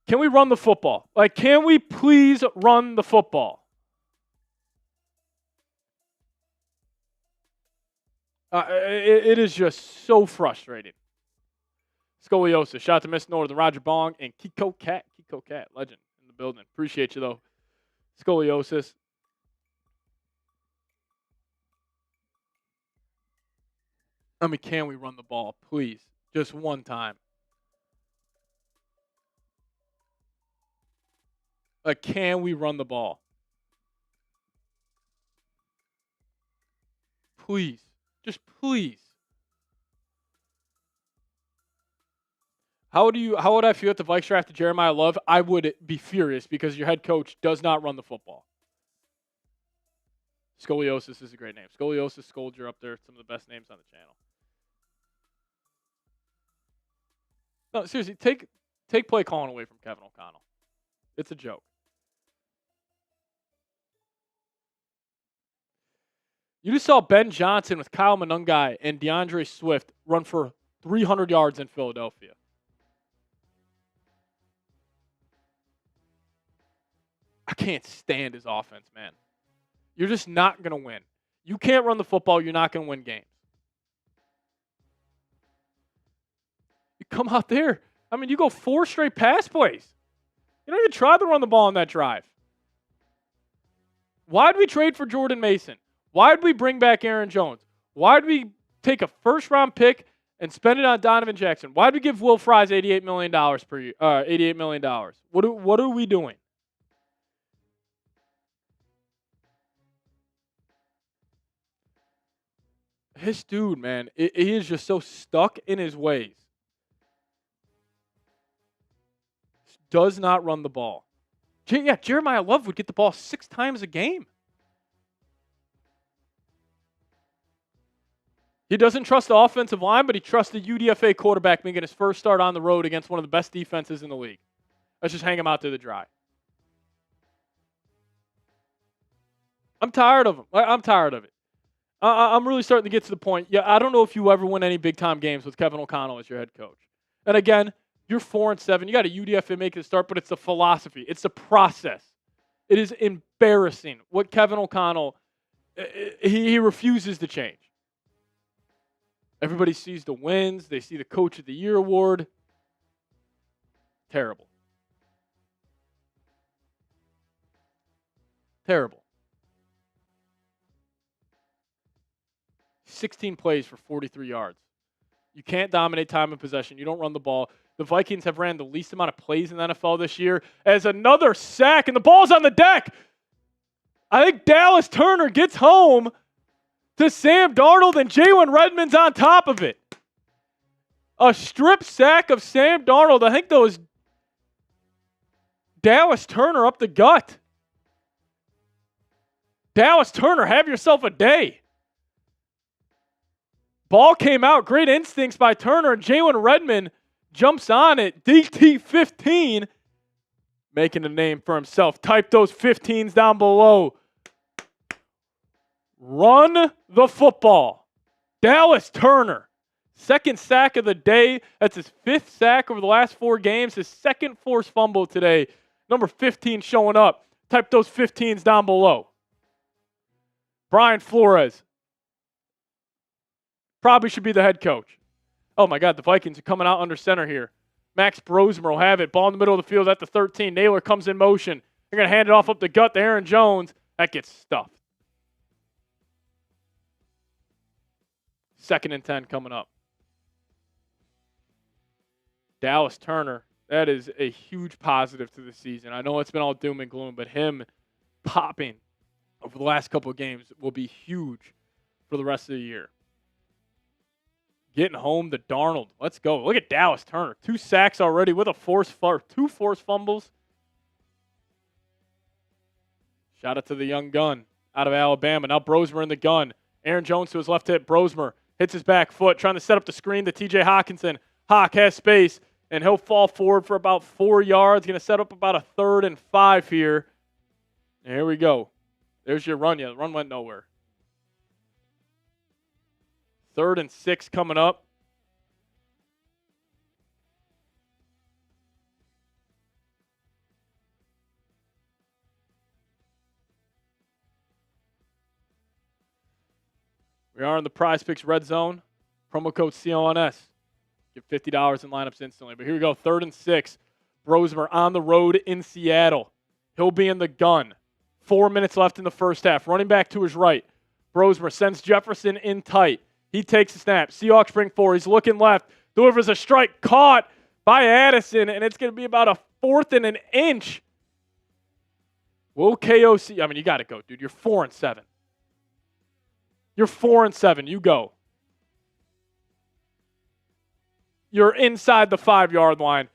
Can we run the football? Like, can we please run the football? It is just so frustrating. Scoliosis. Shout out to Miss Northern, Roger Bong, and Kiko Cat. Kiko Cat, legend in the building. Appreciate you, though. Scoliosis. I mean, can we run the ball, please? Just one time. Like, can we run the ball? Please. Just please. How would I feel if the Vikes drafted Jeremiah Love? I would be furious because your head coach does not run the football. Scoliosis is a great name. Scoliosis, Scolger up there. Some of the best names on the channel. No, seriously, take play calling away from Kevin O'Connell. It's a joke. You just saw Ben Johnson with Kyle Monungai and DeAndre Swift run for 300 yards in Philadelphia. I can't stand his offense, man. You're just not going to win. You can't run the football, you're not going to win games. You come out there. I mean, you go 4 straight pass plays. You don't even try to run the ball on that drive. Why'd we trade for Jordan Mason? Why'd we bring back Aaron Jones? Why'd we take a first-round pick and spend it on Donovan Jackson? Why'd we give Will Fries $88 million per year? $88 million. What are we doing? This dude, man, he is just so stuck in his ways. Does not run the ball. Yeah, Jeremiah Love would get the ball 6 times a game. He doesn't trust the offensive line, but he trusts the UDFA quarterback making his first start on the road against one of the best defenses in the league. Let's just hang him out to the dry. I'm tired of him. I'm tired of it. I'm really starting to get to the point. Yeah, I don't know if you ever win any big-time games with Kevin O'Connell as your head coach. And again, you're 4-7. You got a UDFA making a start, but it's the philosophy. It's the process. It is embarrassing what Kevin O'Connell, he refuses to change. Everybody sees the wins. They see the Coach of the Year award. Terrible. Terrible. 16 plays for 43 yards. You can't dominate time of possession. You don't run the ball. The Vikings have ran the least amount of plays in the NFL this year as another sack, and the ball's on the deck. I think Dallas Turner gets home to Sam Darnold, and Jalen Redmond's on top of it. A strip sack of Sam Darnold. I think that was Dallas Turner up the gut. Dallas Turner, have yourself a day. Ball came out. Great instincts by Turner, and Jalen Redmond jumps on it. DT15, making a name for himself. Type those 15s down below. Run the football. Dallas Turner, second sack of the day. That's his 5th sack over the last 4 games. His 2nd forced fumble today. Number 15 showing up. Type those 15s down below. Brian Flores probably should be the head coach. Oh my God, the Vikings are coming out under center here. Max Brosmer will have it. Ball in the middle of the field at the 13. Naylor comes in motion. They're going to hand it off up the gut to Aaron Jones. That gets stuffed. 2nd and 10 coming up. Dallas Turner, that is a huge positive to the season. I know it's been all doom and gloom, but him popping over the last couple of games will be huge for the rest of the year. Getting home to Darnold. Let's go. Look at Dallas Turner. 2 sacks already with 2 forced fumbles. Shout out to the young gun out of Alabama. Now Brosmer in the gun. Aaron Jones to his left hip. Brosmer hits his back foot, trying to set up the screen to TJ Hawkinson. Hawk has space, and he'll fall forward for about 4 yards. Going to set up about a 3rd and 5 here. And here we go. There's your run. Yeah, the run went nowhere. 3rd and 6 coming up. We are in the Prize Picks Red Zone. Promo code CLNS. Get $50 in lineups instantly. But here we go. 3rd and 6. Brosmer on the road in Seattle. He'll be in the gun. 4 minutes left in the first half. Running back to his right. Brosmer sends Jefferson in tight. He takes a snap. Seahawks bring 4. He's looking left. Delivers a strike. Caught by Addison. And it's going to be about a 4th and an inch. Will KOC. I mean, you got to go, dude. You're 4 and 7. You're 4 and 7. You go. You're inside the 5-yard line.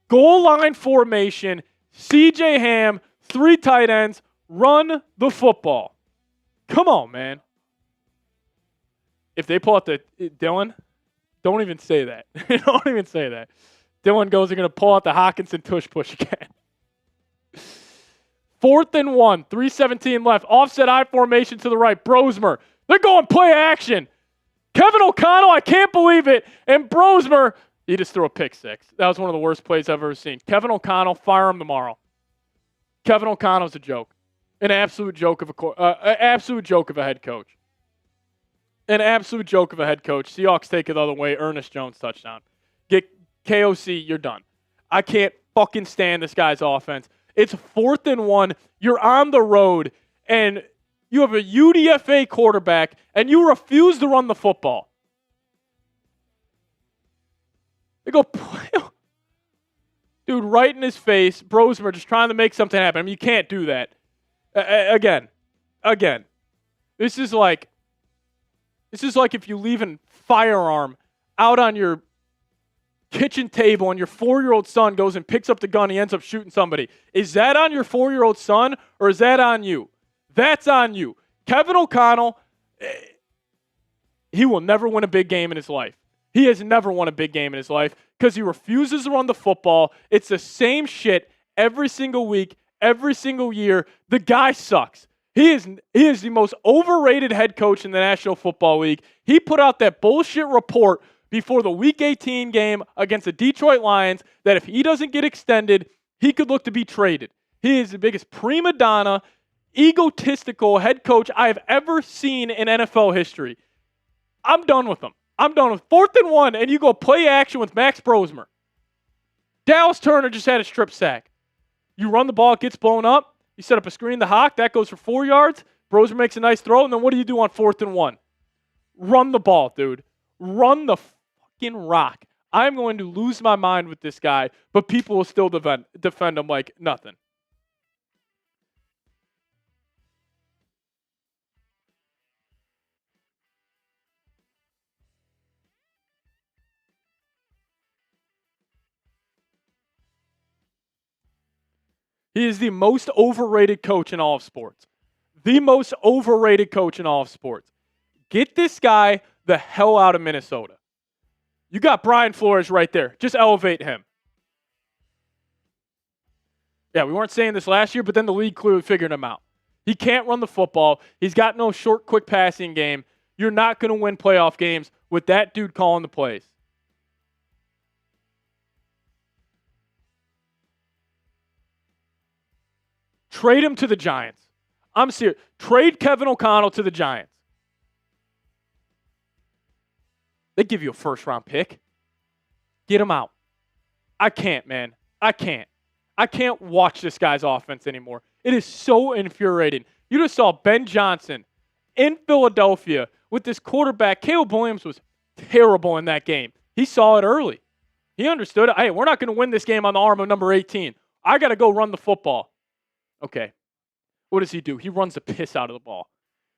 Goal line formation. CJ Ham, 3 tight ends. Run the football. Come on, man. If they pull out the Dylan, don't even say that. Don't even say that. Dylan goes, they're going to pull out the Hawkinson tush push again. 4th and 1, 3:17 left. Offset I formation to the right. Brosmer. They're going play action. Kevin O'Connell, I can't believe it. And Brosmer, he just threw a pick 6. That was one of the worst plays I've ever seen. Kevin O'Connell, fire him tomorrow. Kevin O'Connell's a joke. An absolute joke of a head coach. An absolute joke of a head coach. Seahawks take it the other way. Ernest Jones touchdown. Get KOC, you're done. I can't fucking stand this guy's offense. It's 4th and 1. You're on the road, and you have a UDFA quarterback, and you refuse to run the football. They go, dude, right in his face. Brosmer just trying to make something happen. I mean, you can't do that. Again. This is like if you leave a firearm out on your kitchen table and your 4-year-old son goes and picks up the gun, he ends up shooting somebody. Is that on your 4-year-old son or is that on you? That's on you. Kevin O'Connell, he will never win a big game in his life. He has never won a big game in his life because he refuses to run the football. It's the same shit every single week, every single year. The guy sucks. He is the most overrated head coach in the National Football League. He put out that bullshit report before the Week 18 game against the Detroit Lions that if he doesn't get extended, he could look to be traded. He is the biggest prima donna, egotistical head coach I have ever seen in NFL history. I'm done with him. I'm done with 4th and 1, and you go play action with Max Brosmer. Dallas Turner just had a strip sack. You run the ball, it gets blown up. You set up a screen, the Hawk, that goes for 4 yards. Brosmer makes a nice throw, and then what do you do on 4th and 1? Run the ball, dude. Run the fucking rock. I'm going to lose my mind with this guy, but people will still defend him like nothing. He is the most overrated coach in all of sports. The most overrated coach in all of sports. Get this guy the hell out of Minnesota. You got Brian Flores right there. Just elevate him. Yeah, we weren't saying this last year, but then the league clearly figured him out. He can't run the football. He's got no short, quick passing game. You're not going to win playoff games with that dude calling the plays. Trade him to the Giants. I'm serious. Trade Kevin O'Connell to the Giants. They give you a first-round pick. Get him out. I can't, man. I can't. I can't watch this guy's offense anymore. It is so infuriating. You just saw Ben Johnson in Philadelphia with this quarterback. Caleb Williams was terrible in that game. He saw it early. He understood it. Hey, we're not going to win this game on the arm of number 18. I got to go run the football. Okay. What does he do? He runs the piss out of the ball.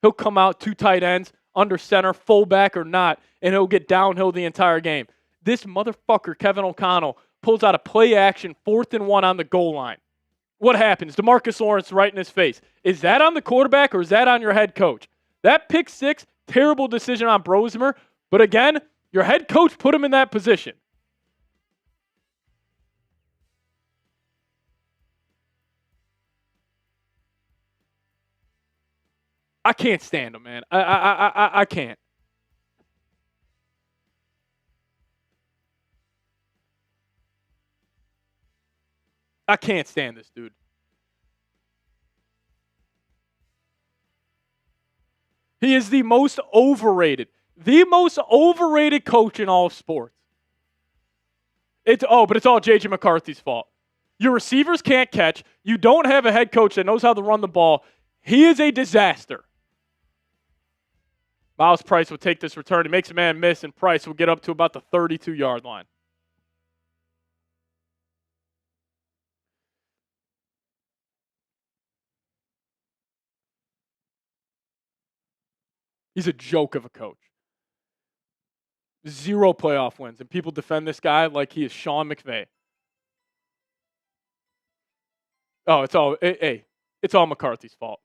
He'll come out 2 tight ends, under center, fullback or not, and he'll get downhill the entire game. This motherfucker, Kevin O'Connell, pulls out a play action 4th and 1 on the goal line. What happens? DeMarcus Lawrence right in his face. Is that on the quarterback or is that on your head coach? That pick 6, terrible decision on Brosmer. But again, your head coach put him in that position. I can't stand him, man. I can't. I can't stand this dude. He is the most overrated coach in all of sports. But it's all J.J. McCarthy's fault. Your receivers can't catch. You don't have a head coach that knows how to run the ball. He is a disaster. Miles Price will take this return. He makes a man miss, and Price will get up to about the 32-yard line. He's a joke of a coach. 0 playoff wins, and people defend this guy like he is Sean McVay. Oh, it's all McCarthy's fault.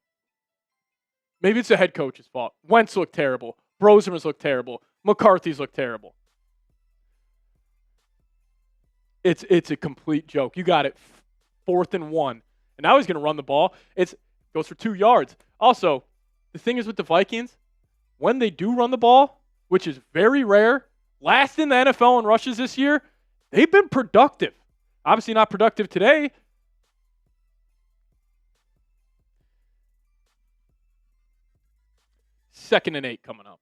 Maybe it's the head coach's fault. Wentz looked terrible. Brosmer's looked terrible. McCarthy's looked terrible. It's a complete joke. You got it 4th and 1. And now he's going to run the ball. It goes for 2 yards. Also, the thing is with the Vikings, when they do run the ball, which is very rare, last in the NFL in rushes this year, they've been productive. Obviously not productive today. Second and 8 coming up.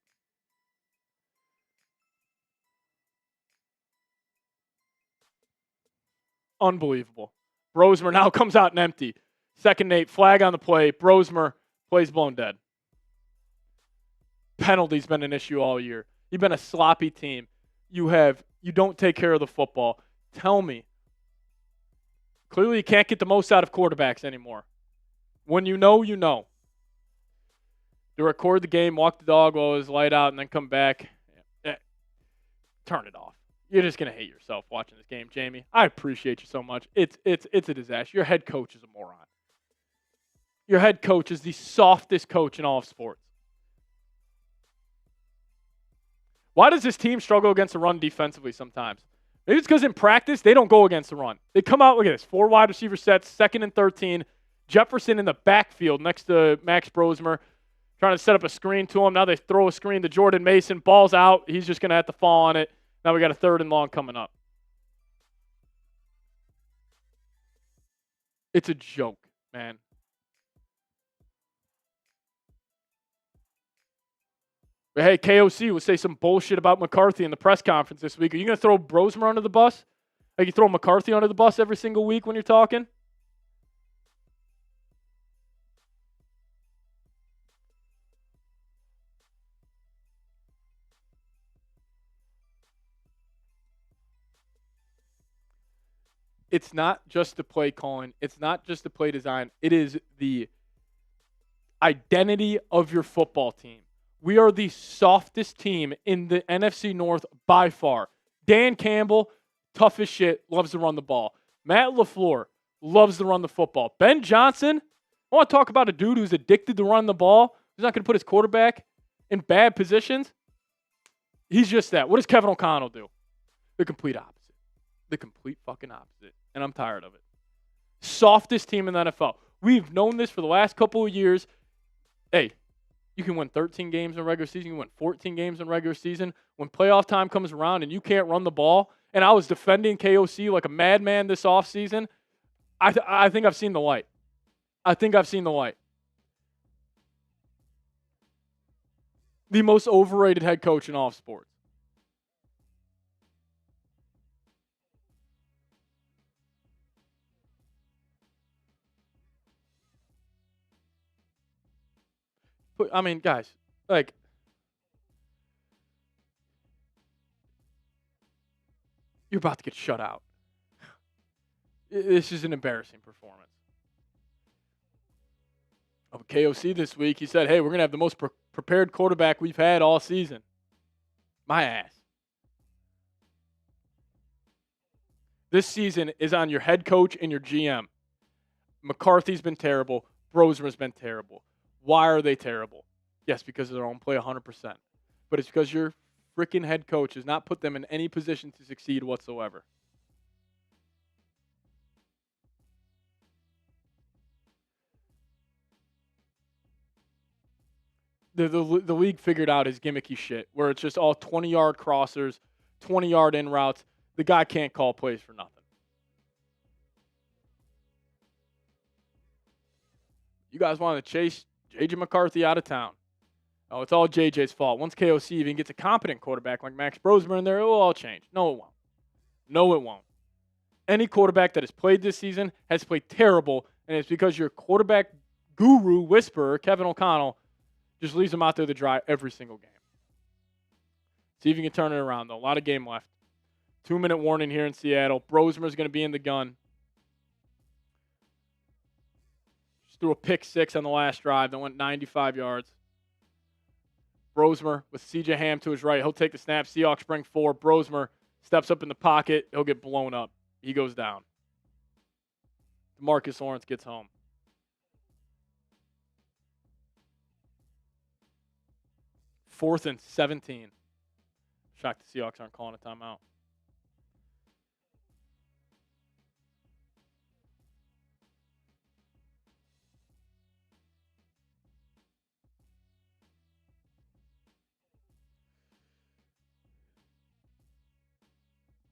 Unbelievable. Brosmer now comes out and empty. 2nd and 8, flag on the play. Brosmer plays blown dead. Penalties been an issue all year. You've been a sloppy team. You don't take care of the football. Tell me. Clearly you can't get the most out of quarterbacks anymore. When you know, you know. To record the game, walk the dog while it was light out, and then come back. Turn it off. You're just going to hate yourself watching this game, Jamie. I appreciate you so much. It's a disaster. Your head coach is a moron. Your head coach is the softest coach in all of sports. Why does this team struggle against the run defensively sometimes? Maybe it's because in practice, they don't go against the run. They come out, look at this, 4 wide receiver sets, 2nd and 13. Jefferson in the backfield next to Max Brosmer, trying to set up a screen to him. Now they throw a screen to Jordan Mason. Ball's out. He's just going to have to fall on it. Now we got a 3rd and long coming up. It's a joke, man. But hey, KOC will say some bullshit about McCarthy in the press conference this week. Are you going to throw Brosmer under the bus? Like you throw McCarthy under the bus every single week when you're talking? It's not just the play calling. It's not just the play design. It is the identity of your football team. We are the softest team in the NFC North by far. Dan Campbell, tough as shit, loves to run the ball. Matt LaFleur loves to run the football. Ben Johnson, I want to talk about a dude who's addicted to run the ball. He's not going to put his quarterback in bad positions. He's just that. What does Kevin O'Connell do? The complete opposite. The complete fucking opposite. And I'm tired of it. Softest team in the NFL. We've known this for the last couple of years. Hey, you can win 13 games in regular season. You can win 14 games in regular season. When playoff time comes around and you can't run the ball, and I was defending KOC like a madman this offseason, I think I've seen the light. I think I've seen the light. The most overrated head coach in all of sports. I mean, guys, like, you're about to get shut out. This is an embarrassing performance. Of KOC this week, he said, hey, we're going to have the most prepared quarterback we've had all season. My ass. This season is on your head coach and your GM. McCarthy's been terrible. Brosmer's been terrible. Why are they terrible? Yes, because of their own play 100%. But it's because your freaking head coach has not put them in any position to succeed whatsoever. The league figured out his gimmicky shit, where it's just all 20-yard crossers, 20-yard in routes. The guy can't call plays for nothing. You guys want to chase J.J. McCarthy out of town. Oh, it's all J.J.'s fault. Once KOC even gets a competent quarterback like Max Brosmer in there, it will all change. No, it won't. No, it won't. Any quarterback that has played this season has played terrible, and it's because your quarterback guru whisperer, Kevin O'Connell, just leaves them out there to dry every single game. See if you can turn it around, though. A lot of game left. 2-minute warning here in Seattle. Brosmer's going to be in the gun. Just threw a pick six on the last drive that went 95 yards. Brosmer with C.J. Ham to his right. He'll take the snap. Seahawks bring 4. Brosmer steps up in the pocket. He'll get blown up. He goes down. Demarcus Lawrence gets home. Fourth and 17. Shocked the Seahawks aren't calling a timeout.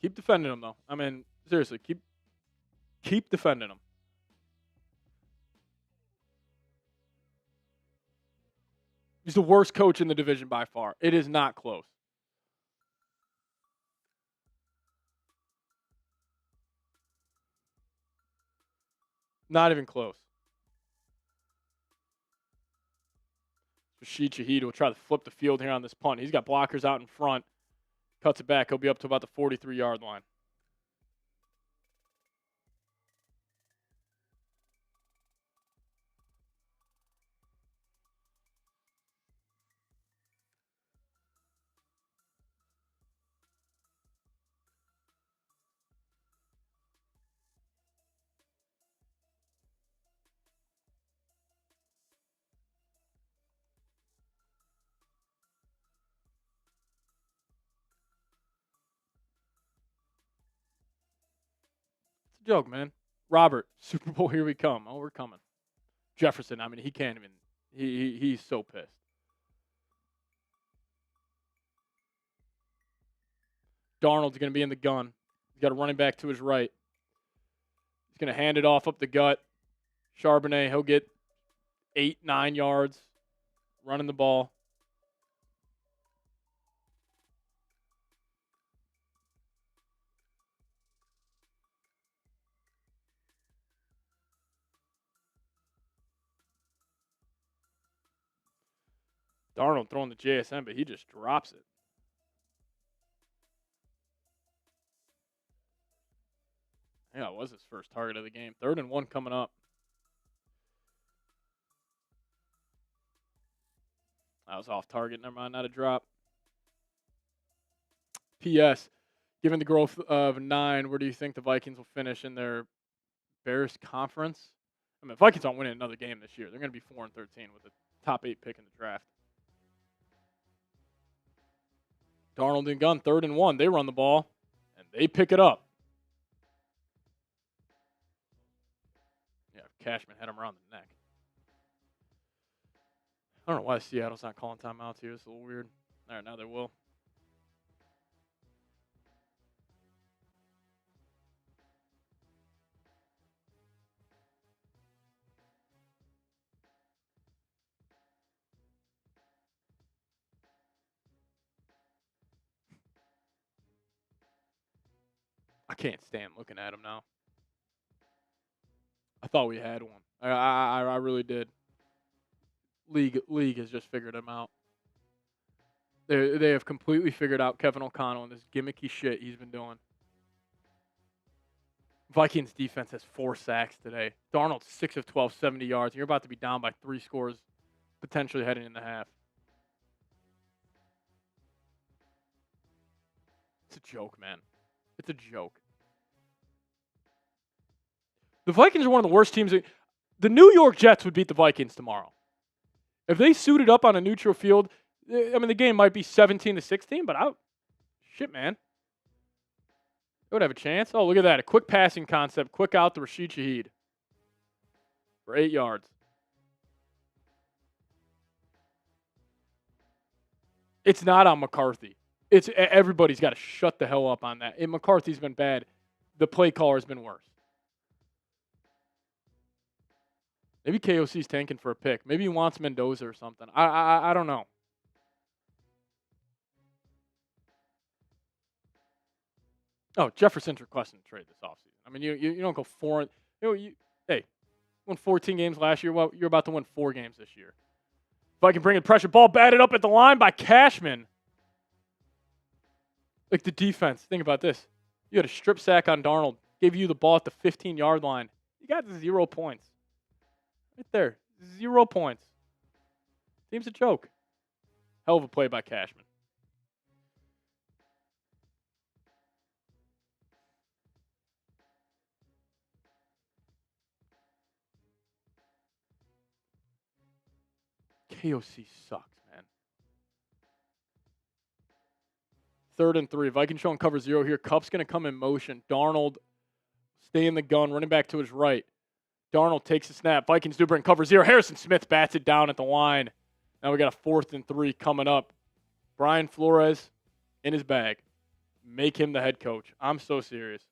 Keep defending him, though. I mean, seriously, keep defending him. He's the worst coach in the division by far. It is not close. Not even close. Rashid Shaheed will try to flip the field here on this punt. He's got blockers out in front. Cuts it back. He'll be up to about the 43-yard line. It's a joke, man. Robert, Super Bowl, here we come. Oh, we're coming. Jefferson, I mean, he can't even. He's so pissed. Darnold's going to be in the gun. He's got a running back to his right. He's going to hand it off up the gut. Charbonnet, he'll get 8-9 yards running the ball. Darnold throwing the JSN, but he just drops it. Yeah, it was his first target of the game. 3rd and 1 coming up. That was off target. Never mind, not a drop. P.S. Given the growth of 9, where do you think the Vikings will finish in their Bears conference? I mean, Vikings aren't winning another game this year. They're going to be 4-13 with the top 8 pick in the draft. Darnold and gun, 3rd and 1. They run the ball, and they pick it up. Yeah, Cashman had him around the neck. I don't know why Seattle's not calling timeouts here. It's a little weird. All right, now they will. I can't stand looking at him now. I thought we had one. I really did. League has just figured him out. They have completely figured out Kevin O'Connell and this gimmicky shit he's been doing. Vikings defense has 4 sacks today. Darnold 6 of 12, 70 yards. You're about to be down by 3 scores, potentially heading in the half. It's a joke, man. It's a joke. The Vikings are one of the worst teams. The New York Jets would beat the Vikings tomorrow. If they suited up on a neutral field, I mean, the game might be 17-16, but shit, man. They would have a chance. Oh, look at that. A quick passing concept. Quick out to Rashid Shaheed for 8 yards. It's not on McCarthy. Everybody's got to shut the hell up on that. And McCarthy's been bad. The play caller's been worse. Maybe KOC's tanking for a pick. Maybe he wants Mendoza or something. I don't know. Oh, Jefferson's requesting a trade this offseason. I mean, you don't go 4. Hey, won 14 games last year. Well, you're about to win 4 games this year. If I can bring in pressure, ball batted up at the line by Cashman. Like the defense. Think about this. You had a strip sack on Darnold. Gave you the ball at the 15-yard line. You got 0 points. Right there. 0 points. Team's a joke. Hell of a play by Cashman. KOC sucks, man. 3rd and 3. Vikings showing cover 0 here. Kupp's going to come in motion. Darnold stay in the gun, running back to his right. Darnold takes a snap. Vikings do bring cover 0. Harrison Smith bats it down at the line. Now we got a 4th and 3 coming up. Brian Flores in his bag. Make him the head coach. I'm so serious.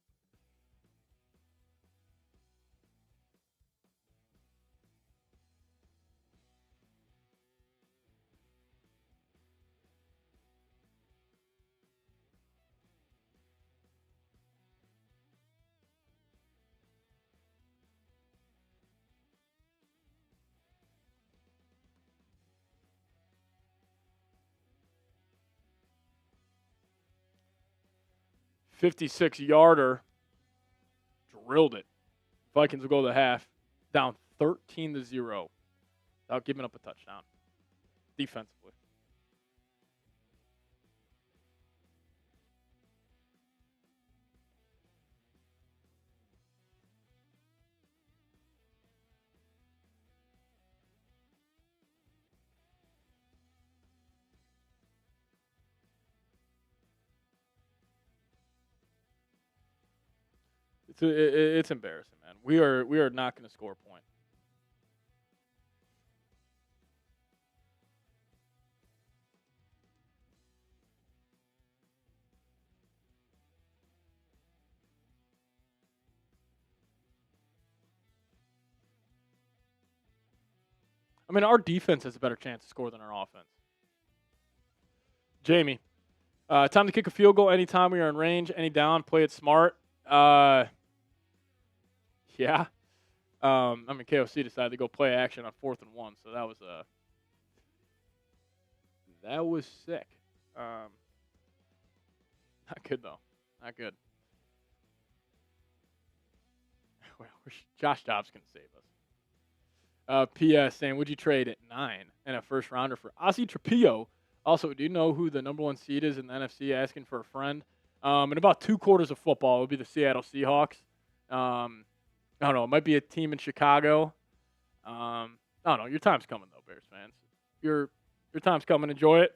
$56-yarder. Drilled it. Vikings will go to the half. Down 13-0. Without giving up a touchdown. Defensively. It's embarrassing, man. We are not going to score a point. I mean, our defense has a better chance to score than our offense. Jamie, time to kick a field goal anytime we are in range, any down, play it smart. Yeah. I mean, KOC decided to go play action on 4th and 1, so that was sick. Not good, though. Not good. Well, Josh Dobbs can save us. P.S. saying, would you trade at 9 and a first rounder for Ozzie Trapillo? Also, do you know who the number 1 seed is in the NFC? Asking for a friend. In about 2 quarters of football, it would be the Seattle Seahawks. I don't know. It might be a team in Chicago. I don't know. Your time's coming, though, Bears fans. Your time's coming. Enjoy it.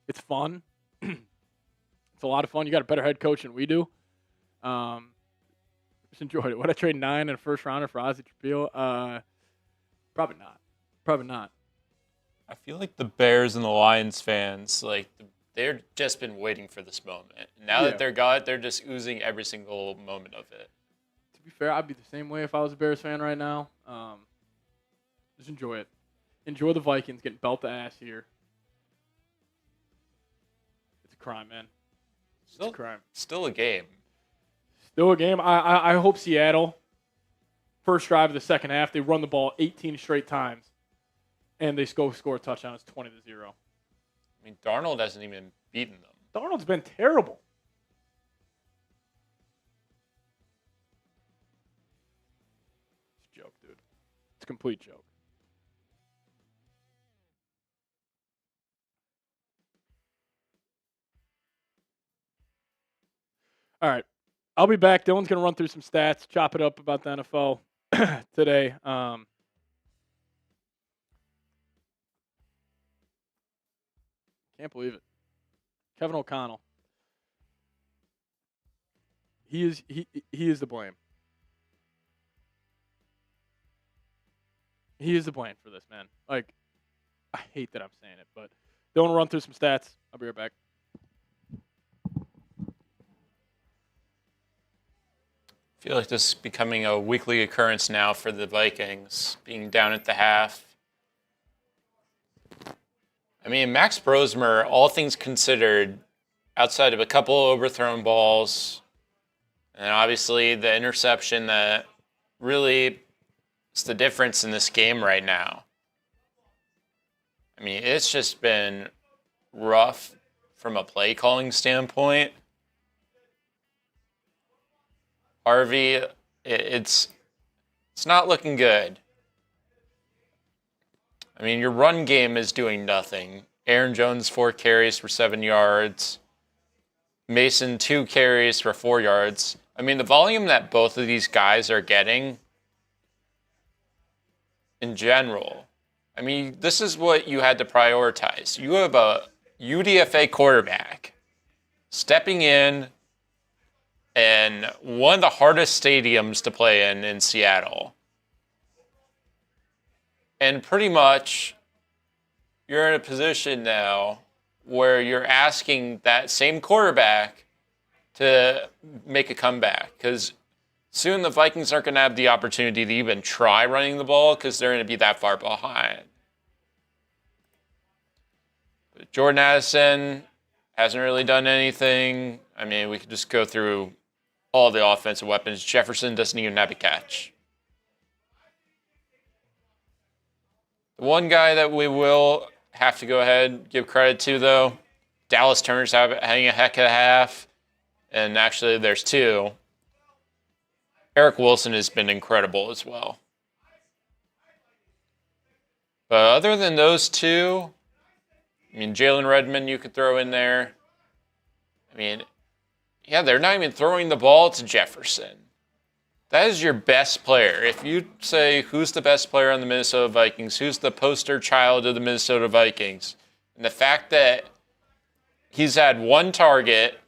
It's fun. It's a lot of fun. You got a better head coach than we do. Just enjoyed it. Would I trade 9 and a first rounder for Ozzie Trapillo? Probably not. Probably not. I feel like the Bears and the Lions fans, they've just been waiting for this moment. Now that they're just oozing every single moment of it. To be fair, I'd be the same way if I was a Bears fan right now. Just enjoy it. Enjoy the Vikings getting belt to ass here. It's a crime, man. It's a crime. Still a game. Still a game. I hope Seattle, first drive of the second half, they run the ball 18 straight times. and they score a touchdown. It's 20-0. I mean, Darnold hasn't even beaten them. Darnold's been terrible. It's a joke, dude. It's a complete joke. All right. I'll be back. Dylan's going to run through some stats, chop it up about the NFL today. Can't believe it. Kevin O'Connell. He is the blame. He is the blame for this, man. Like, I hate that I'm saying it, but Dylan will run through some stats. I'll be right back. I feel like this is becoming a weekly occurrence now for the Vikings, being down at the half. I mean, Max Brosmer, all things considered, outside of a couple overthrown balls, and obviously the interception that really is the difference in this game right now. I mean, it's just been rough from a play calling standpoint. Harvey, it's not looking good. I mean, your run game is doing nothing. Aaron Jones, 4 carries for 7 yards. Mason, 2 carries for 4 yards. I mean, the volume that both of these guys are getting in general, I mean, this is what you had to prioritize. You have a UDFA quarterback stepping in one of the hardest stadiums to play in Seattle. And pretty much you're in a position now where you're asking that same quarterback to make a comeback, because soon the Vikings aren't going to have the opportunity to even try running the ball because they're going to be that far behind. But Jordan Addison hasn't really done anything. I mean, we could just go through all the offensive weapons. Jefferson doesn't even have a catch. The one guy that we will have to go ahead and give credit to, though, Dallas Turner's having a heck of a half. And actually, there's 2. Eric Wilson has been incredible as well. But other than those 2, I mean, Jalen Redmond you could throw in there. I mean, yeah, they're not even throwing the ball to Jefferson. That is your best player. If you say who's the best player on the Minnesota Vikings, who's the poster child of the Minnesota Vikings, and the fact that he's had 1 target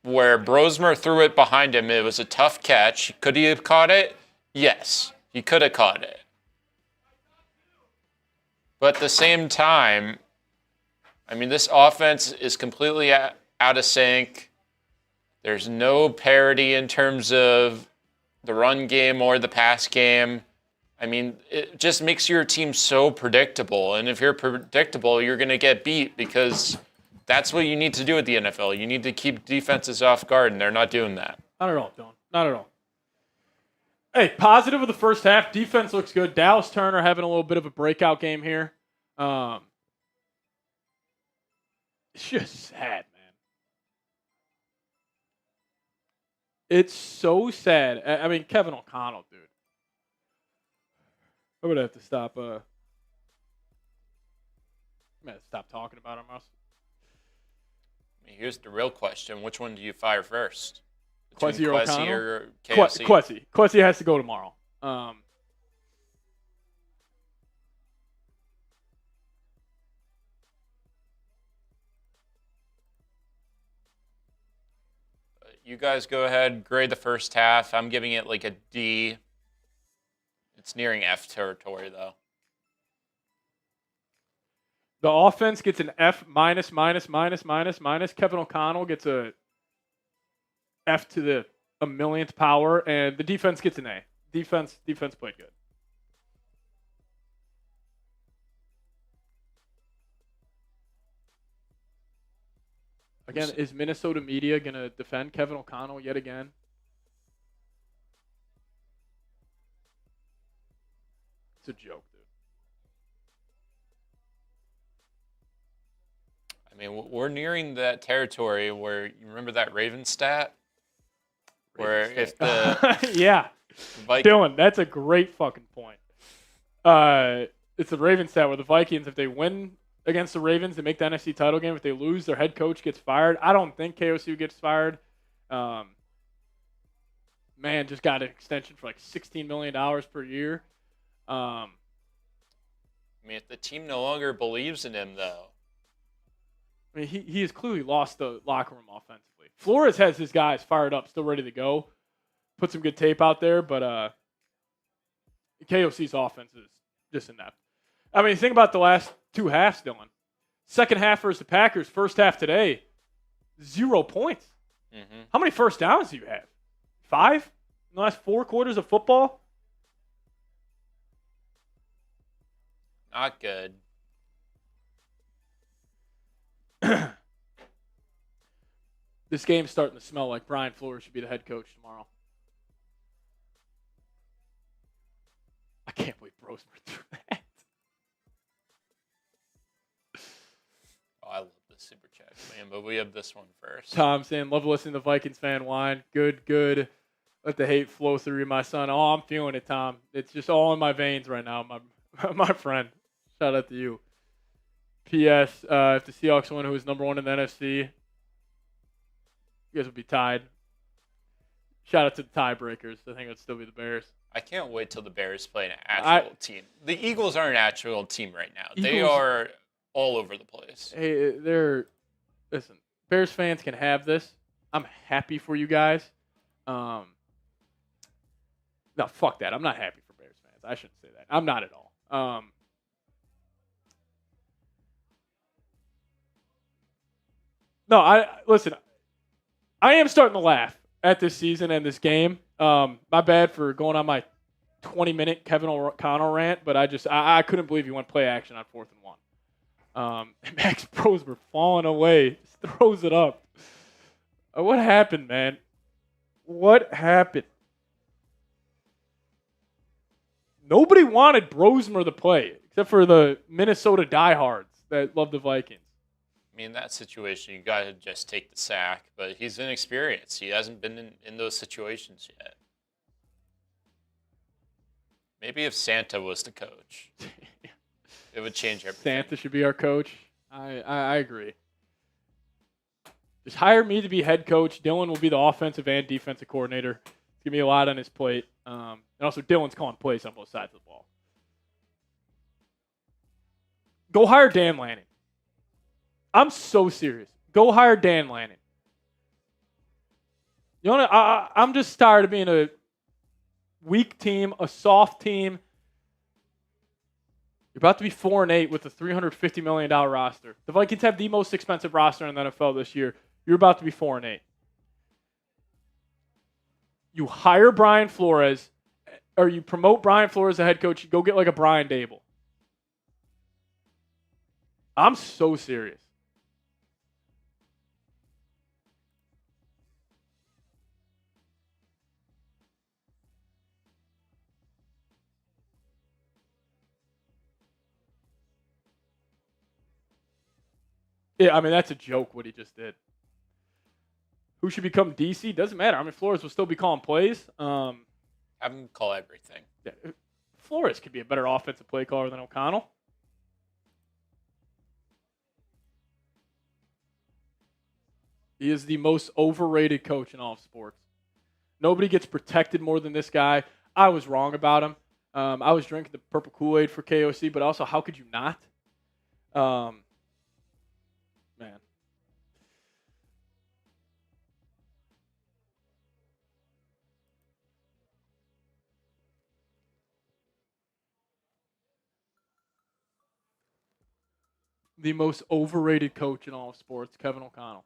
where Brosmer threw it behind him, it was a tough catch. Could he have caught it? Yes, he could have caught it. But at the same time, I mean, this offense is completely out of sync. There's no parity in terms of the run game or the pass game. I mean, it just makes your team so predictable. And if you're predictable, you're going to get beat, because that's what you need to do at the NFL. You need to keep defenses off guard, and they're not doing that. Not at all, Dylan. Not at all. Hey, positive of the first half. Defense looks good. Dallas Turner having a little bit of a breakout game here. It's just sad, man. It's so sad. I mean, Kevin O'Connell, dude. I'm going to have to stop. I'm going to stop talking about him, Russ. I mean, here's the real question. Which one do you fire first? Quessy or O'Connell? Or KFC? Quessy. Quessy has to go tomorrow. You guys go ahead, grade the first half. I'm giving it like a D. It's nearing F territory, though. The offense gets an F minus. Kevin O'Connell gets a F to the 1,000,000th power, and the defense gets an A. Defense played good. Again, is Minnesota media going to defend Kevin O'Connell yet again? It's a joke, dude. mean, we're nearing that territory where you remember that Raven stat? Where if the yeah, Dylan, that's a great fucking point. It's the Ravens stat where the Vikings, if they win against the Ravens, they make the NFC title game. If they lose, their head coach gets fired. I don't think KOC gets fired. Man, just got an extension for like $16 million per year. I mean, if the team no longer believes in him, though. I mean, he has clearly lost the locker room offensively. Flores has his guys fired up, still ready to go. Put some good tape out there, but KOC's offense is just inept. I mean, think about the last two halves, Dylan. Second half versus the Packers, first half today, 0 points. Mm-hmm. How many first downs do you have? 5 in the last 4 quarters of football? Not good. This game's starting to smell like Brian Flores should be the head coach tomorrow. I can't believe Brosmer threw that. Oh, I love the super chat, man, but we have this one first. Tom saying, love listening to Vikings fan whine. Good. Let the hate flow through you, my son. Oh, I'm feeling it, Tom. It's just all in my veins right now, my friend. Shout out to you. P.S. If the Seahawks win, who is number 1 in the NFC, you guys will be tied. Shout out to the tiebreakers. I think it would still be the Bears. I can't wait till the Bears play an actual team. The Eagles are an actual team right now. They are all over the place. Hey, listen, Bears fans can have this. I'm happy for you guys. No, fuck that. I'm not happy for Bears fans. I shouldn't say that. I'm not at all. No, listen. I am starting to laugh at this season and this game. My bad for going on my 20-minute Kevin O'Connell rant, but I couldn't believe he went play action on 4th and 1. Max Brosmer falling away, throws it up. What happened, man? What happened? Nobody wanted Brosmer to play except for the Minnesota diehards that love the Vikings. I mean, in that situation, you got to just take the sack, but he's inexperienced. He hasn't been in those situations yet. Maybe if Santa was the coach, it would change everything. Santa should be our coach. I agree. Just hire me to be head coach. Dylan will be the offensive and defensive coordinator. It's going to be a lot on his plate. And also, Dylan's calling plays on both sides of the ball. Go hire Dan Lanning. I'm so serious. Go hire Dan Lanning. You know, I'm just tired of being a weak team, a soft team. You're about to be 4-8 with a $350 million roster. The Vikings have the most expensive roster in the NFL this year. You're about to be 4-8. You hire Brian Flores, or you promote Brian Flores as a head coach. You go get like a Brian Dable. I'm so serious. Yeah, I mean, that's a joke what he just did. Who should become DC? Doesn't matter. I mean, Flores will still be calling plays. Have him call everything. Yeah, Flores could be a better offensive play caller than O'Connell. He is the most overrated coach in all of sports. Nobody gets protected more than this guy. I was wrong about him. I was drinking the purple Kool-Aid for KOC, but also, how could you not? Man. The most overrated coach in all of sports, Kevin O'Connell.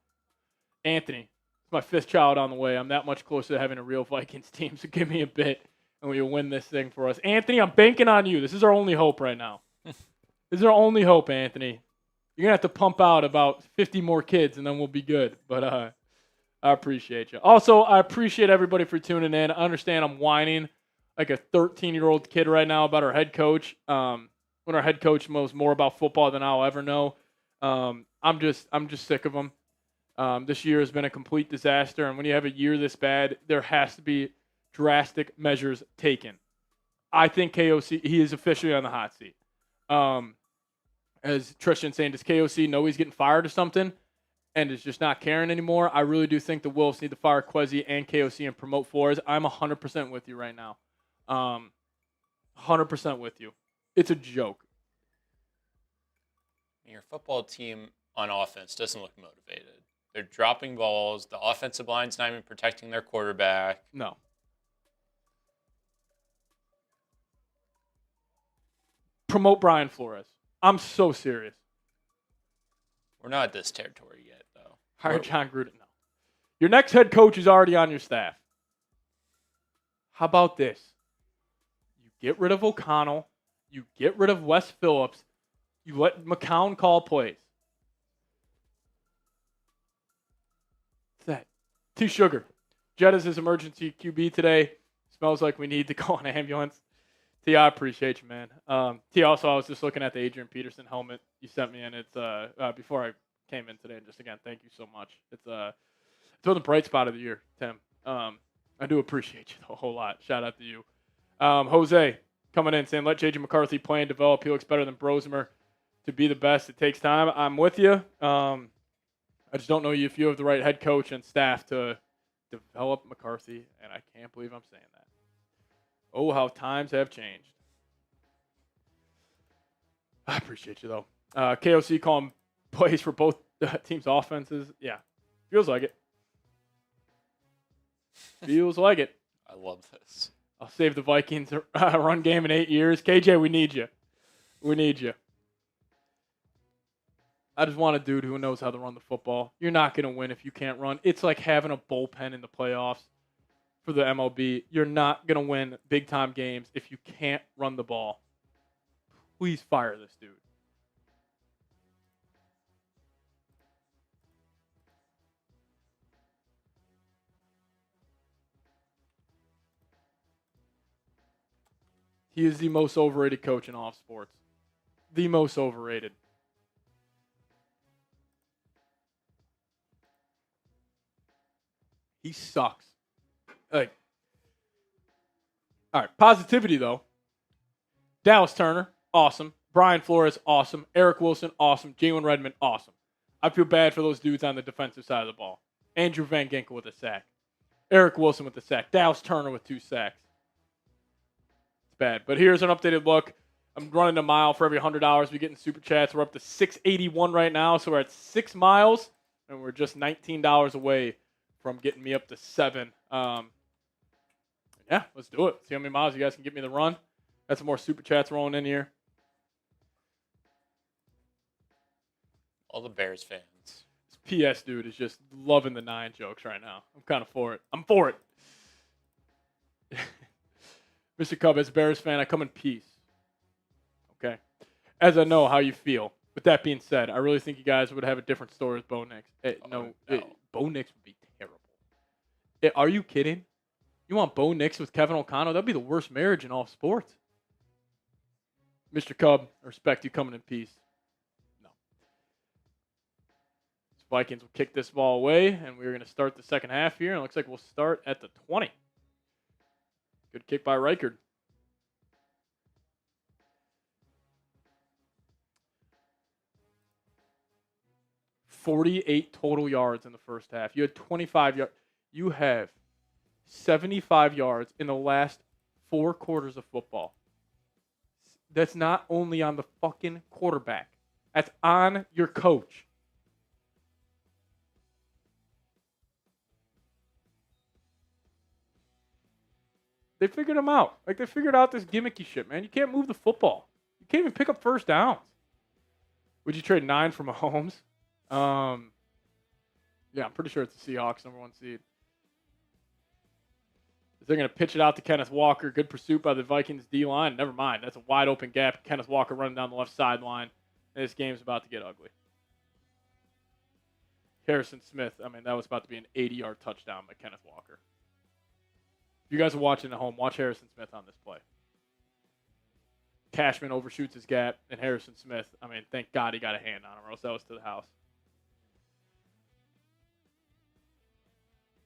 Anthony, it's my 5th child on the way. I'm that much closer to having a real Vikings team, so give me a bit and we'll win this thing for us. Anthony, I'm banking on you. This is our only hope right now. This is our only hope, Anthony. You're going to have to pump out about 50 more kids, and then we'll be good. But I appreciate you. Also, I appreciate everybody for tuning in. I understand I'm whining like a 13-year-old kid right now about our head coach. When our head coach knows more about football than I'll ever know. I'm I'm just sick of them. This year has been a complete disaster, and when you have a year this bad, there has to be drastic measures taken. I think KOC, he is officially on the hot seat. As Tristan's saying, does KOC know he's getting fired or something and is just not caring anymore? I really do think the Wolves need to fire Kwesi and KOC and promote Flores. I'm 100% with you right now. 100% with you. It's a joke. Your football team on offense doesn't look motivated. They're dropping balls. The offensive line's not even protecting their quarterback. No. Promote Brian Flores. I'm so serious. We're not at this territory yet, though. Hire John Gruden. No. Your next head coach is already on your staff. How about this? You get rid of O'Connell. You get rid of Wes Phillips. You let McCown call plays. What's that? T Sugar. Jed is his emergency QB today. Smells like we need to call an ambulance. T, I appreciate you, man. T, also, I was just looking at the Adrian Peterson helmet you sent me, and it's before I came in today. And just again, thank you so much. It's one of the bright spot of the year, Tim. I do appreciate you a whole lot. Shout out to you, Jose, coming in saying let JJ McCarthy play and develop. He looks better than Brosmer to be the best. It takes time. I'm with you. I just don't know if you have the right head coach and staff to develop McCarthy, and I can't believe I'm saying that. Oh, how times have changed. I appreciate you, though. KOC calling plays for both teams' offenses. Yeah, feels like it. Feels like it. I love this. I'll save the Vikings run game in 8 years. KJ, we need you. We need you. I just want a dude who knows how to run the football. You're not going to win if you can't run. It's like having a bullpen in the playoffs. For the MLB, you're not going to win big-time games if you can't run the ball. Please fire this dude. He is the most overrated coach in all of sports. The most overrated. He sucks. All right, positivity, though. Dallas Turner, awesome. Brian Flores, awesome. Eric Wilson, awesome. Jalen Redmond, awesome. I feel bad for those dudes on the defensive side of the ball. Andrew Van Ginkel with a sack. Eric Wilson with a sack. Dallas Turner with 2 sacks. It's bad. But here's an updated look. I'm running a mile for every $100 we get in Super Chats. We're up to 681 right now, so we're at 6 miles, and we're just $19 away from getting me up to 7. Yeah, let's do it. See how many miles you guys can get me the run. Got some more Super Chats rolling in here. All the Bears fans. This PS dude is just loving the 9 jokes right now. I'm kind of for it. I'm for it. Mr. Cub, as a Bears fan, I come in peace. Okay? As I know how you feel. With that being said, I really think you guys would have a different story with Bo Nix. No. Bo Nix would be terrible. Are you kidding? You want Bo Nix with Kevin O'Connell? That'd be the worst marriage in all of sports. Mr. Cub, I respect you coming in peace. No. Vikings will kick this ball away, and we're going to start the second half here. And it looks like we'll start at the 20. Good kick by Reichard. $48 total yards in the first half. You had 25 yards. You have 75 yards in the last 4 quarters of football. That's not only on the fucking quarterback. That's on your coach. They figured him out. Like, they figured out this gimmicky shit, man. You can't move the football. You can't even pick up first downs. Would you trade 9 for Mahomes? Yeah, I'm pretty sure it's the Seahawks, number 1 seed. They're going to pitch it out to Kenneth Walker. Good pursuit by the Vikings D-line. Never mind. That's a wide open gap. Kenneth Walker running down the left sideline. And this game's about to get ugly. Harrison Smith. I mean, that was about to be an 80-yard touchdown by Kenneth Walker. If you guys are watching at home, watch Harrison Smith on this play. Cashman overshoots his gap, and Harrison Smith, I mean, thank God he got a hand on him, or else that was to the house.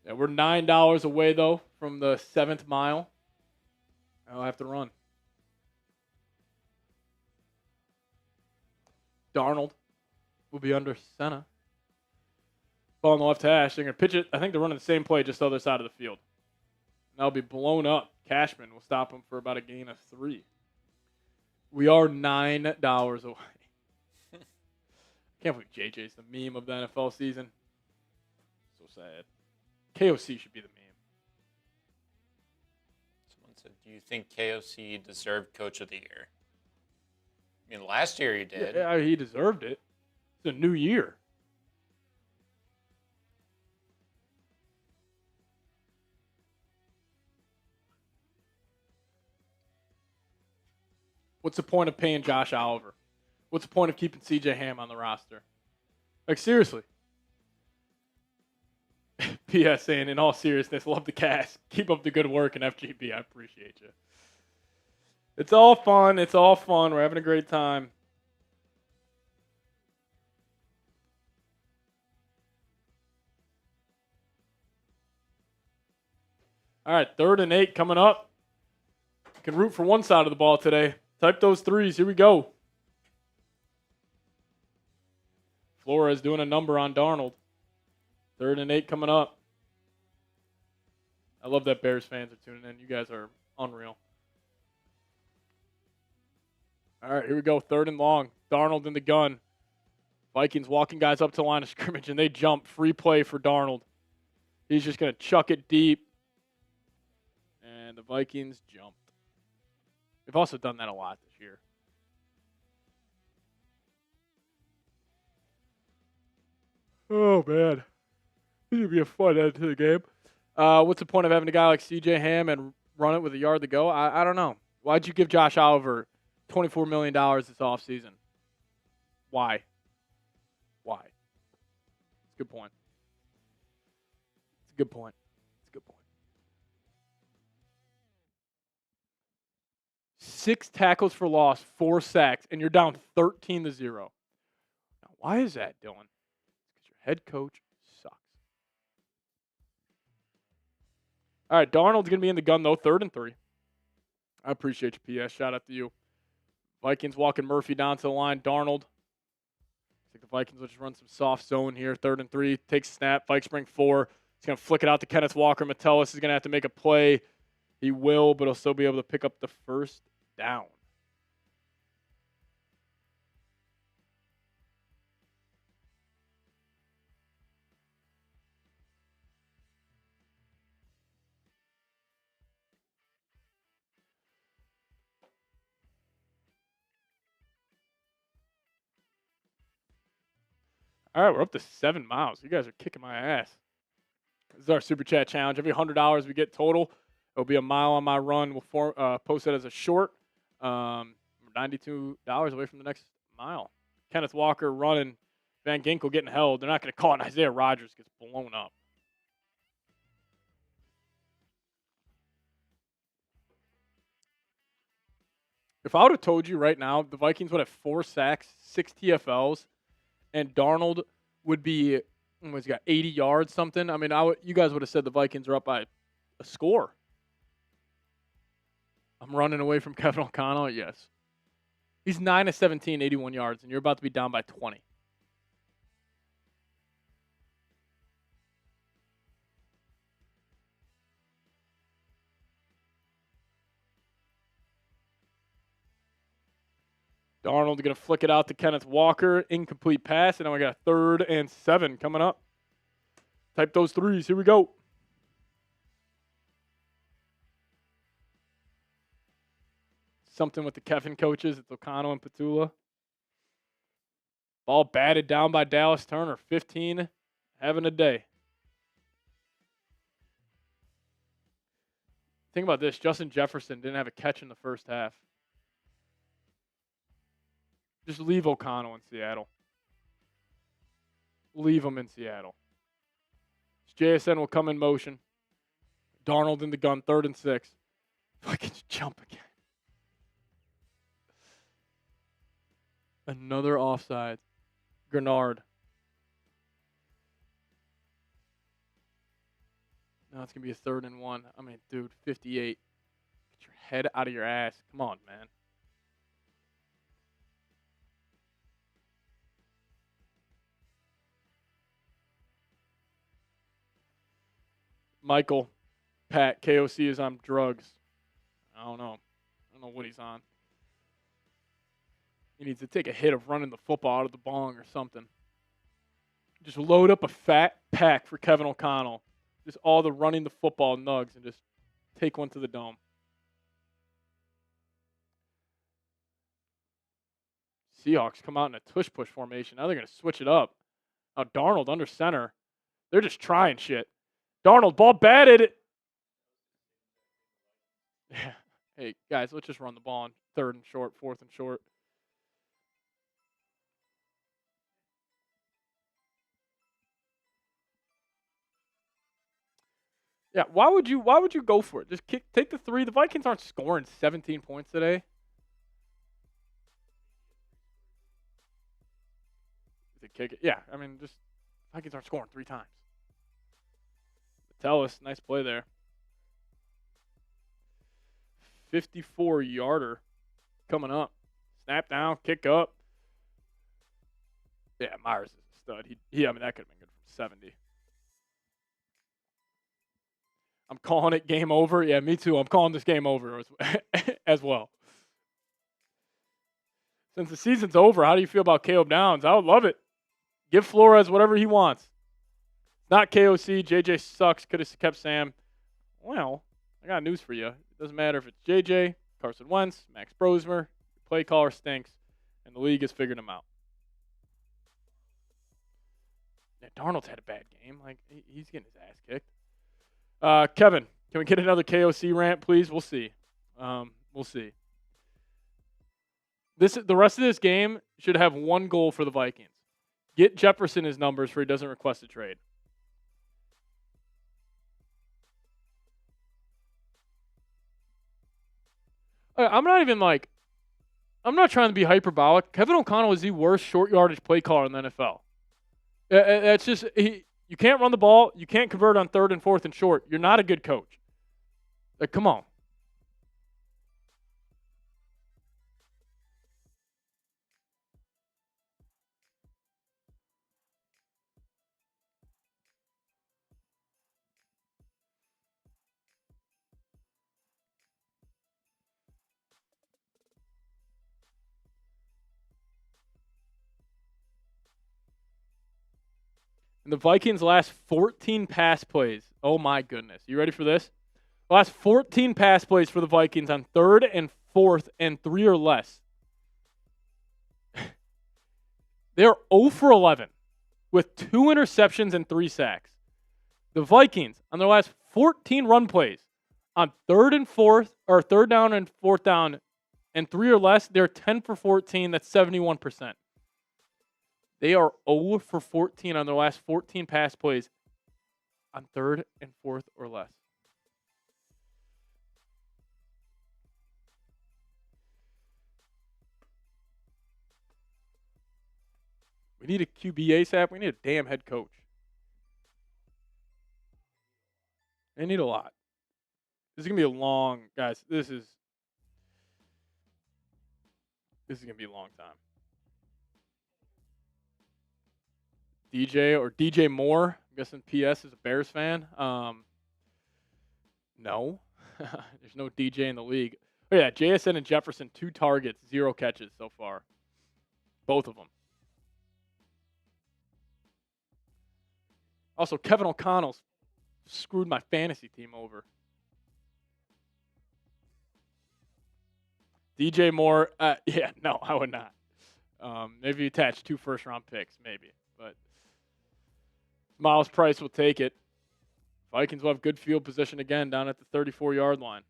Yeah, we're $9 away, though, from the 7th mile. I'll have to run. Darnold will be under center. Ball on the left hash. They're going to pitch it. I think they're running the same play, just the other side of the field. And that'll be blown up. Cashman will stop him for about a gain of 3. We are $9 away. Can't believe JJ's the meme of the NFL season. So sad. KOC should be the meme. Someone said, do you think KOC deserved Coach of the Year? I mean, last year he did. Yeah, he deserved it. It's a new year. What's the point of paying Josh Oliver? What's the point of keeping CJ Ham on the roster? Like, seriously. P.S. saying, in all seriousness, love the cast. Keep up the good work in FGB. I appreciate you. It's all fun. It's all fun. We're having a great time. All right, 3rd and 8 coming up. You can root for one side of the ball today. Type those threes. Here we go. Flores doing a number on Darnold. 3rd and 8 coming up. I love that Bears fans are tuning in. You guys are unreal. All right, here we go. 3rd and long. Darnold in the gun. Vikings walking guys up to the line of scrimmage, and they jump. Free play for Darnold. He's just going to chuck it deep. And the Vikings jumped. They've also done that a lot this year. Oh, man. This is going to be a fun end to the game. What's the point of having a guy like CJ Ham and run it with a yard to go? I don't know. Why'd you give Josh Oliver $24 million this offseason? Why? It's a good point. 6 tackles for loss, 4 sacks, and you're down 13-0. Now, why is that, Dylan? Because your head coach sucks. All right, Darnold's going to be in the gun, though, 3rd and 3. I appreciate you, PS. Shout out to you. Vikings walking Murphy down to the line. Darnold. I think the Vikings will just run some soft zone here. 3rd and 3. Takes a snap. Vikes bring 4. He's going to flick it out to Kenneth Walker. Metellus is going to have to make a play. He will, but he'll still be able to pick up the 1st down. All right, we're up to 7 miles. You guys are kicking my ass. This is our Super Chat Challenge. Every $100 we get total, it'll be a mile on my run. We'll post it as a short. We're $92 away from the next mile. Kenneth Walker running. Van Ginkel getting held. They're not going to call it. Isaiah Rodgers gets blown up. If I would have told you right now, the Vikings would have 4 sacks, 6 TFLs, and Darnold would be, he's got 80 yards, something. I mean, you guys would have said the Vikings are up by a score. I'm running away from Kevin O'Connell, yes. He's 9 of 17, 81 yards, and you're about to be down by 20. Darnold going to flick it out to Kenneth Walker. Incomplete pass, and now we got a 3rd and 7 coming up. Type those threes. Here we go. Something with the Kevin coaches. It's O'Connell and Petula. Ball batted down by Dallas Turner. 15, having a day. Think about this. Justin Jefferson didn't have a catch in the first half. Just leave O'Connell in Seattle. Leave him in Seattle. JSN will come in motion. Darnold in the gun, 3rd and 6. Vikings jump again. Another offside. Grenard. Now it's going to be a 3rd and 1. I mean, dude, 58. Get your head out of your ass. Come on, man. Michael, Pat, KOC is on drugs. I don't know. I don't know what he's on. He needs to take a hit of running the football out of the bong or something. Just load up a fat pack for Kevin O'Connell. Just all the running the football nugs and just take one to the dome. Seahawks come out in a tush-push formation. Now they're going to switch it up. Now Darnold under center. They're just trying shit. Darnold, ball batted. Yeah. Hey, guys, let's just run the ball on 3rd and short, 4th and short. Yeah, why would you go for it? Just take the 3. The Vikings aren't scoring 17 points today. They kick it. Yeah, I mean, just Vikings aren't scoring 3 times. Metellus, nice play there. 54-yarder coming up. Snap down, kick up. Yeah, Myers is a stud. I mean, that could have been good from 70. I'm calling it game over. Yeah, me too. I'm calling this game over as well. Since the season's over, how do you feel about Caleb Downs? I would love it. Give Flores whatever he wants. Not KOC. JJ sucks. Could have kept Sam. Well, I got news for you. It doesn't matter if it's JJ, Carson Wentz, Max Brosmer. Play caller stinks, and the league has figured him out. Yeah, Darnold's had a bad game. Like, he's getting his ass kicked. Kevin, can we get another KOC rant, please? We'll see. We'll see. The rest of this game should have one goal for the Vikings. Get Jefferson his numbers for he doesn't request a trade. I'm not trying to be hyperbolic. Kevin O'Connell is the worst short yardage play caller in the NFL. That's just you can't run the ball. You can't convert on 3rd and 4th and short. You're not a good coach. Like, come on. And the Vikings' last 14 pass plays. Oh, my goodness. You ready for this? The last 14 pass plays for the Vikings on 3rd and 4th and 3 or less. They're 0 for 11 with 2 interceptions and 3 sacks. The Vikings, on their last 14 run plays, on 3rd and 4th, or 3rd down and 4th down, and 3 or less, they're 10 for 14. That's 71%. They are 0 for 14 on their last 14 pass plays on 3rd and 4th or less. We need a QB ASAP. We need a damn head coach. They need a lot. This is going to be a long, guys, this is going to be a long time. DJ or DJ Moore, I'm guessing PS is a Bears fan. No. There's no DJ in the league. Oh, yeah, JSN and Jefferson, 2 targets, 0 catches so far. Both of them. Also, Kevin O'Connell's screwed my fantasy team over. DJ Moore, yeah, no, I would not. Maybe attach 2 first-round picks, maybe. But Miles Price will take it. Vikings will have good field position again down at the 34-yard line.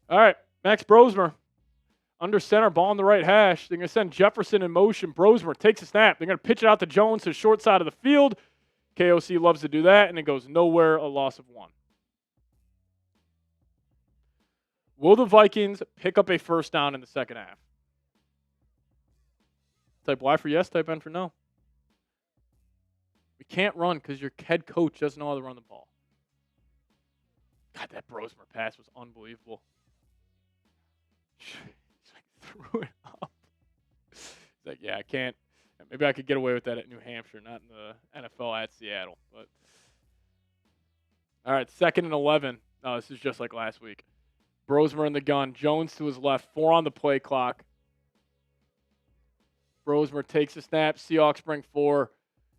All right, Max Brosmer, under center, ball on the right hash. They're going to send Jefferson in motion. Brosmer takes a snap. They're going to pitch it out to Jones to the short side of the field. KOC loves to do that, and it goes nowhere, a loss of 1. Will the Vikings pick up a first down in the second half? Type Y for yes, type N for no. We can't run because your head coach doesn't know how to run the ball. God, that Brosmer pass was unbelievable. He's like, threw it up. He's like, yeah, I can't. Maybe I could get away with that at New Hampshire, not in the NFL at Seattle. But all right, 2nd and 11. No, this is just like last week. Brosmer in the gun. Jones to his left. 4 on the play clock. Brosmer takes a snap. Seahawks bring 4.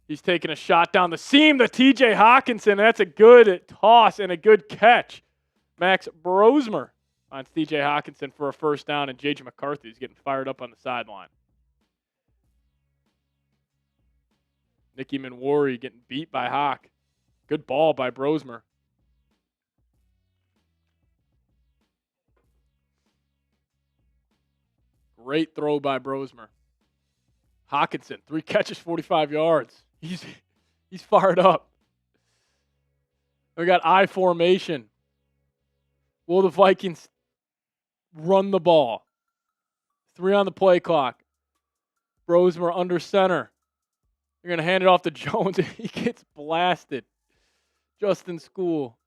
He's taking a shot down the seam to T.J. Hawkinson. That's a good toss and a good catch. Max Brosmer on T.J. Hawkinson for a first down, and J.J. McCarthy is getting fired up on the sideline. Nicky Manwari getting beat by Hawk. Good ball by Brosmer. Great throw by Brosmer. Hawkinson, 3 catches, 45 yards. He's fired up. We got I formation. Will the Vikings run the ball? 3 on the play clock. Brosmer under center. They're going to hand it off to Jones, and he gets blasted. Justin School.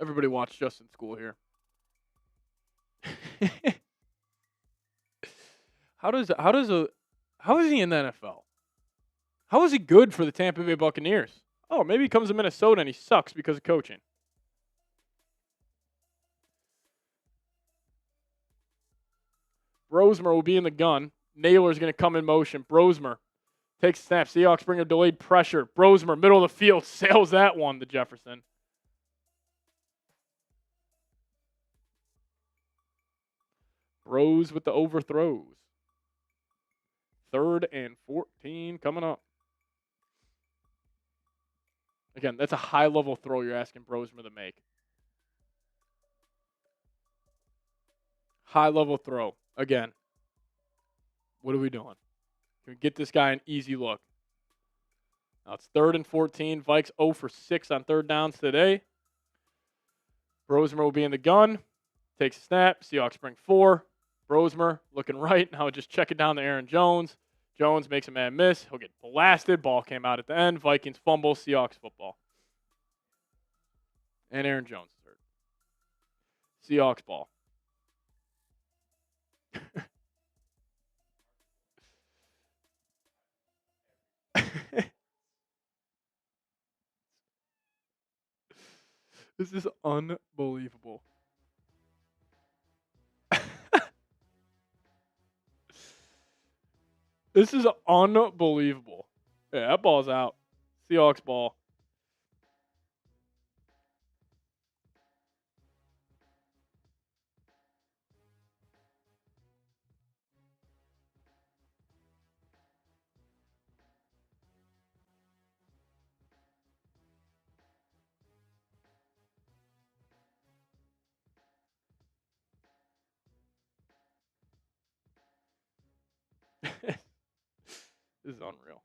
Everybody watch Justin School here. How is he in the NFL? How is he good for the Tampa Bay Buccaneers? Oh, maybe he comes to Minnesota and he sucks because of coaching. Brosmer will be in the gun. Naylor's going to come in motion. Brosmer takes a snap. Seahawks bring a delayed pressure. Brosmer, middle of the field, sails that one to Jefferson. Bros with the overthrows. 3rd and 14 coming up. Again, that's a high-level throw you're asking Brosmer to make. High-level throw. Again, what are we doing? Can we get this guy an easy look? Now it's 3rd and 14. Vikes 0 for 6 on 3rd downs today. Brosmer will be in the gun. Takes a snap. Seahawks bring 4. Brosmer looking right. Now just check it down to Aaron Jones. Jones makes a man miss. He'll get blasted. Ball came out at the end. Vikings fumble. Seahawks football. And Aaron Jones third. Seahawks ball. This is unbelievable. This is unbelievable. Yeah, that ball's out. Seahawks ball. This is unreal.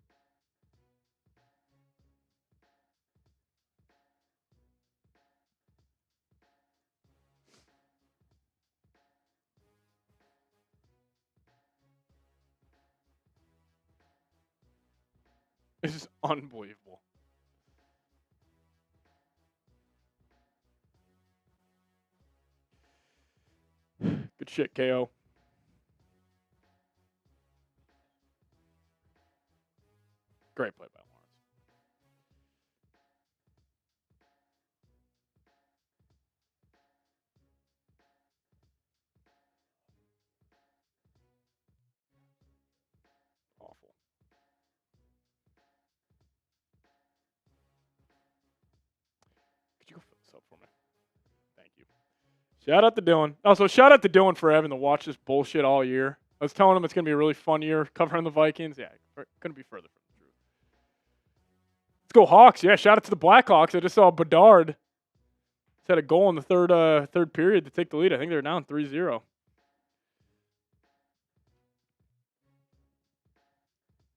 This is unbelievable. Good shit, KO. Great play by Lawrence. Awful. Could you go fill this up for me? Thank you. Shout out to Dylan. Also, shout out to Dylan for having to watch this bullshit all year. I was telling him it's going to be a really fun year covering the Vikings. Yeah, couldn't be further from the truth. Let's go Hawks. Yeah, shout out to the Blackhawks. I just saw Bedard had a goal in the third period to take the lead. I think they're down 3-0.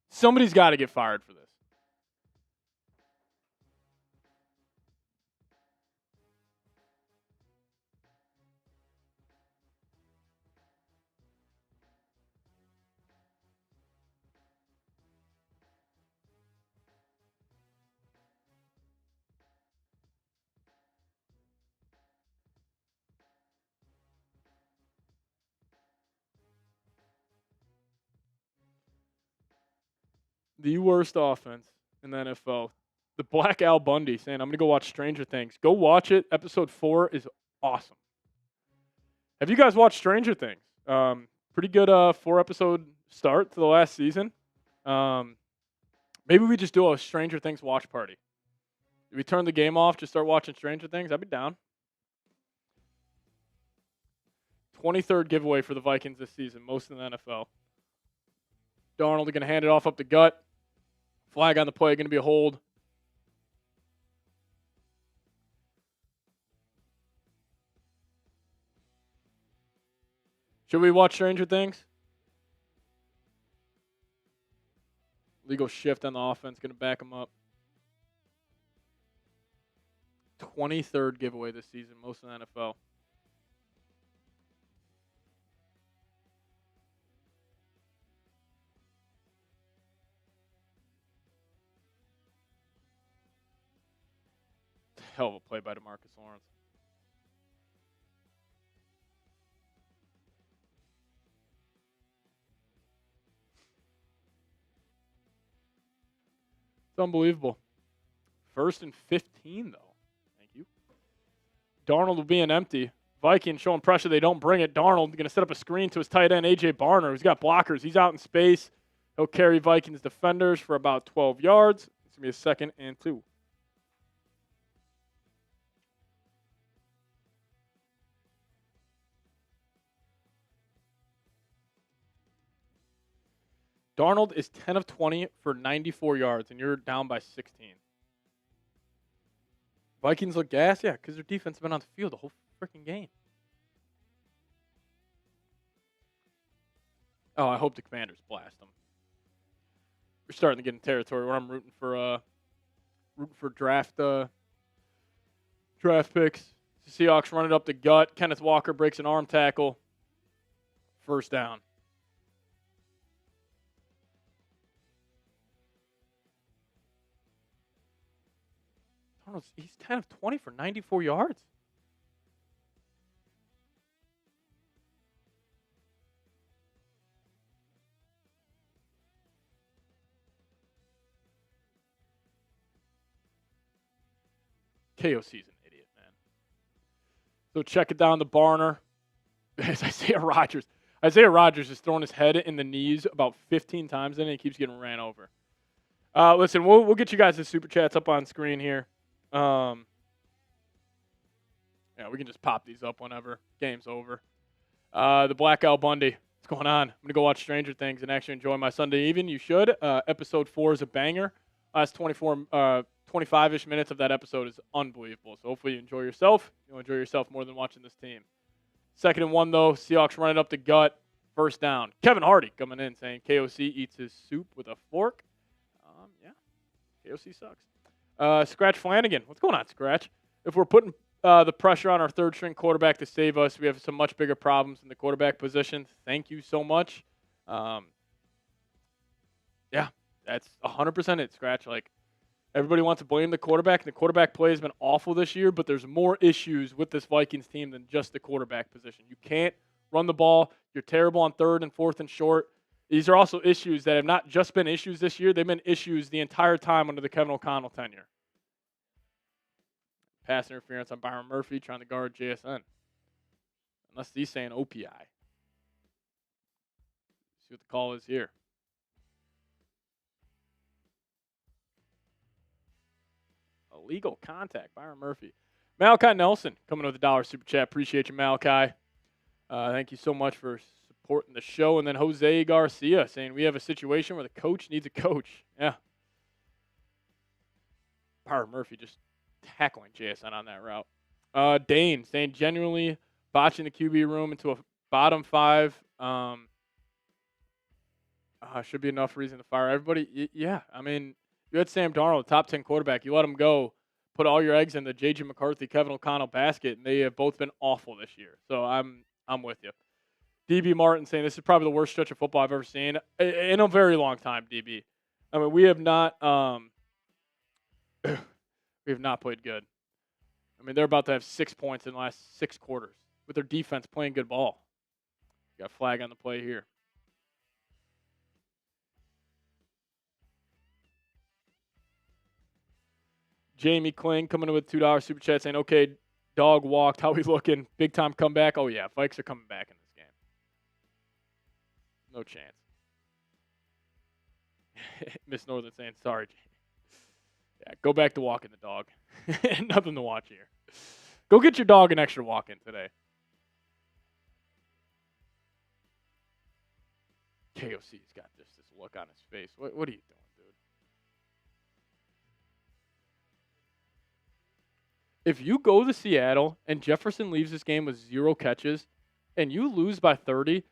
Somebody's got to get fired for this. The worst offense in the NFL. The Black Al Bundy saying, I'm going to go watch Stranger Things. Go watch it. Episode 4 is awesome. Have you guys watched Stranger Things? Pretty good 4-episode start to the last season. Maybe we just do a Stranger Things watch party. If we turn the game off, just start watching Stranger Things, I'd be down. 23rd giveaway for the Vikings this season, most in the NFL. Darnold going to hand it off up the gut. Flag on the play, going to be a hold. Should we watch Stranger Things? Legal shift on the offense, going to back them up. 23rd giveaway this season, most in the NFL. Hell of a play by DeMarcus Lawrence. It's unbelievable. 1st and 15, though. Thank you. Darnold will be an empty. Vikings showing pressure. They don't bring it. Darnold going to set up a screen to his tight end, A.J. Barner, who's got blockers. He's out in space. He'll carry Vikings defenders for about 12 yards. It's going to be a 2nd and 2. Darnold is 10 of 20 for 94 yards, and you're down by 16. Vikings look gas? Yeah, because their defense has been on the field the whole freaking game. Oh, I hope the Commanders blast them. We're starting to get in territory where I'm rooting for draft picks. The Seahawks run it up the gut. Kenneth Walker breaks an arm tackle. 1st down. He's 10 of 20 for 94 yards. KOC's an idiot, man. So check it down to Barner. It's Isaiah Rodgers. Isaiah Rodgers has thrown his head in the knees about 15 times, and he keeps getting ran over. Listen, we'll get you guys the super chats up on screen here. Yeah, we can just pop these up whenever game's over. The Black Al Bundy. What's going on? I'm going to go watch Stranger Things and actually enjoy my Sunday evening. You should. Episode 4 is a banger. Last 25-ish minutes of that episode is unbelievable. So hopefully you enjoy yourself. You'll enjoy yourself more than watching this team. 2nd and 1, though. Seahawks running up the gut. 1st down. Kevin Hardy coming in saying KOC eats his soup with a fork. Yeah, KOC sucks. Scratch Flanagan. What's going on, Scratch? If we're putting the pressure on our 3rd-string quarterback to save us, we have some much bigger problems in the quarterback position. Thank you so much. Yeah, that's 100% it, Scratch. Like, everybody wants to blame the quarterback, and the quarterback play has been awful this year, but there's more issues with this Vikings team than just the quarterback position. You can't run the ball. You're terrible on 3rd and 4th and short. These are also issues that have not just been issues this year. They've been issues the entire time under the Kevin O'Connell tenure. Pass interference on Byron Murphy trying to guard JSN. Unless he's saying OPI. See what the call is here. Illegal contact, Byron Murphy. Malachi Nelson coming with $1 super chat. Appreciate you, Malachi. Thank you so much for supporting the show. And then Jose Garcia saying we have a situation where the coach needs a coach. Yeah. Power Murphy just tackling JSN on that route. Dane saying genuinely botching the QB room into a bottom 5. Should be enough reason to fire everybody. Yeah, I mean, you had Sam Darnold, top 10 quarterback. You let him go, put all your eggs in the J.J. McCarthy, Kevin O'Connell basket, and they have both been awful this year. So I'm with you. DB Martin saying this is probably the worst stretch of football I've ever seen in a very long time. DB, I mean, we have not we have not played good. I mean, they're about to have 6 points in the last 6 quarters with their defense playing good ball. Got a flag on the play here. Jamie Kling coming in with $2 super chat saying, okay, dog walked. How we looking? Big time comeback. Oh, yeah. Vikes are coming back in this game. No chance. Miss Northern saying, sorry, Jamie. Yeah, go back to walking the dog. Nothing to watch here. Go get your dog an extra walk in today. KOC's got this look on his face. What are you doing, dude? If you go to Seattle and Jefferson leaves this game with 0 catches and you lose by 30,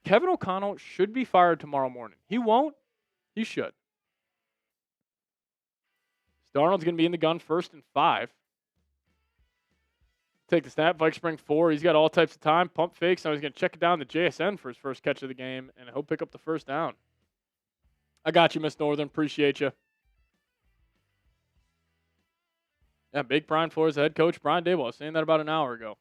Kevin O'Connell should be fired tomorrow morning. He won't. He should. Darnold's going to be in the gun 1st and 5. Take the snap. Vikes bring 4. He's got all types of time. Pump fakes. Now he's going to check it down to JSN for his first catch of the game, and he'll pick up the first down. I got you, Miss Northern. Appreciate you. Yeah, Big Brian Flores, the head coach. Brian Dable. I was saying that about an hour ago.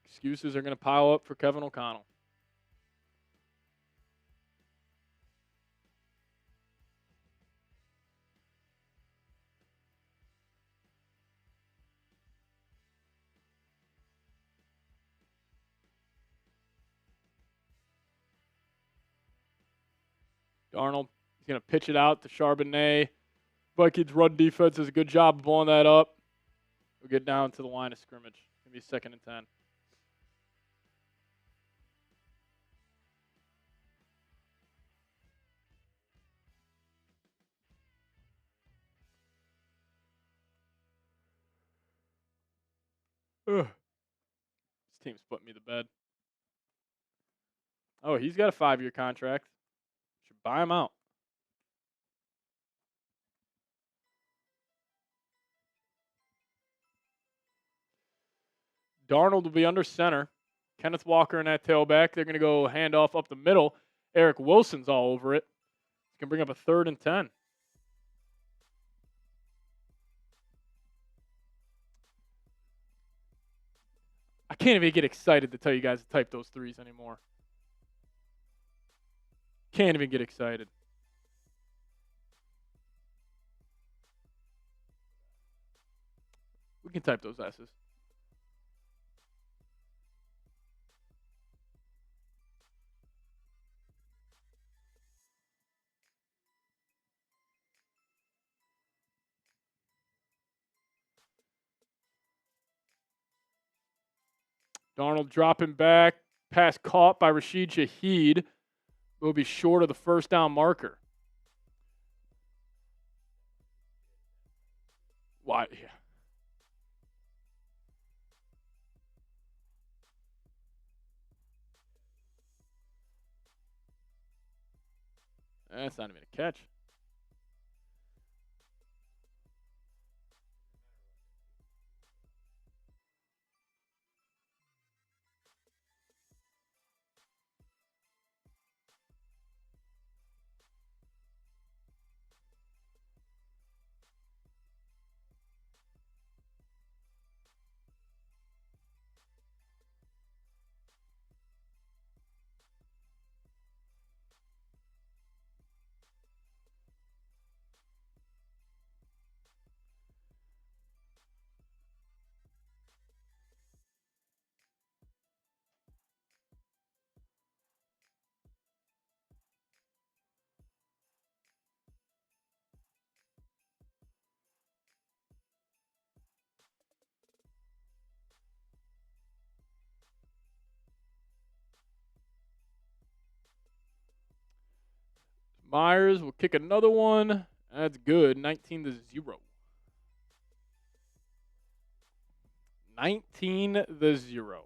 Excuses are going to pile up for Kevin O'Connell. Darnold, he's going to pitch it out to Charbonnet. Vikings run defense does a good job of blowing that up. We'll get down to the line of scrimmage. It's going to be 2nd and 10. Ugh. This team's putting me to bed. Oh, he's got a 5-year contract. Should buy him out. Darnold will be under center. Kenneth Walker in that tailback. They're going to go handoff up the middle. Eric Wilson's all over it. He's going to bring up a 3rd and 10. I can't even get excited to tell you guys to type those 3s anymore. Can't even get excited. We can type those S's. Darnold dropping back. Pass caught by Rashid Shaheed. Will be short of the first down marker. Why? Yeah. That's not even a catch. Myers will kick another one. That's good. 19-0. 19-0.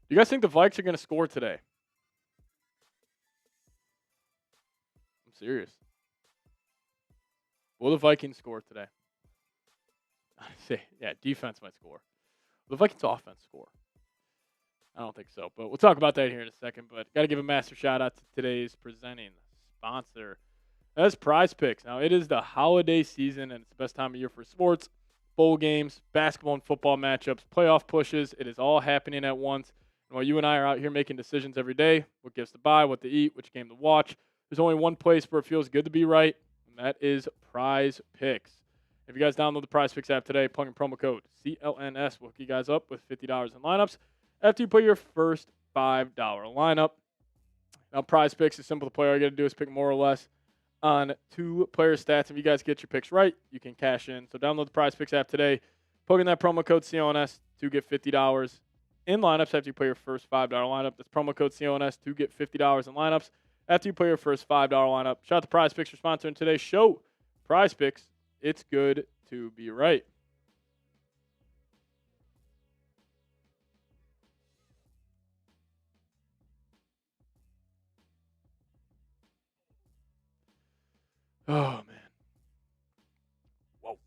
You guys think the Vikes are going to score today? I'm serious. Will the Vikings score today? Yeah, defense might score. Will the Vikings offense score? I don't think so, but we'll talk about that here in a second. But got to give a massive shout out to today's presenting sponsor. That's Prize Picks. Now, it is the holiday season, and it's the best time of year for sports, bowl games, basketball and football matchups, playoff pushes. It is all happening at once. And while you and I are out here making decisions every day, what gifts to buy, what to eat, which game to watch, there's only one place where it feels good to be right, and that is Prize Picks. If you guys download the Prize Picks app today, plug in promo code CLNS. We'll hook you guys up with $50 in lineups after you put your first $5 lineup. Now, Prize Picks is simple to play. All you got to do is pick more or less on 2 player stats. If you guys get your picks right, you can cash in. So download the Prize Picks app today. Plug in that promo code CLNS to get $50 in lineups after you play your first $5 lineup. That's promo code CLNS to get $50 in lineups after you play your first $5 lineup. Shout out to Prize Picks for sponsoring today's show. Prize Picks, it's good to be right. Oh, man. Whoa.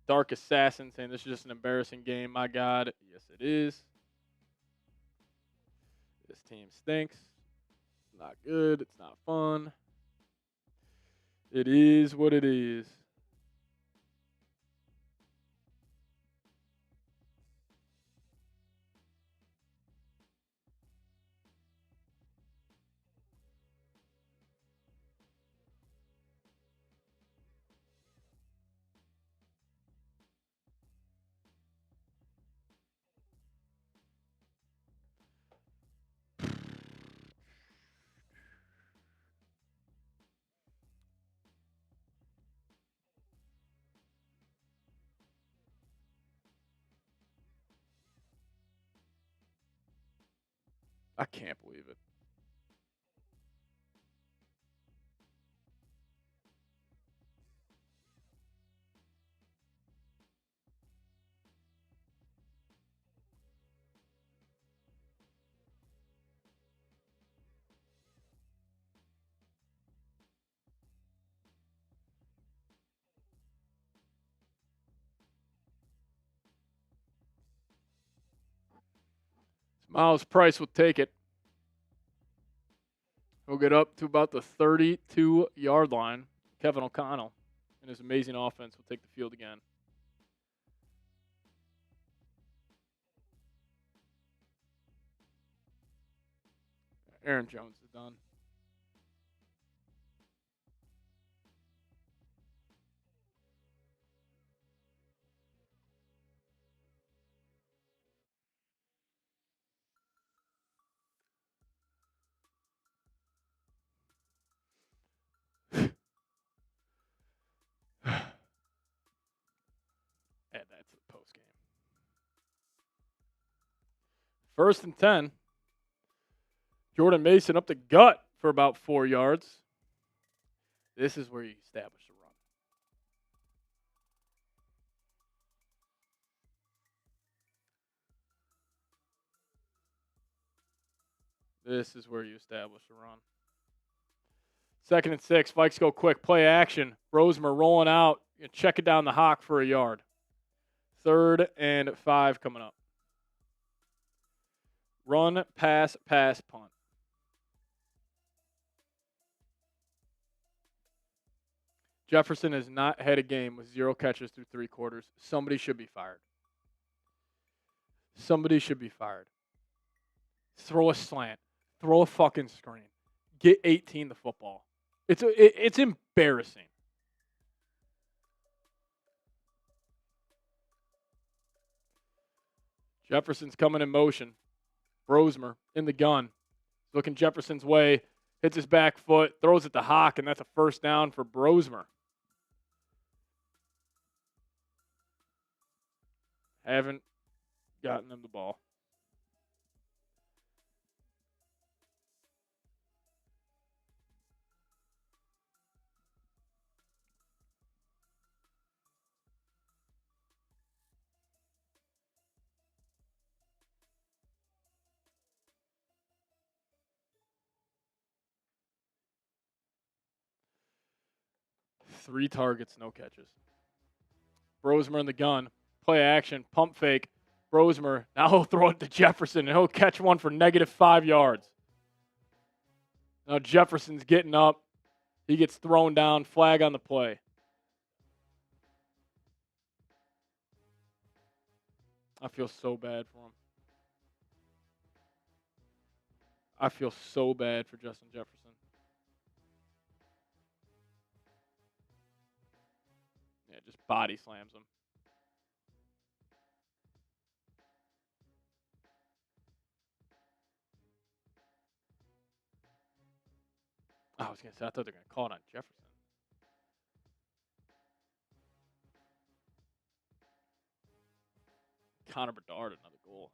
Dark Assassin saying this is just an embarrassing game. My God. Yes, it is. This team stinks. It's not good. It's not fun. It is what it is. I can't believe it. Miles Price will take it. He'll get up to about the 32-yard line. Kevin O'Connell and his amazing offense will take the field again. Aaron Jones is done. Add that to the post game. 1st and 10. Jordan Mason up the gut for about 4 yards. This is where you establish the run. This is where you establish the run. 2nd and 6. Vikes go quick. Play action. Rosemer rolling out. Check it down the Hawk for a yard. 3rd and 5 coming up. Run, pass, punt. Jefferson has not had a game with 0 catches through 3 quarters. Somebody should be fired. Somebody should be fired. Throw a slant. Throw a fucking screen. Get 18 the football. It's embarrassing. Jefferson's coming in motion. Rosemer in the gun. Looking Jefferson's way. Hits his back foot. Throws it to Hawk, and that's a 1st down for Rosemer. Haven't gotten them the ball. Three targets, no catches. Brosmer in the gun. Play action, pump fake. Brosmer, now he'll throw it to Jefferson, and he'll catch one for -5 yards. Now Jefferson's getting up. He gets thrown down, flag on the play. I feel so bad for him. I feel so bad for Justin Jefferson. Yeah, just body slams him. I was going to say, I thought they were going to call it on Jefferson. Connor Bedard, another goal.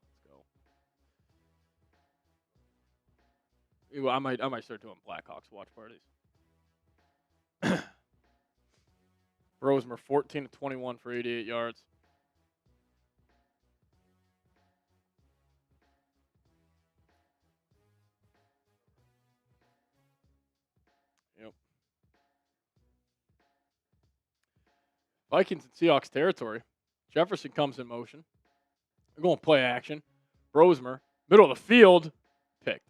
Let's go. I might start doing Blackhawks watch parties. Brosmer, 14 to 21 for 88 yards. Yep. Vikings and Seahawks territory. Jefferson comes in motion. They're going to play action. Brosmer, middle of the field, picked.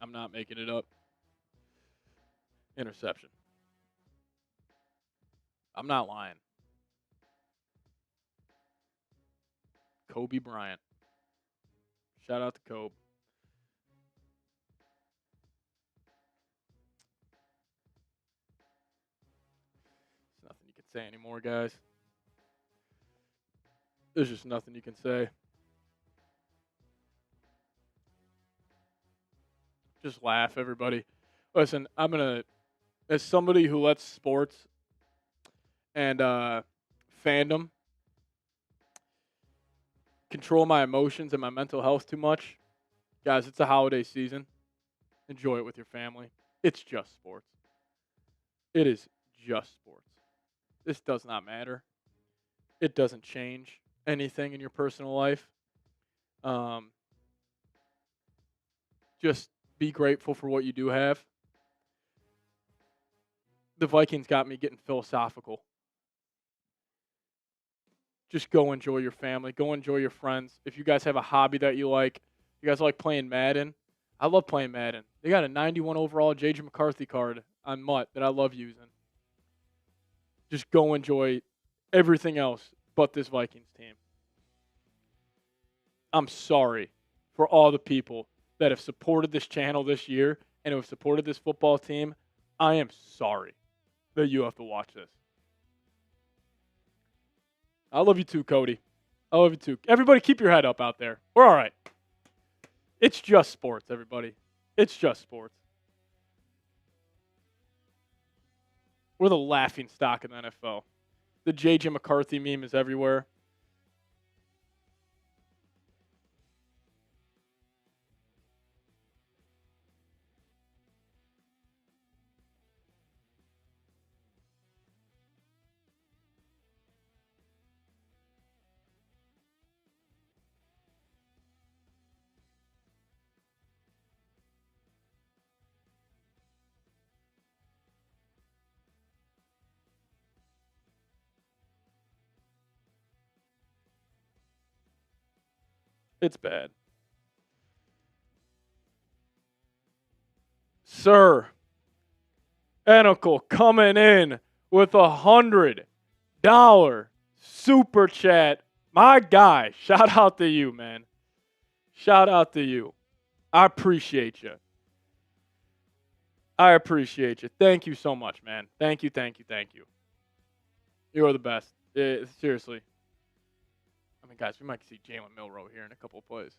I'm not making it up. Interception. I'm not lying. Kobe Bryant. Shout out to Kobe. There's nothing you can say anymore, guys. There's just nothing you can say. Just laugh, everybody. Listen, I'm going to, as somebody who lets sports and fandom control my emotions and my mental health too much, guys, it's a holiday season. Enjoy it with your family. It's just sports. It is just sports. This does not matter. It doesn't change anything in your personal life. Just be grateful for what you do have. The Vikings got me getting philosophical. Just go enjoy your family. Go enjoy your friends. If you guys have a hobby that you like, you guys like playing Madden. I love playing Madden. They got a 91 overall J.J. McCarthy card on Mutt that I love using. Just go enjoy everything else but this Vikings team. I'm sorry for all the people that have supported this channel this year and who have supported this football team. I am sorry that you have to watch this. I love you too, Cody. I love you too. Everybody keep your head up out there. We're all right. It's just sports, everybody. It's just sports. We're the laughing stock in the NFL. The J.J. McCarthy meme is everywhere. It's bad. Sir Enicle coming in with $100 super chat. My guy, shout out to you, man. Shout out to you. I appreciate you. I appreciate you. Thank you so much, man. Thank you, thank you, thank you. You are the best. Seriously. I mean, guys, we might see Jalen Milroe here in a couple of plays.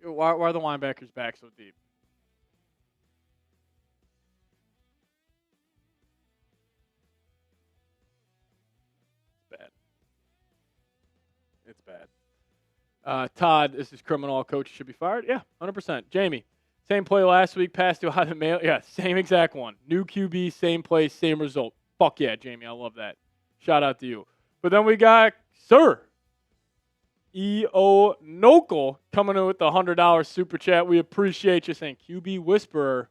Why are the linebackers back so deep? It's bad. It's bad. Todd, this is criminal. Coach should be fired. Yeah, 100%. Jamie, same play last week. Pass to out of the mail. Yeah, same exact one. New QB, same play, same result. Fuck yeah, Jamie. I love that. Shout out to you. But then we got Sir E.O. Nokel coming in with the $100 super chat. We appreciate you saying QB Whisperer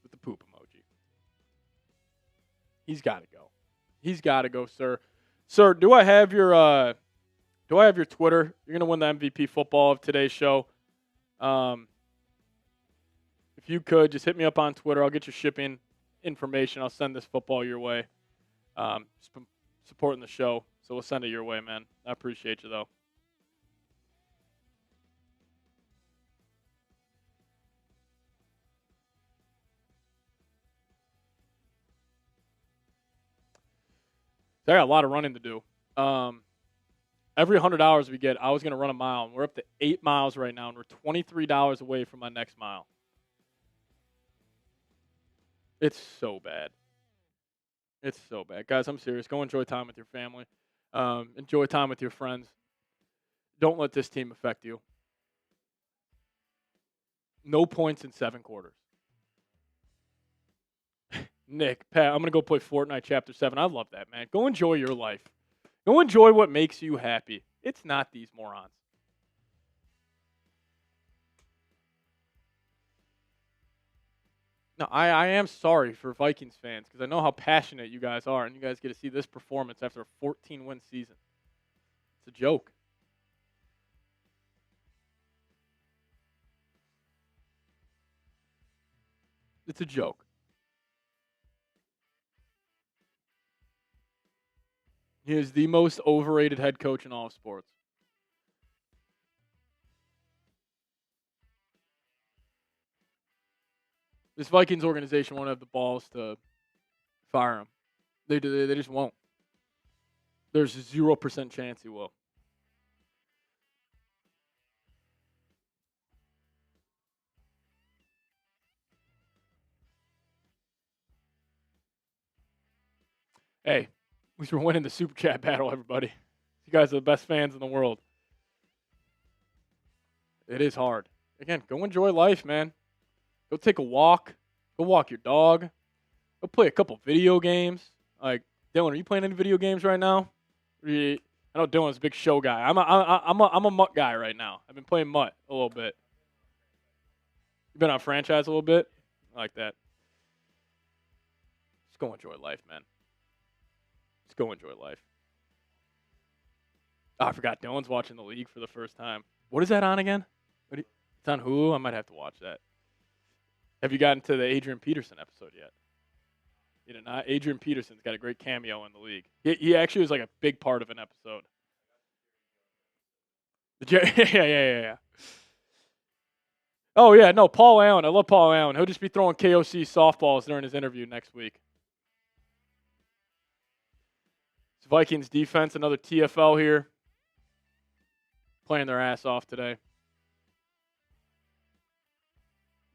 with the poop emoji. He's got to go. He's got to go, sir. Sir, do I have your Twitter? You're going to win the MVP football of today's show. If you could, just hit me up on Twitter. I'll get your shipping information. I'll send this football your way. Supporting the show. So we'll send it your way, man. I appreciate you, though. I got a lot of running to do. Every $100 we get, I was going to run a mile, and we're up to 8 miles right now, and we're $23 away from my next mile. It's so bad. It's so bad. Guys, I'm serious. Go enjoy time with your family. Enjoy time with your friends. Don't let this team affect you. No points in 7 quarters. Nick, Pat, I'm going to go play Fortnite Chapter 7. I love that, man. Go enjoy your life. Go enjoy what makes you happy. It's not these morons. No, I am sorry for Vikings fans because I know how passionate you guys are, and you guys get to see this performance after a 14-win season. It's a joke. It's a joke. He is the most overrated head coach in all of sports. This Vikings organization won't have the balls to fire him. They just won't. There's a 0% chance he will. Hey, at least we're winning the Super Chat battle, everybody. You guys are the best fans in the world. It is hard. Again, go enjoy life, man. Go take a walk. Go walk your dog. Go play a couple video games. Like, Dylan, are you playing any video games right now? I know Dylan's a big show guy. I'm a Mutt guy right now. I've been playing Mutt a little bit. You've been on franchise a little bit? I like that. Just go enjoy life, man. Just go enjoy life. Oh, I forgot Dylan's watching the league for the first time. What is that on again? It's on Hulu? I might have to watch that. Have you gotten to the Adrian Peterson episode yet? You did not? Adrian Peterson's got a great cameo in the league. He actually was like a big part of an episode. Yeah. Oh, yeah, no, Paul Allen. I love Paul Allen. He'll just be throwing KOC softballs during his interview next week. It's Vikings defense, another TFL here. Playing their ass off today.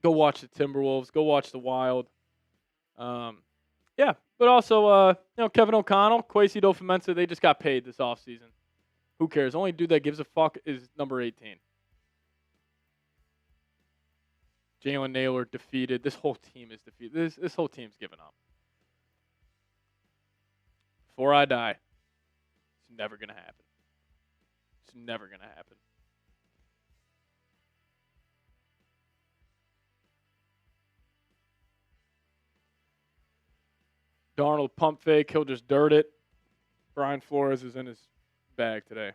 Go watch the Timberwolves. Go watch the Wild. Yeah, but also, Kevin O'Connell, Kwesi Dofamensa, they just got paid this offseason. Who cares? Only dude that gives a fuck is number 18. Jalen Naylor defeated. This whole team is defeated. This whole team's given up. Before I die, it's never going to happen. It's never going to happen. Darnold pump fake. He'll just dirt it. Brian Flores is in his bag today.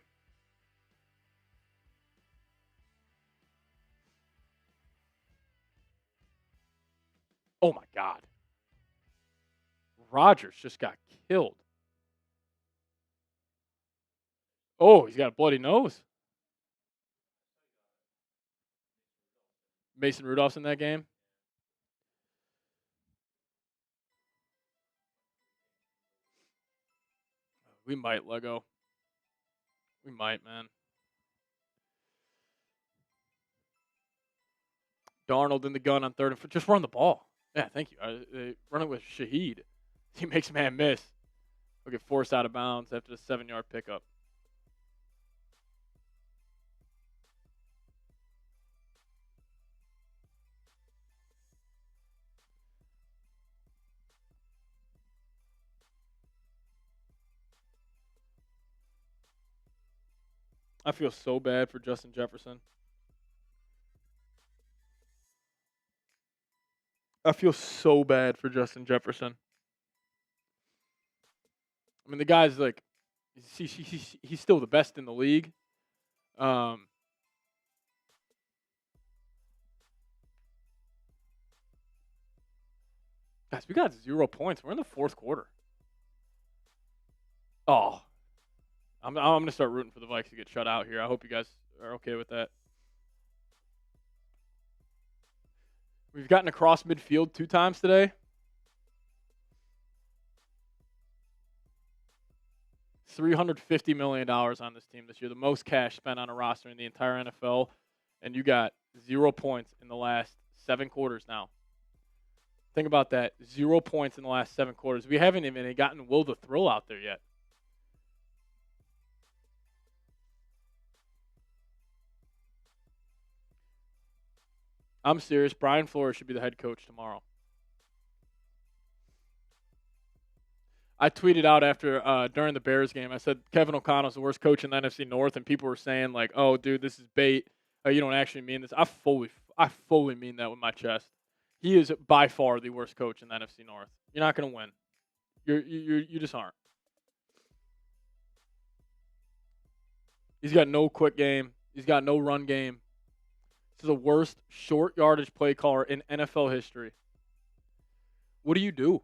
Oh, my God. Rodgers just got killed. Oh, he's got a bloody nose. Mason Rudolph's in that game. We might, Lego. We might, man. Darnold in the gun on 3rd and 4. Just run the ball. Yeah, thank you. They run it with Shaheed. He makes man miss. He'll get forced out of bounds after the 7-yard pickup. I feel so bad for Justin Jefferson. I feel so bad for Justin Jefferson. I mean, the guy's like, he's still the best in the league. Guys, we got 0 points. We're in the 4th quarter. Oh, I'm going to start rooting for the Vikes to get shut out here. I hope you guys are okay with that. We've gotten across midfield 2 times today. $350 million on this team this year, the most cash spent on a roster in the entire NFL, and you got 0 points in the last 7 quarters now. Think about that. 0 points in the last 7 quarters. We haven't even gotten Will the Thrill out there yet. I'm serious. Brian Flores should be the head coach tomorrow. I tweeted out after during the Bears game. I said Kevin O'Connell's the worst coach in the NFC North, and people were saying like, "Oh, dude, this is bait. You don't actually mean this." I fully mean that with my chest. He is by far the worst coach in the NFC North. You're not going to win. You just aren't. He's got no quick game. He's got no run game. This is the worst short yardage play caller in NFL history. What do you do?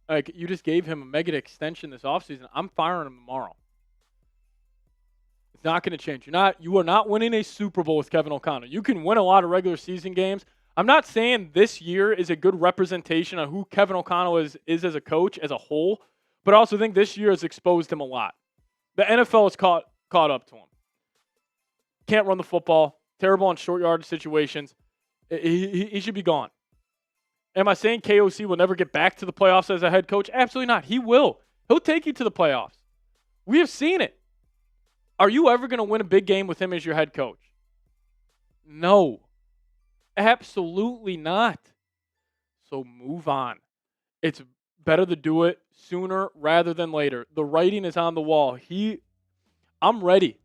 Like, you just gave him a mega extension this offseason. I'm firing him tomorrow. It's not going to change. You are not winning a Super Bowl with Kevin O'Connell. You can win a lot of regular season games. I'm not saying this year is a good representation of who Kevin O'Connell is as a coach as a whole, but I also think this year has exposed him a lot. The NFL has caught up to him. Can't run the football. Terrible in short yardage situations. He should be gone. Am I saying KOC will never get back to the playoffs as a head coach? Absolutely not. He will. He'll take you to the playoffs. We have seen it. Are you ever going to win a big game with him as your head coach? No. Absolutely not. So move on. It's better to do it sooner rather than later. The writing is on the wall. I'm ready.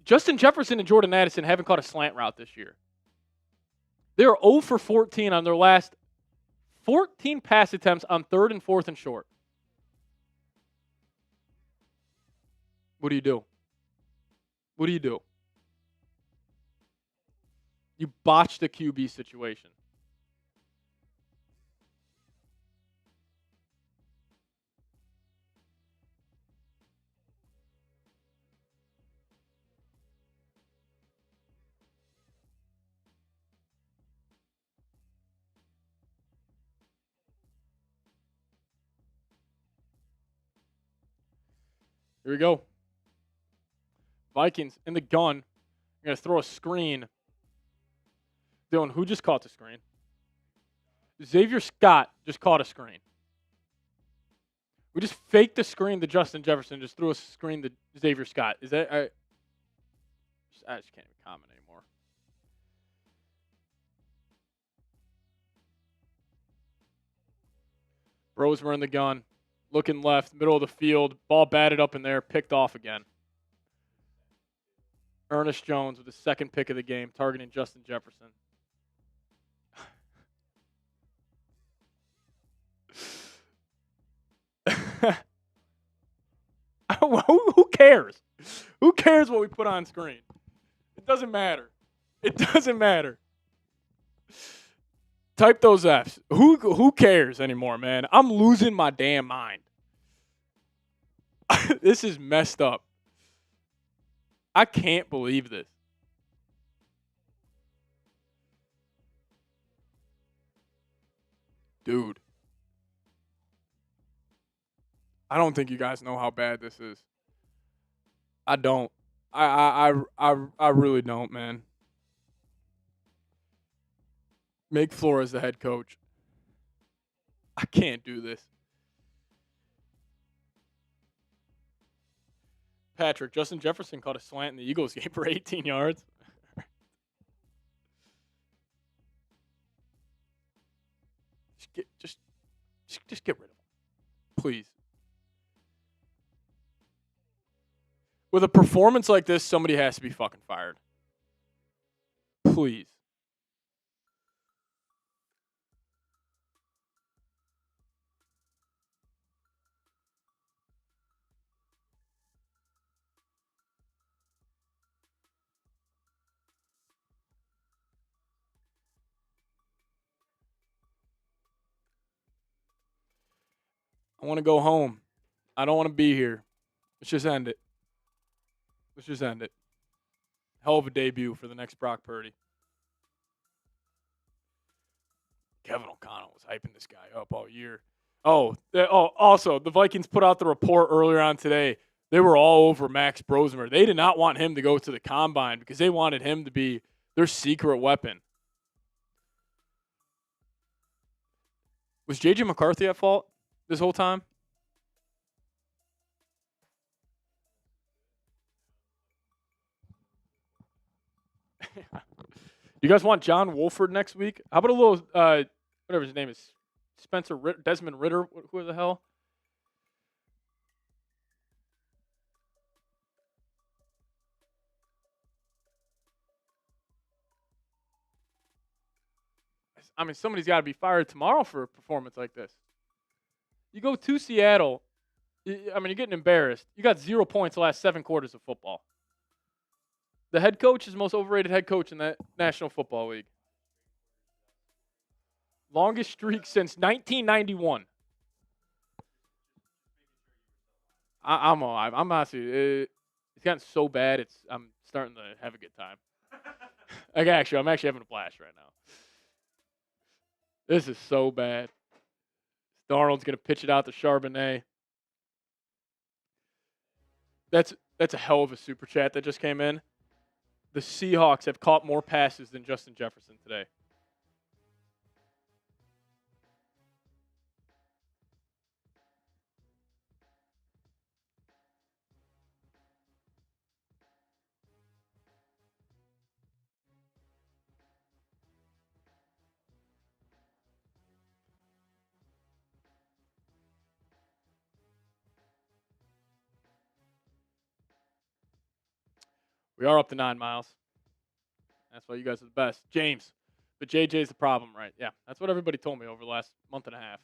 Justin Jefferson and Jordan Addison haven't caught a slant route this year. They're 0 for 14 on their last 14 pass attempts on 3rd and 4th and short. What do you do? What do you do? You botched the QB situation. Here we go. Vikings in the gun. You're going to throw a screen. Dylan, who just caught the screen? Xavier Scott just caught a screen. We just faked the screen to Justin Jefferson, just threw a screen to Xavier Scott. Is that I just can't even comment anymore. Bros were in the gun. Looking left, middle of the field. Ball batted up in there, picked off again. Ernest Jones with the 2nd pick of the game, targeting Justin Jefferson. Who cares? Who cares what we put on screen? It doesn't matter. It doesn't matter. Type those Fs. Who cares anymore, man? I'm losing my damn mind. This is messed up. I can't believe this. Dude. I don't think you guys know how bad this is. I don't. I really don't, man. Make Flores the head coach. I can't do this. Patrick, Justin Jefferson caught a slant in the Eagles game for 18 yards. Just get rid of him, please. With a performance like this, somebody has to be fucking fired. Please. I want to go home. I don't want to be here. Let's just end it. Hell of a debut for the next Brock Purdy. Kevin O'Connell was hyping this guy up all year. Also, the Vikings put out the report earlier on today. They were all over Max Brosmer. They did not want him to go to the combine because they wanted him to be their secret weapon. Was J.J. McCarthy at fault this whole time? You guys want John Wolford next week? How about a little, whatever his name is, Desmond Ritter? Who the hell? I mean, somebody's got to be fired tomorrow for a performance like this. You go to Seattle. I mean, you're getting embarrassed. You got 0 points the last 7 quarters of football. The head coach is the most overrated head coach in the National Football League. Longest streak since 1991. I'm alive. I'm honestly, it's gotten so bad. I'm starting to have a good time. I'm actually having a blast right now. This is so bad. Darnold's gonna pitch it out to Charbonnet. That's a hell of a super chat that just came in. The Seahawks have caught more passes than Justin Jefferson today. We are up to 9 miles. That's why you guys are the best. James, but JJ's the problem, right? Yeah, that's what everybody told me over the last month and a half.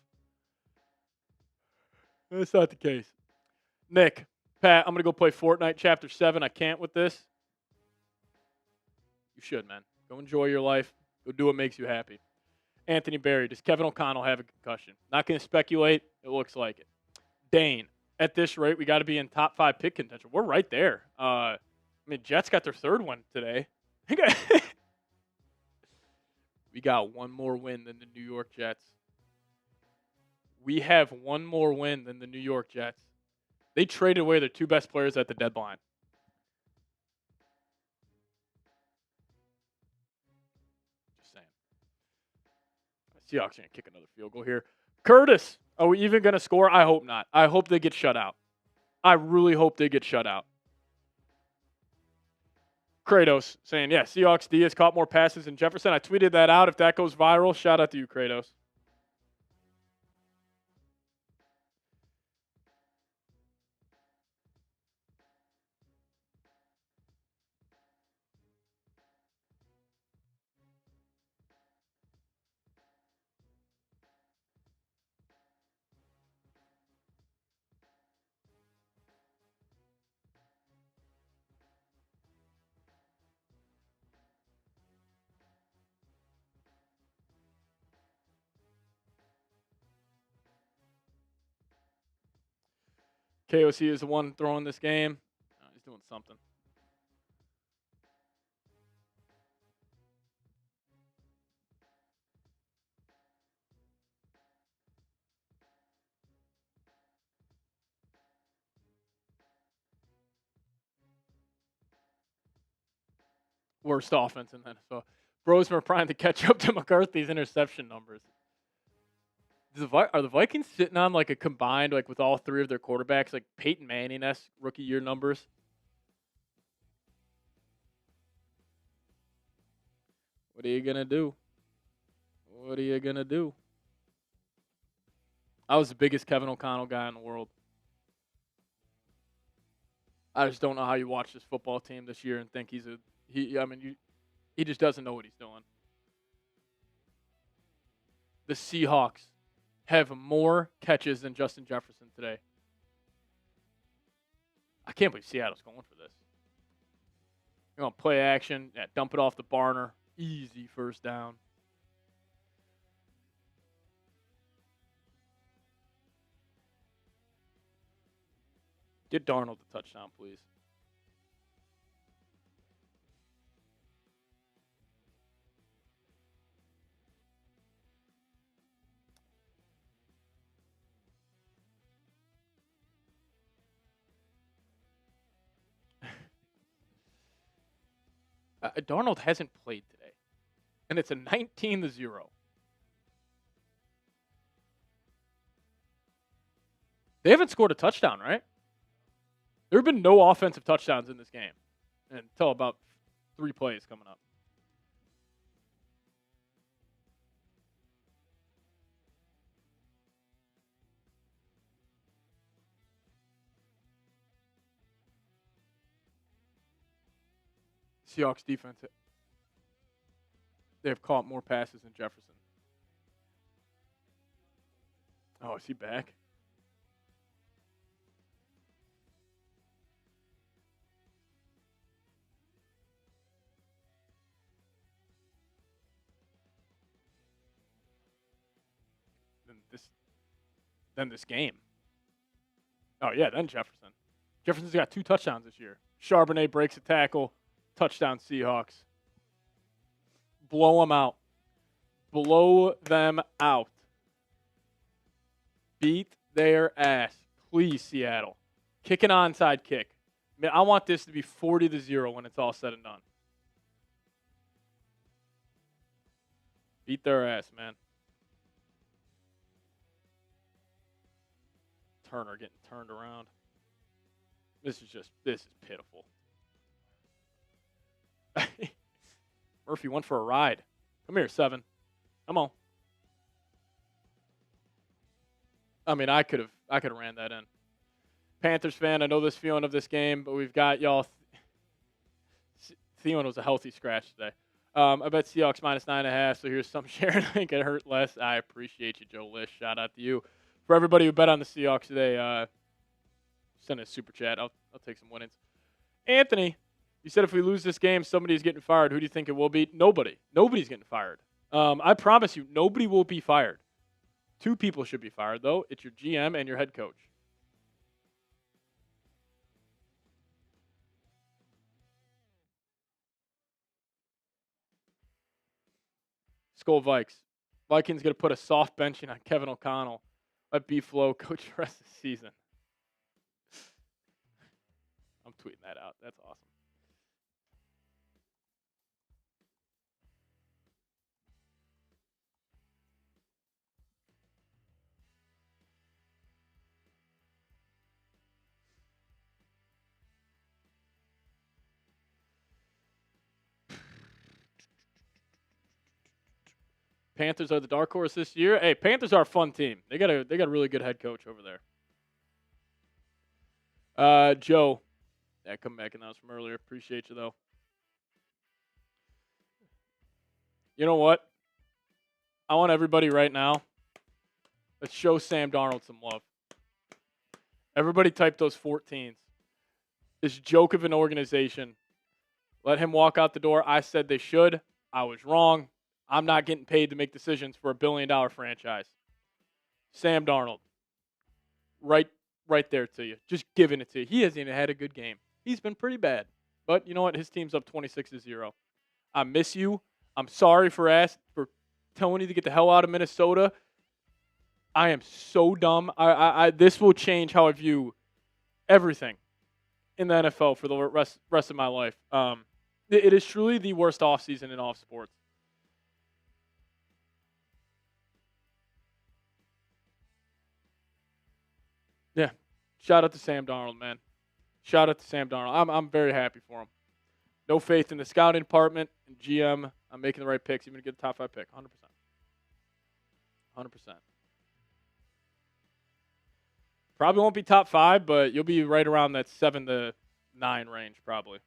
That's not the case. Nick, Pat, I'm going to go play Fortnite Chapter 7. I can't with this. You should, man. Go enjoy your life. Go do what makes you happy. Anthony Berry, does Kevin O'Connell have a concussion? Not going to speculate. It looks like it. Dane, at this rate, we got to be in top 5 pick contention. We're right there. I mean, Jets got their 3rd one today. We got one more win than the New York Jets. We have one more win than the New York Jets. They traded away their 2 best players at the deadline. Just saying. Seahawks are going to kick another field goal here. Curtis, are we even going to score? I hope not. I hope they get shut out. I really hope they get shut out. Kratos saying, yeah, Seahawks D has caught more passes than Jefferson. I tweeted that out. If that goes viral, shout out to you, Kratos. KOC is the one throwing this game. He's doing something. Worst offense in the NFL. Bros are trying to catch up to McCarthy's interception numbers. Are the Vikings sitting on like a combined, like with all three of their quarterbacks, like Peyton Manning-esque rookie year numbers? What are you going to do? What are you going to do? I was the biggest Kevin O'Connell guy in the world. I just don't know how you watch this football team this year and think he just doesn't know what he's doing. The Seahawks have more catches than Justin Jefferson today. I can't believe Seattle's going for this. You're going to play action, dump it off the Barner. Easy first down. Get Darnold the touchdown, please. Darnold hasn't played today, and it's a 19-0. They haven't scored a touchdown, right? There have been no offensive touchdowns in this game until about 3 plays coming up. Seahawks defense, they have caught more passes than Jefferson. Oh, is he back? Then this game. Oh, yeah, then Jefferson. Jefferson's got 2 touchdowns this year. Charbonnet breaks a tackle. Touchdown Seahawks. Blow them out. Blow them out. Beat their ass. Please, Seattle. Kick an onside kick. I want this to be 40-0 when it's all said and done. Beat their ass, man. Turner getting turned around. This is pitiful. Murphy went for a ride. Come here, 7. Come on. I mean, I could have ran that in. Panthers fan, I know this feeling of this game, but we've got y'all. Thielen was a healthy scratch today. I bet Seahawks -9.5. So here's some sharing. I think it hurt less. I appreciate you, Joe Lish. Shout out to you. For everybody who bet on the Seahawks today, send a super chat. I'll take some winnings. Anthony, you said if we lose this game, somebody's getting fired. Who do you think it will be? Nobody. Nobody's getting fired. I promise you, nobody will be fired. 2 people should be fired, though. It's your GM and your head coach. Skull Vikes. Vikings going to put a soft benching on Kevin O'Connell. Let B-Flow coach the rest of the season. I'm tweeting that out. That's awesome. Panthers are the dark horse this year. Hey, Panthers are a fun team. They got a really good head coach over there. Joe, come back and that was from earlier. Appreciate you though. You know what? I want everybody right now. Let's show Sam Darnold some love. Everybody type those 14s. This joke of an organization. Let him walk out the door. I said they should. I was wrong. I'm not getting paid to make decisions for $1 billion franchise. Sam Darnold. Right there to you. Just giving it to you. He hasn't even had a good game. He's been pretty bad. But you know what? His team's up 26-0. I miss you. I'm sorry for telling you to get the hell out of Minnesota. I am so dumb. This will change how I view everything in the NFL for the rest of my life. It is truly the worst offseason in all of sports. Yeah. Shout out to Sam Darnold, man. Shout out to Sam Darnold. I'm very happy for him. No faith in the scouting department and GM. I'm making the right picks, even to get a top 5 pick. 100%. 100%. Probably won't be top 5, but you'll be right around that 7 to 9 range, probably.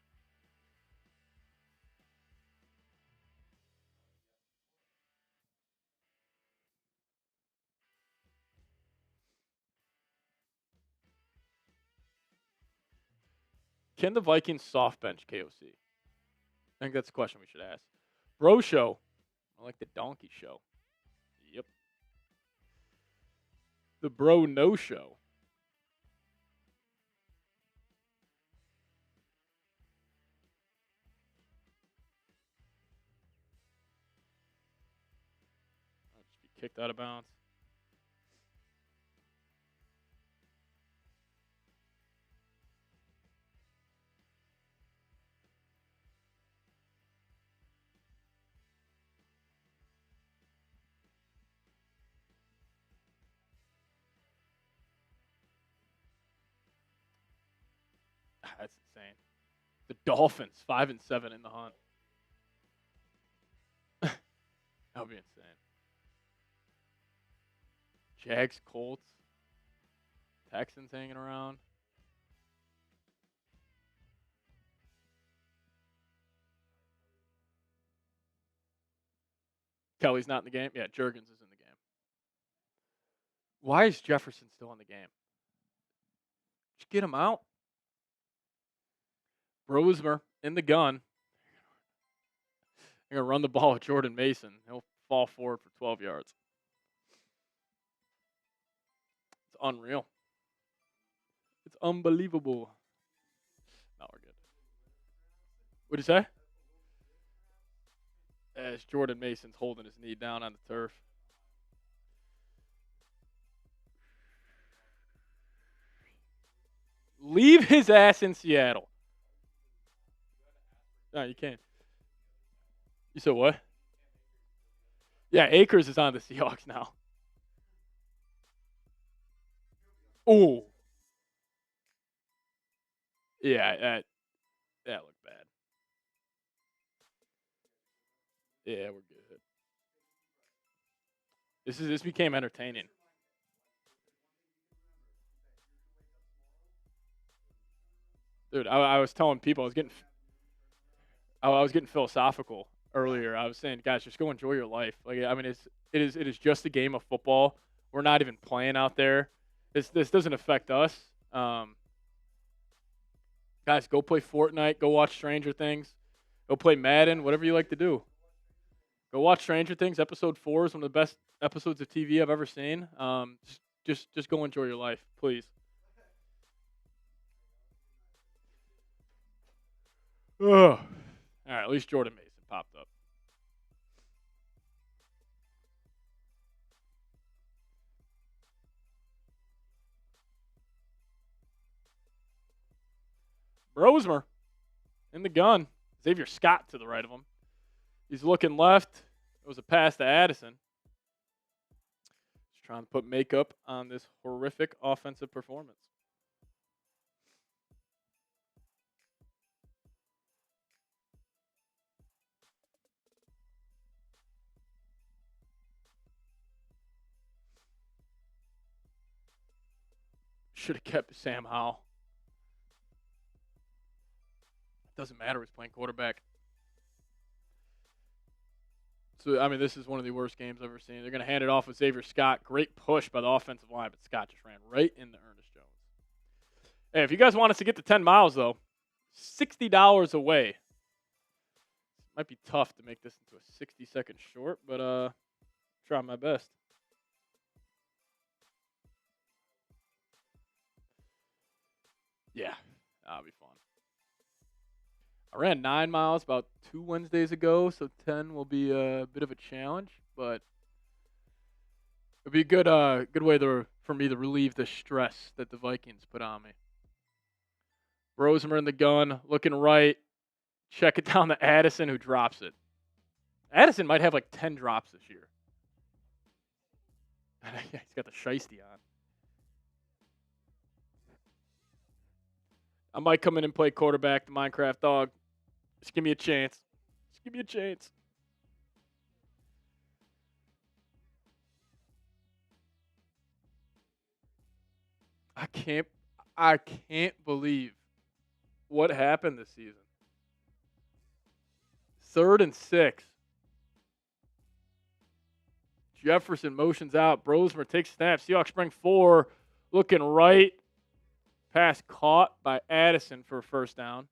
Can the Vikings soft bench KOC? I think that's a question we should ask. Bro show. I like the donkey show. Yep. The bro no show. I'll just be kicked out of bounds. That's insane. The Dolphins, 5-7 in the hunt. That would be insane. Jags, Colts, Texans hanging around. Kelly's not in the game. Yeah, Juergens is in the game. Why is Jefferson still in the game? Just get him out. Rosemer in the gun. They're going to run the ball with Jordan Mason. He'll fall forward for 12 yards. It's unreal. It's unbelievable. No, we're good. What'd you say? As Jordan Mason's holding his knee down on the turf. Leave his ass in Seattle. No, you can't. You said what? Yeah, Akers is on the Seahawks now. Oh. Yeah, that looked bad. Yeah, we're good. This became entertaining. Dude, I was telling people I was getting philosophical earlier. I was saying, guys, just go enjoy your life. Like, I mean, it is just a game of football. We're not even playing out there. This doesn't affect us. Guys, go play Fortnite. Go watch Stranger Things. Go play Madden. Whatever you like to do. Go watch Stranger Things. Episode 4 is one of the best episodes of TV I've ever seen. Just go enjoy your life, please. Ugh. All right, at least Jordan Mason popped up. Rosemer in the gun. Xavier Scott to the right of him. He's looking left. It was a pass to Addison. Just trying to put makeup on this horrific offensive performance. Should have kept Sam Howell. Doesn't matter who's playing quarterback. So, I mean, this is one of the worst games I've ever seen. They're going to hand it off with Xavier Scott. Great push by the offensive line, but Scott just ran right into Ernest Jones. Hey, if you guys want us to get to 10 miles, though, $60 away. Might be tough to make this into a 60-second short, but try my best. Yeah, that'll be fun. I ran 9 miles about 2 Wednesdays ago, so 10 will be a bit of a challenge, but it'll be a good way for me to relieve the stress that the Vikings put on me. Rosemer in the gun, looking right. Check it down to Addison, who drops it. Addison might have like 10 drops this year. He's got the shiesty on. I might come in and play quarterback, the Minecraft dog. Just give me a chance. Just give me a chance. I can't believe what happened this season. 3rd and 6. Jefferson motions out. Brosmer takes snap. Seahawks bring 4. Looking right. Pass caught by Addison for a first down.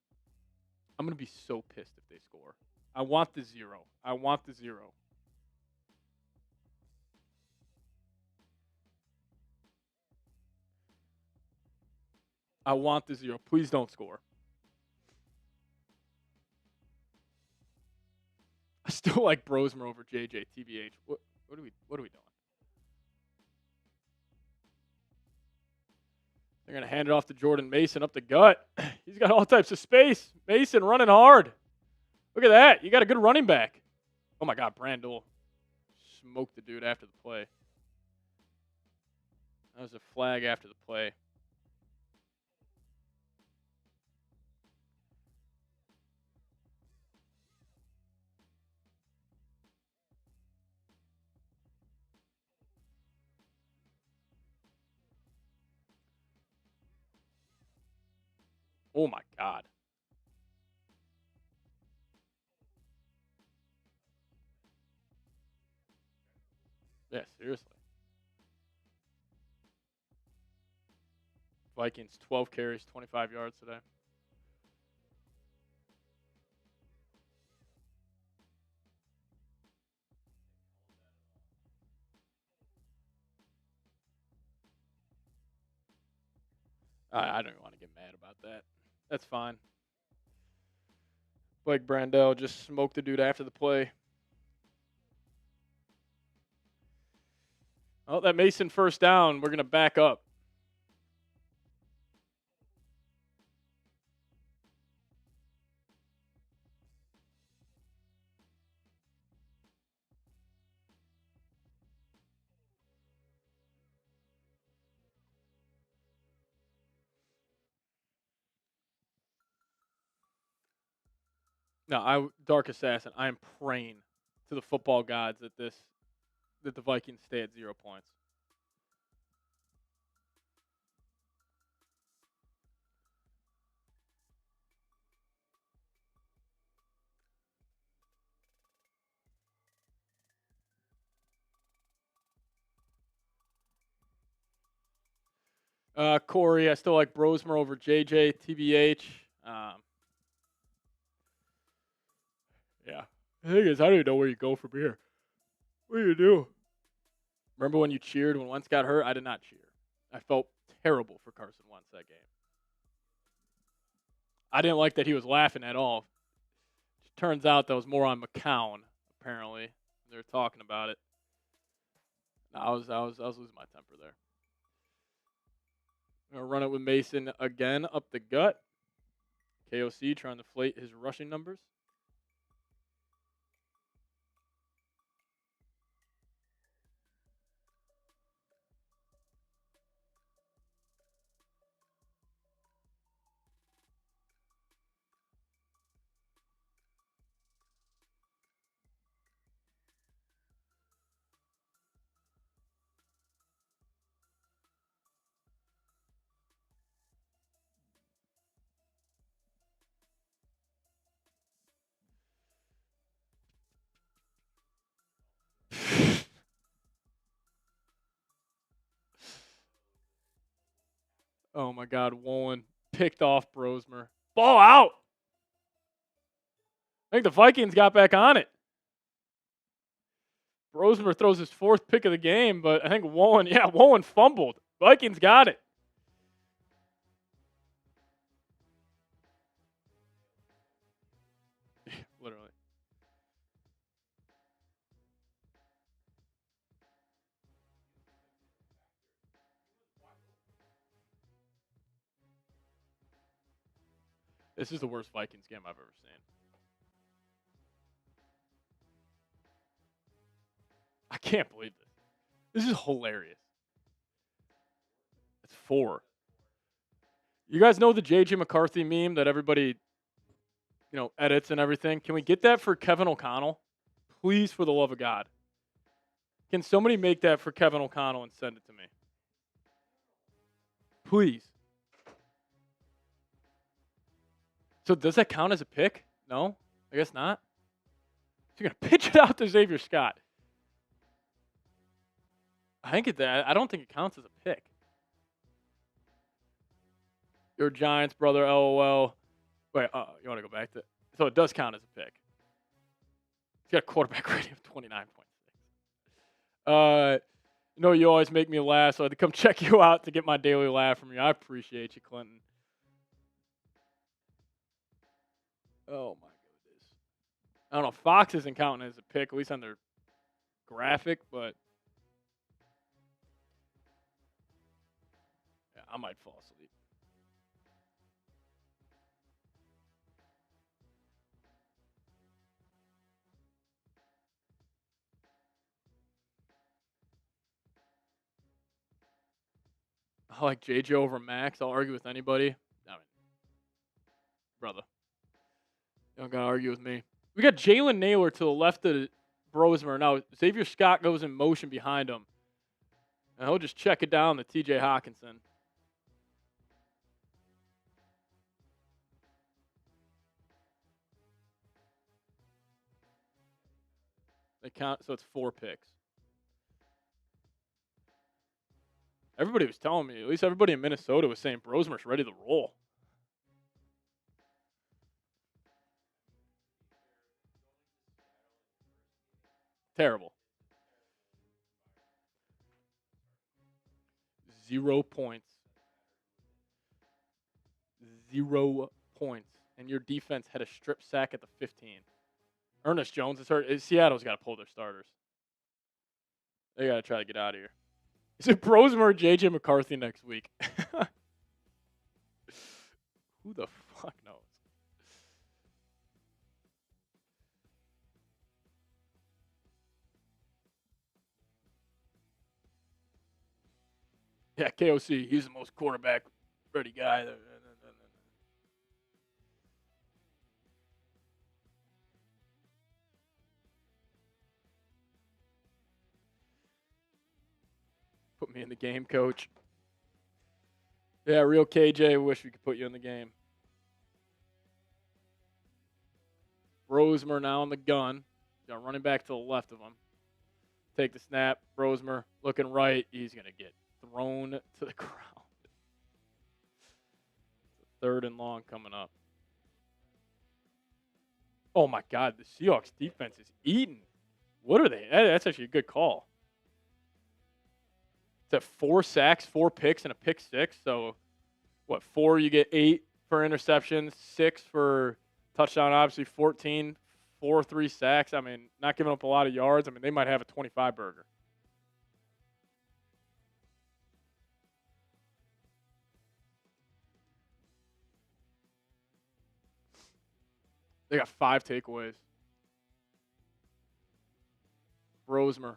I'm going to be so pissed if they score. I want the 0. I want the 0. I want the 0. Please don't score. I still like Brosmer over JJ, TBH. What are we doing? They're going to hand it off to Jordan Mason up the gut. He's got all types of space. Mason running hard. Look at that. You got a good running back. Oh, my God. Brandel smoked the dude after the play. That was a flag after the play. Oh, my God. Yeah, seriously. Vikings, 12 carries, 25 yards today. I don't even want to get mad about that. That's fine. Blake Brandel just smoked the dude after the play. Oh, that Mason first down. We're going to back up. No, Dark Assassin, I am praying to the football gods that the Vikings stay at 0 points. Corey, I still like Brosmer over JJ, TBH. Yeah. The thing is, I don't even know where you go from here. What do you do? Remember when you cheered when Wentz got hurt? I did not cheer. I felt terrible for Carson Wentz that game. I didn't like that he was laughing at all. Turns out that was more on McCown, apparently. They were talking about it. No, I was losing my temper there. I'm going to run it with Mason again up the gut. KOC trying to inflate his rushing numbers. Oh, my God. Wolin picked off Brosmer. Ball out. I think the Vikings got back on it. Brosmer throws his 4th pick of the game, but I think Wolin fumbled. Vikings got it. Literally. This is the worst Vikings game I've ever seen. can't believe this. This is hilarious. It's 4. You guys know the J.J. McCarthy meme that everybody, edits and everything? Can we get that for Kevin O'Connell? Please, for the love of God. Can somebody make that for Kevin O'Connell and send it to me? Please. So does that count as a pick? No? I guess not. So you're going to pitch it out to Xavier Scott. I don't think it counts as a pick. Your Giants, brother, LOL. Wait, you want to go back to... So it does count as a pick. He's got a quarterback rating of 29.6. You always make me laugh, so I had to come check you out to get my daily laugh from you. I appreciate you, Clinton. Oh, my goodness. I don't know. Fox isn't counting as a pick, at least on their graphic, but... Yeah, I might fall asleep. I like JJ over Max. I'll argue with anybody. I mean, brother. You don't got to argue with me. We got Jalen Naylor to the left of Brosmer. Now, Xavier Scott goes in motion behind him. And he'll just check it down to TJ Hawkinson. They count, so it's 4 picks. Everybody was telling me, at least everybody in Minnesota was saying Brosmer's ready to roll. Terrible. 0 points. 0 points. And your defense had a strip sack at the 15. Ernest Jones is hurt. Seattle's got to pull their starters. They got to try to get out of here. Is it Brosmer or J.J. McCarthy next week? Who the fuck knows? Yeah, KOC. He's the most quarterback-ready guy. Put me in the game, coach. Yeah, real KJ. Wish we could put you in the game. Brosmer now on the gun. Got running back to the left of him. Take the snap. Brosmer looking right. He's going to get thrown to the ground. 3rd and long coming up. Oh, my God. The Seahawks defense is eating. What are they? That's actually a good call. It's at 4 sacks, 4 picks, and a pick 6. So, 4 you get 8 for interceptions, 6 for touchdown, obviously 14, 4, 3 sacks. I mean, not giving up a lot of yards. I mean, they might have a 25 burger. They got 5 takeaways. Brosmer.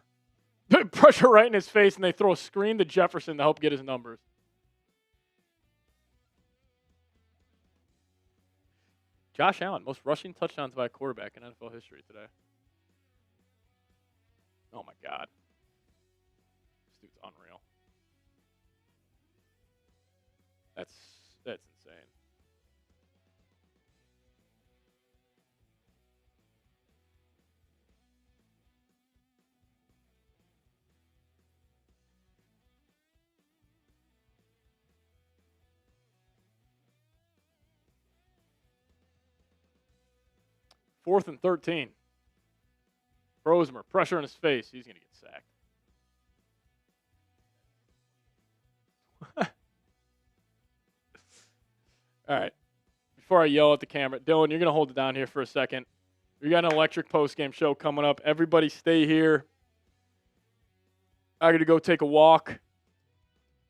Pressure right in his face, and they throw a screen to Jefferson to help get his numbers. Josh Allen, most rushing touchdowns by a quarterback in NFL history today. Oh, my God. This dude's unreal. That's insane. Fourth and 13. Brosmer, pressure in his face. He's going to get sacked. All right. Before I yell at the camera, Dylan, you're going to hold it down here for a second. We got an electric postgame show coming up. Everybody stay here. I got to go take a walk,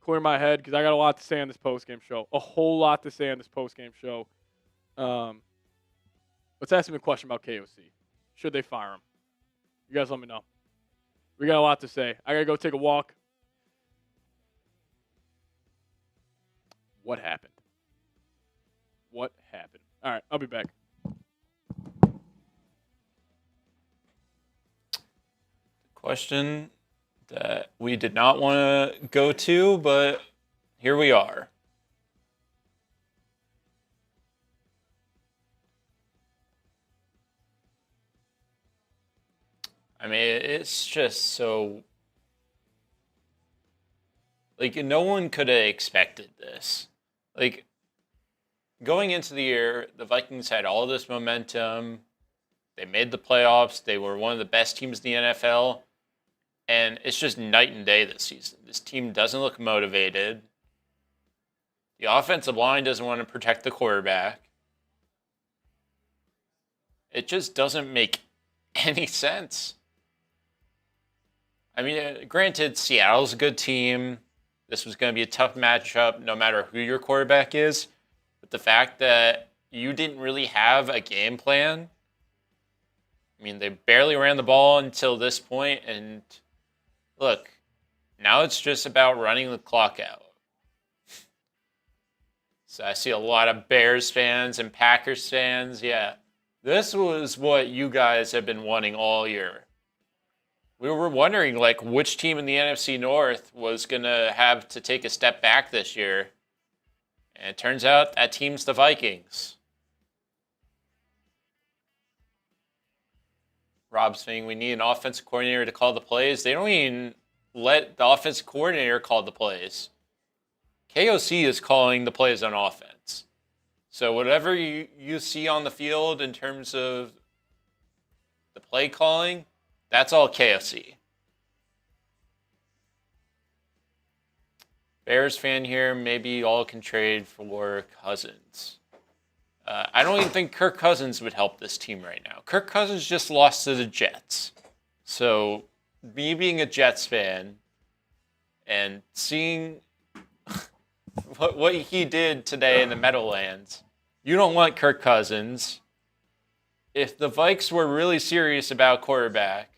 clear my head, because I got a lot to say on this postgame show. A whole lot to say on this postgame show. Let's ask him a question about KOC. Should they fire him? You guys let me know. We got a lot to say. I got to go take a walk. What happened? What happened? All right, I'll be back. Question that we did not want to go to, but here we are. I mean, it's just so... Like, no one could have expected this. Like, going into the year, the Vikings had all this momentum. They made the playoffs. They were one of the best teams in the NFL. And it's just night and day this season. This team doesn't look motivated. The offensive line doesn't want to protect the quarterback. It just doesn't make any sense. I mean, granted, Seattle's a good team. This was going to be a tough matchup no matter who your quarterback is. But the fact that you didn't really have a game plan. I mean, they barely ran the ball until this point, and look, now it's just about running the clock out. So I see a lot of Bears fans and Packers fans. Yeah, this was what you guys have been wanting all year. We were wondering, like, which team in the NFC North was going to have to take a step back this year. And it turns out that team's the Vikings. Rob's saying we need an offensive coordinator to call the plays. They don't even let the offensive coordinator call the plays. KOC is calling the plays on offense. So whatever you see on the field in terms of the play calling, that's all KOC. Bears fan here, maybe y'all can trade for Cousins. I don't even think Kirk Cousins would help this team right now. Kirk Cousins just lost to the Jets. So me being a Jets fan and seeing what he did today in the Meadowlands, you don't want Kirk Cousins. If the Vikes were really serious about quarterback,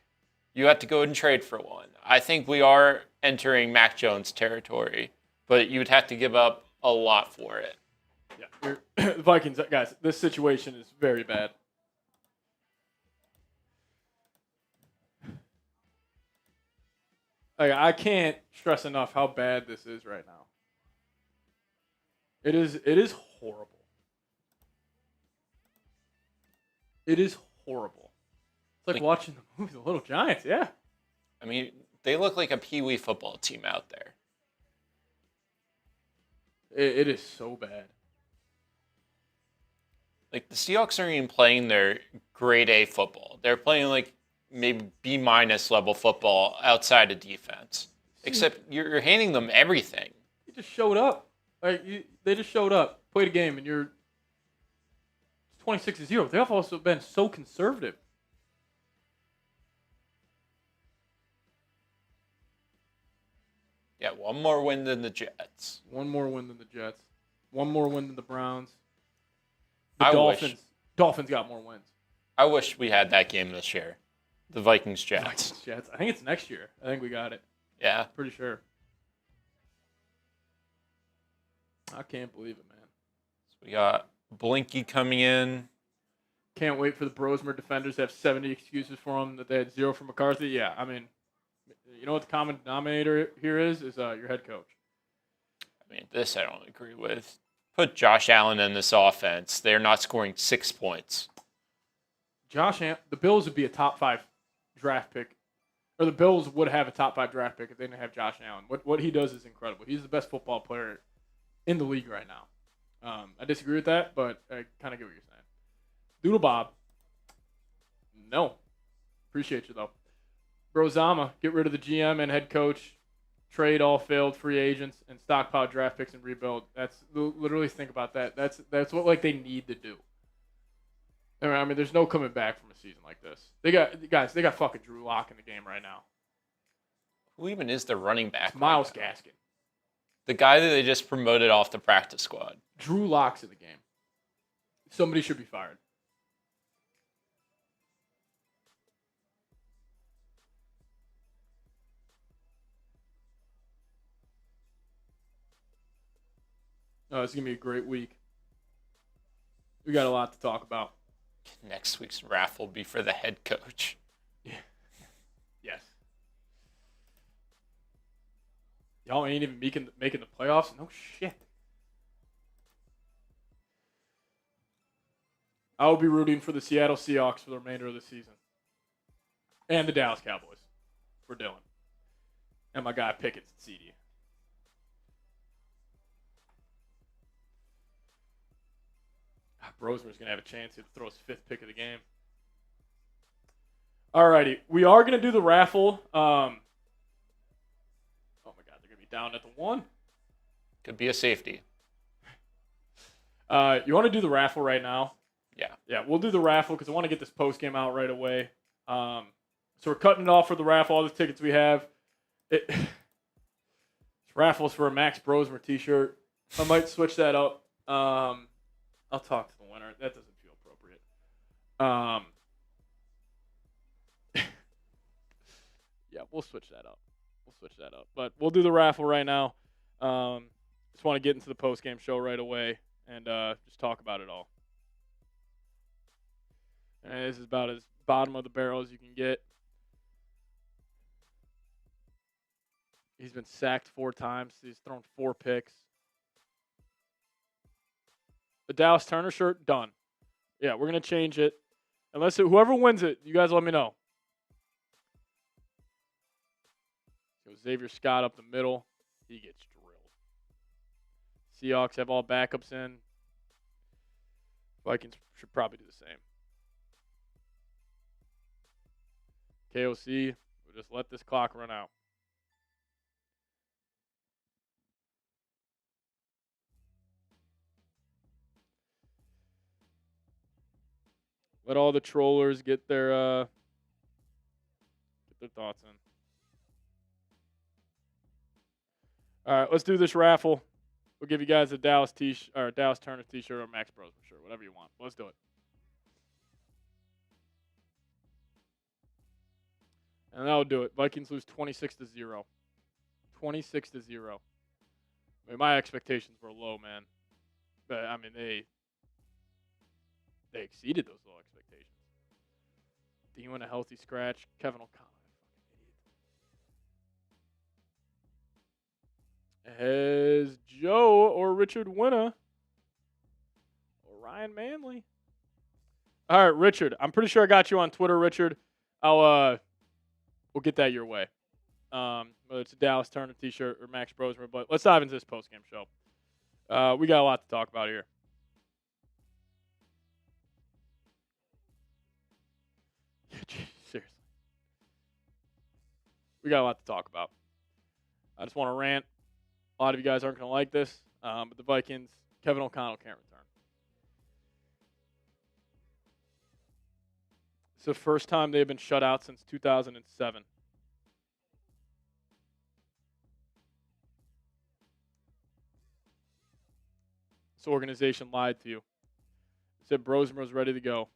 you have to go and trade for one. I think we are entering Mac Jones territory, but you would have to give up a lot for it. Yeah, the Vikings, guys, this situation is very bad. Like, I can't stress enough how bad this is right now. It is horrible. It is horrible. It's like watching the movie The Little Giants, yeah. I mean, they look like a Pee-wee football team out there. It is so bad. Like, the Seahawks aren't even playing their grade A football. They're playing, like, maybe B-minus level football outside of defense. Except you're handing them everything. You just showed up. They just showed up, played a game, and you're 26-0. They've also been so conservative. Yeah, one more win than the Jets. One more win than the Jets. One more win than the Browns. Dolphins got more wins. I wish we had that game this year. The Vikings-Jets. Jets. I think it's next year. I think we got it. Yeah. Pretty sure. I can't believe it, man. So we got Blinky coming in. Can't wait for the Brosmer defenders to have 70 excuses for him that they had 0 for McCarthy. Yeah, I mean, you know what the common denominator here is your head coach. I mean, this I don't agree with. Put Josh Allen in this offense. They're not scoring 6 points. The Bills would be a top 5 draft pick. Or the Bills would have a top 5 draft pick if they didn't have Josh Allen. What he does is incredible. He's the best football player in the league right now. I disagree with that, but I kind of get what you're saying. Doodle Bob. No. Appreciate you, though. Brozama, get rid of the GM and head coach. Trade all failed free agents and stockpile draft picks and rebuild. That's literally, think about that. That's what they need to do. I mean, there's no coming back from a season like this. They got fucking Drew Lock in the game right now. Who even is the running back? It's Myles Gaskin. The guy that they just promoted off the practice squad. Drew Lock's in the game. Somebody should be fired. It's going to be a great week. We got a lot to talk about. Next week's raffle will be for the head coach. Yeah. Yes. Y'all ain't even making the playoffs? No shit. I will be rooting for the Seattle Seahawks for the remainder of the season. And the Dallas Cowboys for Dylan. And my guy Pickett's at CD. Brosmer's going to have a chance to throw his 5th pick of the game. Alrighty. We are going to do the raffle. Oh my God. They're going to be down at the 1. Could be a safety. You want to do the raffle right now? Yeah. Yeah, we'll do the raffle because I want to get this postgame out right away. So we're cutting it off for the raffle, all the tickets we have. This raffle's for a Max Brosmer t-shirt. I might switch that up. I'll talk to the winner. That doesn't feel appropriate. Yeah, we'll switch that up. But we'll do the raffle right now. Just want to get into the postgame show right away and just talk about it all. And this is about as bottom of the barrel as you can get. He's been sacked 4 times. He's thrown 4 picks. The Dallas Turner shirt, done. Yeah, we're going to change it. Unless whoever wins it, you guys let me know. So Xavier Scott up the middle. He gets drilled. Seahawks have all backups in. Vikings should probably do the same. KOC, we'll just let this clock run out. Let all the trollers get their thoughts in. All right, let's do this raffle. We'll give you guys a Dallas Turner t-shirt or Max Brosmer shirt, whatever you want. Let's do it. And that'll do it. Vikings lose 26-0. 26-0. I mean, my expectations were low, man. But I mean, they exceeded those low expectations. Dean a healthy scratch. Kevin O'Connell, fucking idiot. Has Joe or Richard Winna or Ryan Manley? All right, Richard. I'm pretty sure I got you on Twitter, Richard. We'll get that your way. Whether it's a Dallas Turner t-shirt or Max Brosmer, but let's dive into this postgame show. We got a lot to talk about here. Seriously. We got a lot to talk about. I just want to rant. A lot of you guys aren't going to like this, but the Vikings, Kevin O'Connell can't return. It's the first time they've been shut out since 2007. This organization lied to you. They said Brosmer was ready to go.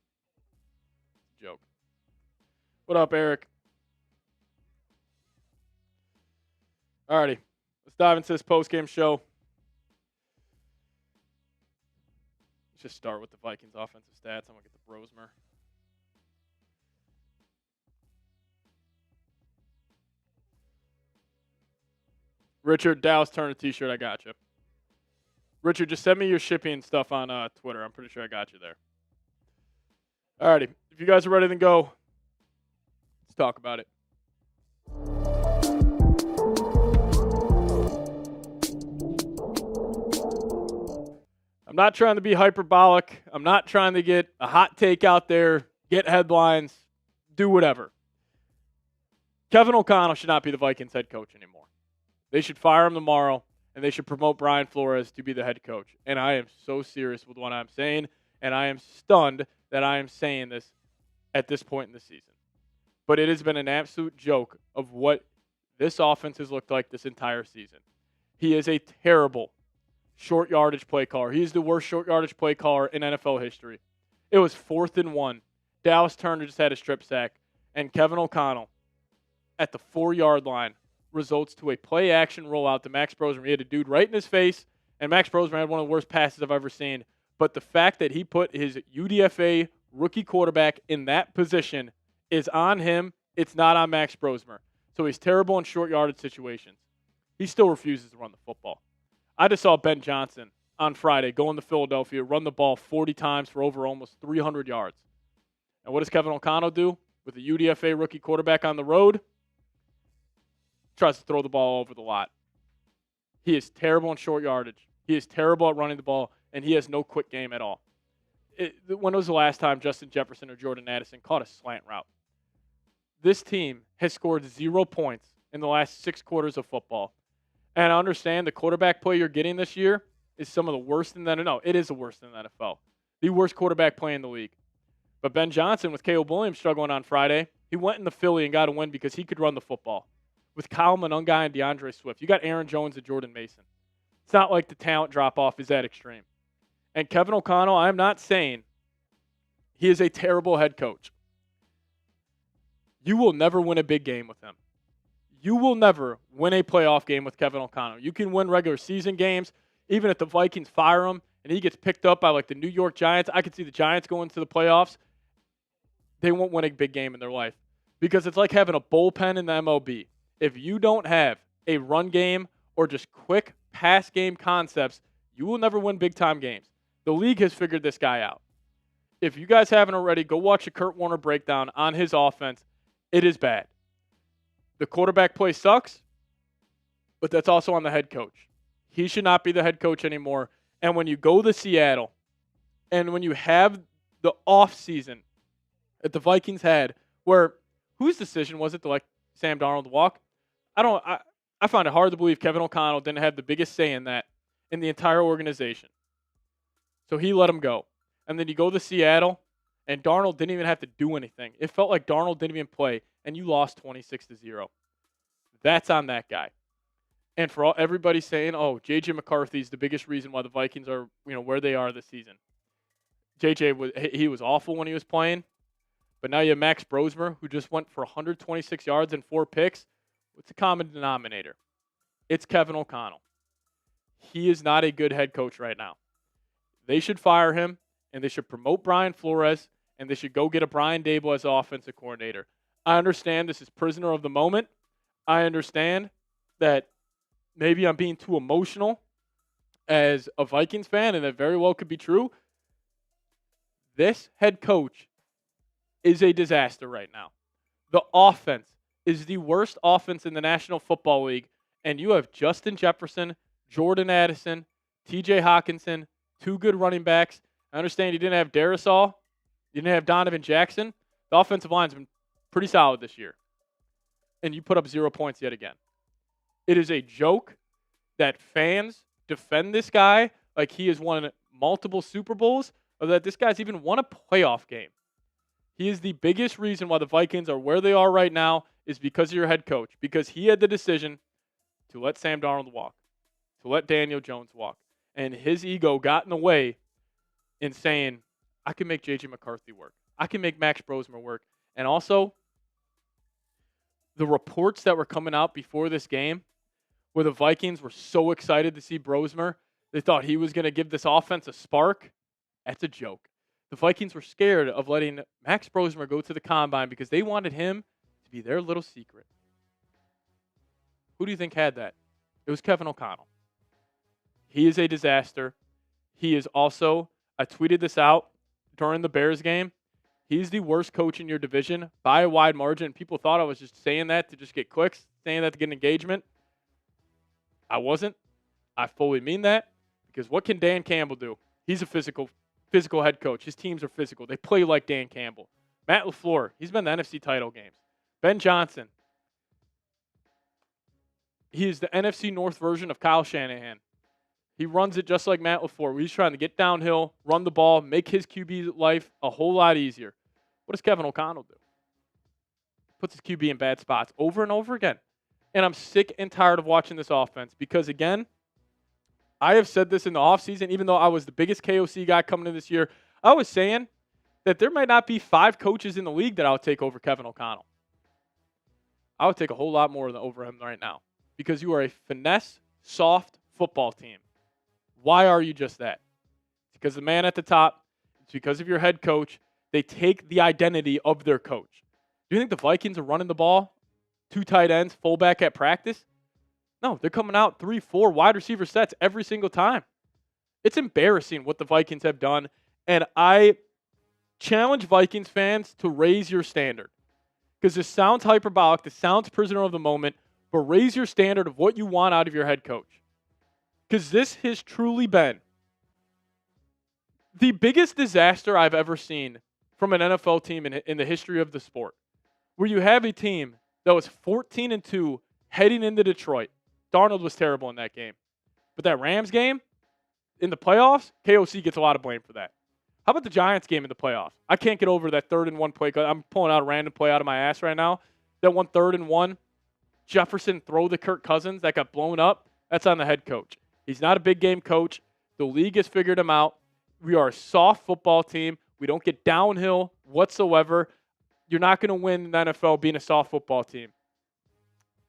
Joke. What up, Eric? Alrighty. Let's dive into this postgame show. Let's just start with the Vikings offensive stats. I'm going to get the Brosmer. Richard, Dallas Turner t-shirt, I got you. Richard, just send me your shipping stuff on Twitter. I'm pretty sure I got you there. Alrighty. If you guys are ready to go, let's talk about it. I'm not trying to be hyperbolic. I'm not trying to get a hot take out there, get headlines, do whatever. Kevin O'Connell should not be the Vikings head coach anymore. They should fire him tomorrow, and they should promote Brian Flores to be the head coach. And I am so serious with what I'm saying, and I am stunned that I am saying this at this point in the season. But it has been an absolute joke of what this offense has looked like this entire season. He is a terrible short yardage play caller. He is the worst short yardage play caller in NFL history. It was 4th and 1. Dallas Turner just had a strip sack, and Kevin O'Connell at the 4-yard line results to a play-action rollout to Max Brosmer. He had a dude right in his face. And Max Brosmer had one of the worst passes I've ever seen. But the fact that he put his UDFA rookie quarterback in that position is on him. It's not on Max Brosmer. So he's terrible in short yardage situations. He still refuses to run the football. I just saw Ben Johnson on Friday go into Philadelphia, run the ball 40 times for over almost 300 yards. And what does Kevin O'Connell do with a UDFA rookie quarterback on the road? Tries to throw the ball all over the lot. He is terrible in short yardage. He is terrible at running the ball, and he has no quick game at all. When was the last time Justin Jefferson or Jordan Addison caught a slant route? This team has scored 0 points in the last 6 quarters of football. And I understand the quarterback play you're getting this year is some of the worst in the NFL. No, it is the worst in the NFL. The worst quarterback play in the league. But Ben Johnson, with Caleb Williams struggling on Friday, he went into Philly and got a win because he could run the football. With Kyle Monungai and DeAndre Swift, you got Aaron Jones and Jordan Mason. It's not like the talent drop-off is that extreme. And Kevin O'Connell, I'm not saying he is a terrible head coach. You will never win a big game with him. You will never win a playoff game with Kevin O'Connell. You can win regular season games. Even if the Vikings fire him and he gets picked up by like the New York Giants, I could see the Giants going to the playoffs. They won't win a big game in their life because it's like having a bullpen in the MLB. If you don't have a run game or just quick pass game concepts, you will never win big-time games. The league has figured this guy out. If you guys haven't already, go watch a Kurt Warner breakdown on his offense. It is bad. The quarterback play sucks, but that's also on the head coach. He should not be the head coach anymore. And when you go to Seattle and when you have the offseason that the Vikings had, where whose decision was it to let Sam Darnold walk? I find it hard to believe Kevin O'Connell didn't have the biggest say in that in the entire organization. So he let him go. And then you go to Seattle, and Darnold didn't even have to do anything. It felt like Darnold didn't even play, and you lost 26-0. That's on that guy. And for everybody saying, oh, J.J. McCarthy is the biggest reason why the Vikings are where they are this season. J.J. was awful when he was playing, but now you have Max Brosmer, who just went for 126 yards and 4 picks. What's the common denominator? It's Kevin O'Connell. He is not a good head coach right now. They should fire him, and they should promote Brian Flores, and they should go get a Brian Dable as offensive coordinator. I understand this is prisoner of the moment. I understand that maybe I'm being too emotional as a Vikings fan, and that very well could be true. This head coach is a disaster right now. The offense is the worst offense in the National Football League, and you have Justin Jefferson, Jordan Addison, TJ Hawkinson, 2 good running backs. I understand you didn't have Darisaw. You didn't have Donovan Jackson. The offensive line's been pretty solid this year. And you put up 0 points yet again. It is a joke that fans defend this guy like he has won multiple Super Bowls or that this guy's even won a playoff game. He is the biggest reason why the Vikings are where they are right now is because of your head coach, because he had the decision to let Sam Darnold walk, to let Daniel Jones walk. And his ego got in the way in saying, I can make J.J. McCarthy work. I can make Max Brosmer work. And also, the reports that were coming out before this game where the Vikings were so excited to see Brosmer, they thought he was going to give this offense a spark. That's a joke. The Vikings were scared of letting Max Brosmer go to the combine because they wanted him to be their little secret. Who do you think had that? It was Kevin O'Connell. He is a disaster. He is also, I tweeted this out during the Bears game, he's the worst coach in your division by a wide margin. People thought I was just saying that to just get clicks, saying that to get engagement. I wasn't. I fully mean that because what can Dan Campbell do? He's a physical head coach. His teams are physical. They play like Dan Campbell. Matt LaFleur, he's been in the NFC title games. Ben Johnson, he is the NFC North version of Kyle Shanahan. He runs it just like Matt LaFleur. He's trying to get downhill, run the ball, make his QB life a whole lot easier. What does Kevin O'Connell do? Puts his QB in bad spots over and over again. And I'm sick and tired of watching this offense because, again, I have said this in the offseason, even though I was the biggest KOC guy coming in this year, I was saying that there might not be 5 coaches in the league that I would take over Kevin O'Connell. I would take a whole lot more than over him right now because you are a finesse, soft football team Why are you just that? It's because the man at the top. It's because of your head coach. They take the identity of their coach. Do you think the Vikings are running the ball 2 tight ends, fullback at practice? No, they're coming out 3, 4 wide receiver sets every single time. It's embarrassing what the Vikings have done, and I challenge Vikings fans to raise your standard. Because this sounds hyperbolic, this sounds prisoner of the moment, but raise your standard of what you want out of your head coach. Because this has truly been the biggest disaster I've ever seen from an NFL team in the history of the sport. Where you have a team that was 14-2 heading into Detroit. Darnold was terrible in that game. But that Rams game in the playoffs, KOC gets a lot of blame for that. How about the Giants game in the playoffs? I can't get over that 3rd and 1 play. I'm pulling out a random play out of my ass right now. That 3rd and 1, Jefferson throw to Kirk Cousins that got blown up. That's on the head coach. He's not a big game coach. The league has figured him out. We are a soft football team. We don't get downhill whatsoever. You're not going to win in the NFL being a soft football team.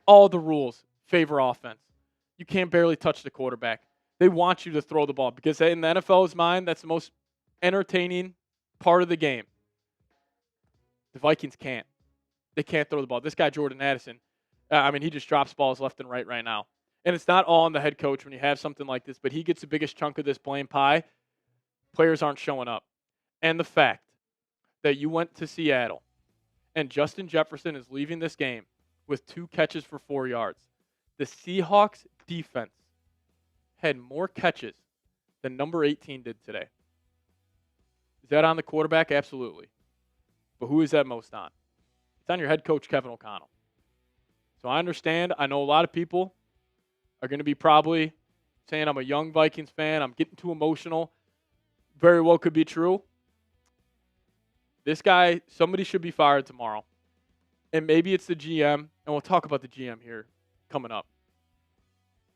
All the rules favor offense. You can't barely touch the quarterback. They want you to throw the ball because in the NFL's mind, that's the most entertaining part of the game. The Vikings can't. They can't throw the ball. This guy, Jordan Addison, he just drops balls left and right now. And it's not all on the head coach when you have something like this, but he gets the biggest chunk of this blame pie. Players aren't showing up. And the fact that you went to Seattle and Justin Jefferson is leaving this game with 2 catches for 4 yards. The Seahawks defense had more catches than number 18 did today. Is that on the quarterback? Absolutely. But who is that most on? It's on your head coach, Kevin O'Connell. So I understand. I know a lot of people are going to be probably saying I'm a young Vikings fan. I'm getting too emotional. Very well could be true. This guy, somebody should be fired tomorrow. And maybe it's the GM, and we'll talk about the GM here coming up.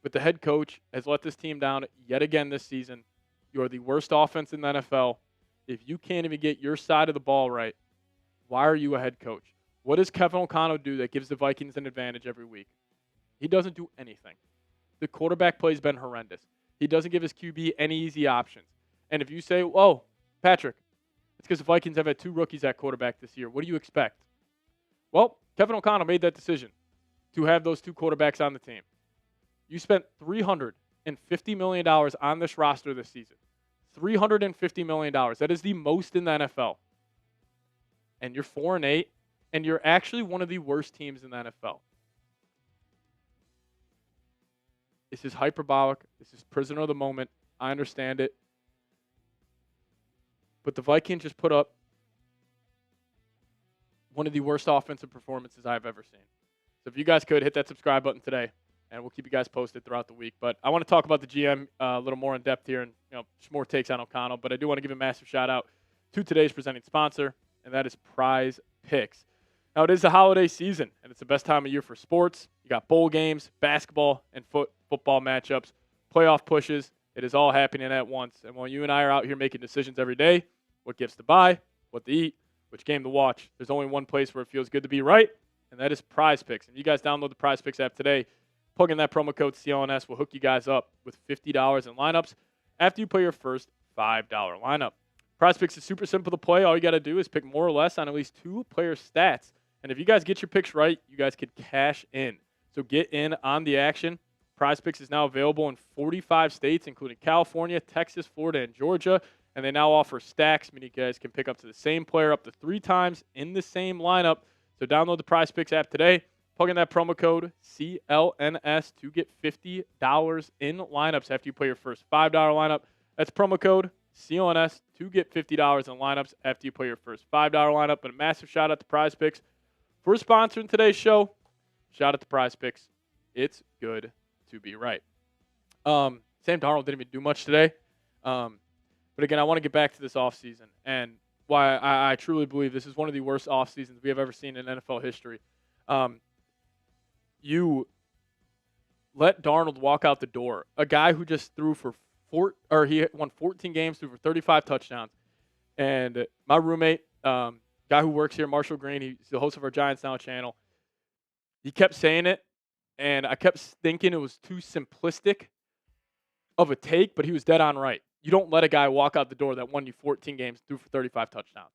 But the head coach has let this team down yet again this season. You are the worst offense in the NFL. If you can't even get your side of the ball right, why are you a head coach? What does Kevin O'Connell do that gives the Vikings an advantage every week? He doesn't do anything. The quarterback play has been horrendous. He doesn't give his QB any easy options. And if you say, "Oh, Patrick, it's because the Vikings have had 2 rookies at quarterback this year. What do you expect?" Well, Kevin O'Connell made that decision to have those 2 quarterbacks on the team. You spent $350 million on this roster this season. $350 million. That is the most in the NFL. And you're 4-8, and you're actually one of the worst teams in the NFL. This is hyperbolic. This is prisoner of the moment. I understand it. But the Vikings just put up one of the worst offensive performances I've ever seen. So if you guys could, hit that subscribe button today, and we'll keep you guys posted throughout the week. But I want to talk about the GM a little more in depth here and just more takes on O'Connell. But I do want to give a massive shout-out to today's presenting sponsor, and that is Prize Picks. Now, it is the holiday season, and it's the best time of year for sports. You got bowl games, basketball, and football matchups, playoff pushes. It is all happening at once. And while you and I are out here making decisions every day, what gifts to buy, what to eat, which game to watch, there's only one place where it feels good to be right, and that is Prize Picks. And you guys download the Prize Picks app today. Plug in that promo code CLNS. We'll hook you guys up with $50 in lineups after you play your first $5 lineup. Prize Picks is super simple to play. All you got to do is pick more or less on at least 2 player stats. And if you guys get your picks right, you guys could cash in. So get in on the action. Prize Picks is now available in 45 states, including California, Texas, Florida, and Georgia. And they now offer stacks, meaning you guys can pick up to the same player up to 3 times in the same lineup. So download the Prize Picks app today. Plug in that promo code CLNS to get $50 in lineups after you play your first $5 lineup. That's promo code CLNS to get $50 in lineups after you play your first $5 lineup. And a massive shout out to Prize Picks for sponsoring today's show. Shout out to Prize Picks. It's good to be right. Sam Darnold didn't even do much today. But again, I want to get back to this offseason and why I truly believe this is one of the worst off seasons we have ever seen in NFL history. You let Darnold walk out the door, a guy who just threw for he won 14 games, threw for 35 touchdowns. And my roommate, guy who works here, Marshall Green, he's the host of our Giants Now channel. He kept saying it, and I kept thinking it was too simplistic. of a take, but he was dead on right. You don't let a guy walk out the door that won you 14 games, threw for 35 touchdowns.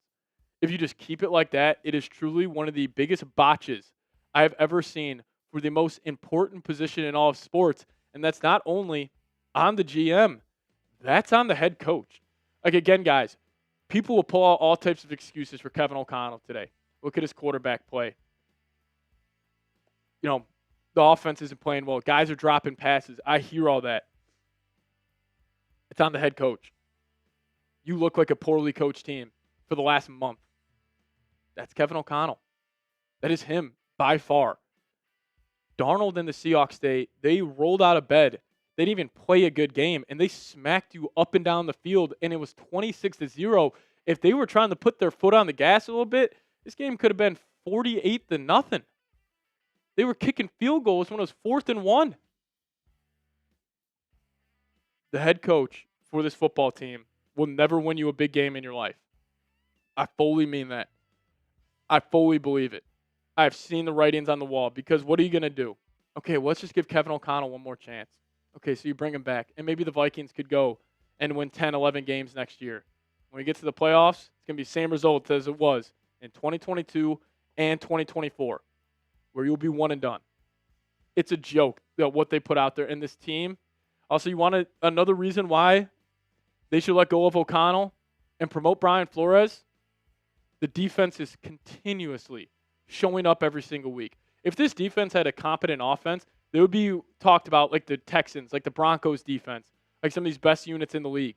If you just keep it like that, it is truly one of the biggest botches I have ever seen for the most important position in all of sports. And that's not only on the GM, that's on the head coach. Like, again, guys, people will pull out all types of excuses for Kevin O'Connell today. Look at his quarterback play. You know, the offense isn't playing well. Guys are dropping passes. I hear all that. It's on the head coach. You look like a poorly coached team for the last month. That's Kevin O'Connell. That is him by far. Darnold and the Seahawks, they rolled out of bed. They didn't even play a good game, and they smacked you up and down the field, and it was 26-0. If they were trying to put their foot on the gas a little bit, this game could have been 48-0. They were kicking field goals when it was 4th and 1. The head coach for this football team will never win you a big game in your life. I fully mean that. I fully believe it. I've seen the writings on the wall, because what are you going to do? Okay, let's just give Kevin O'Connell one more chance. Okay, so you bring him back, and maybe the Vikings could go and win 10, 11 games next year. When we get to the playoffs, it's going to be the same result as it was in 2022 and 2024, where you'll be one and done. It's a joke that what they put out there in this team. Also, you want another reason why they should let go of O'Connell and promote Brian Flores? The defense is continuously showing up every single week. If this defense had a competent offense, they would be talked about like the Texans, like the Broncos defense, like some of these best units in the league.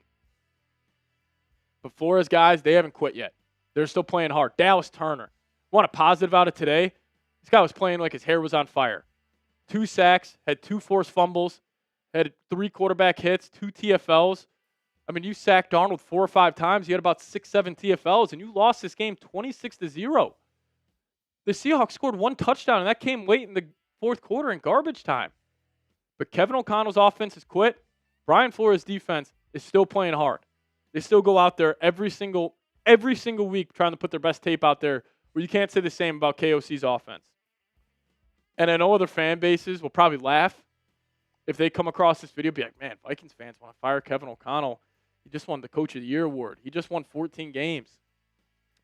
But Flores guys, they haven't quit yet. They're still playing hard. Dallas Turner. Want a positive out of today? This guy was playing like his hair was on fire. 2 sacks, had 2 forced fumbles, had 3 quarterback hits, 2 TFLs. I mean, you sacked Darnold 4 or 5 times. You had about 6, 7 TFLs, and you lost this game 26-0. The Seahawks scored 1 touchdown, and that came late in the 4th quarter in garbage time. But Kevin O'Connell's offense has quit. Brian Flores' defense is still playing hard. They still go out there every single week trying to put their best tape out there, where you can't say the same about KOC's offense. And I know other fan bases will probably laugh if they come across this video, be like, man, Vikings fans want to fire Kevin O'Connell. He just won the Coach of the Year award. He just won 14 games.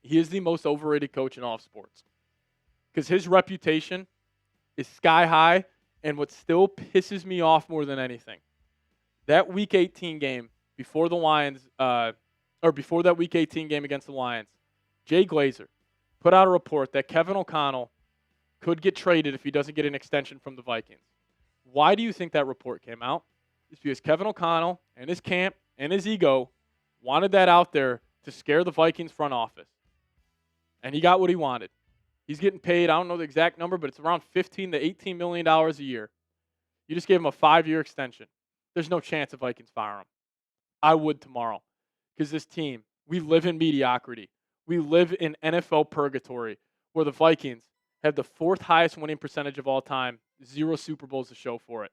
He is the most overrated coach in all of sports, because his reputation is sky high. And what still pisses me off more than anything, that Week 18 game before the Lions, or before that Week 18 game against the Lions, Jay Glazer put out a report that Kevin O'Connell could get traded if he doesn't get an extension from the Vikings. Why do you think that report came out? It's because Kevin O'Connell and his camp and his ego wanted that out there to scare the Vikings front office. And he got what he wanted. He's getting paid, I don't know the exact number, but it's around $15 to $18 million a year. You just gave him a 5-year extension. There's no chance the Vikings fire him. I would tomorrow, because this team, we live in mediocrity. We live in NFL purgatory, where the Vikings have the 4th highest winning percentage of all time, 0 Super Bowls to show for it.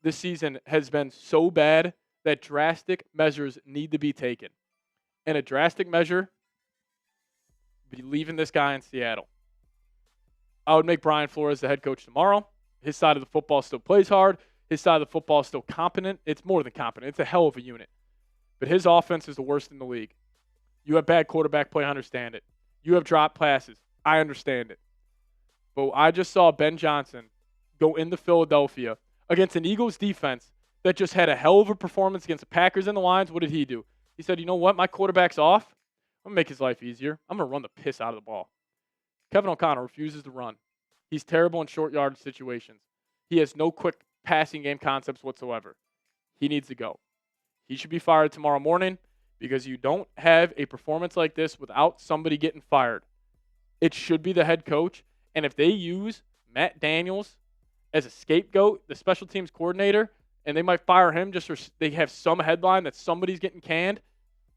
This season has been so bad that drastic measures need to be taken. And a drastic measure, be leaving this guy in Seattle. I would make Brian Flores the head coach tomorrow. His side of the football still plays hard. His side of the football is still competent. It's more than competent. It's a hell of a unit. But his offense is the worst in the league. You have bad quarterback play, I understand it. You have dropped passes, I understand it. But I just saw Ben Johnson go into Philadelphia against an Eagles defense that just had a hell of a performance against the Packers and the Lions. What did he do? He said, you know what? My quarterback's off. I'm going to make his life easier. I'm going to run the piss out of the ball. Kevin O'Connell refuses to run. He's terrible in short yardage situations. He has no quick passing game concepts whatsoever. He needs to go. He should be fired tomorrow morning, because you don't have a performance like this without somebody getting fired. It should be the head coach. And if they use Matt Daniels as a scapegoat, the special teams coordinator, and they might fire him just so they have some headline that somebody's getting canned,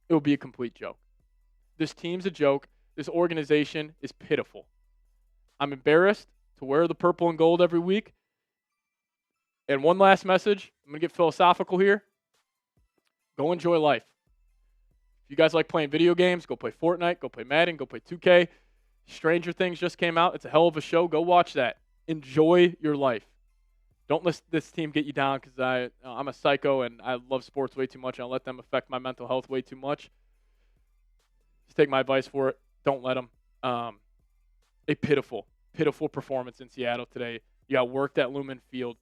it will be a complete joke. This team's a joke. This organization is pitiful. I'm embarrassed to wear the purple and gold every week. And one last message. I'm going to get philosophical here. Go enjoy life. If you guys like playing video games, go play Fortnite, go play Madden, go play 2K. Stranger Things just came out. It's a hell of a show. Go watch that. Enjoy your life. Don't let this team get you down because I'm a psycho and I love sports way too much. And I'll let them affect my mental health way too much. Just take my advice for it. Don't let them. A pitiful performance in Seattle today. You got worked at Lumen Field,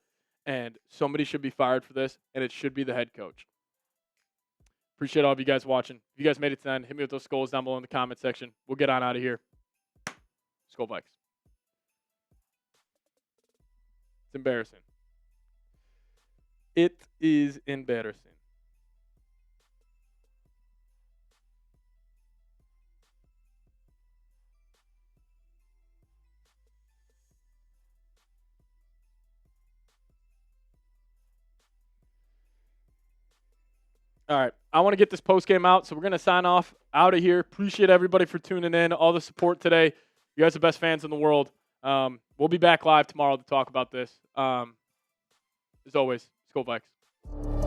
and somebody should be fired for this, and it should be the head coach. Appreciate all of you guys watching. If you guys made it to the end, hit me with those skulls down below in the comment section. We'll get on out of here. Skol Vikes. It's embarrassing. It is embarrassing. All right. I want to get this post game out, so we're going to sign off out of here. Appreciate everybody for tuning in, all the support today. You guys are the best fans in the world. We'll be back live tomorrow to talk about this. As always, Skol Vikes.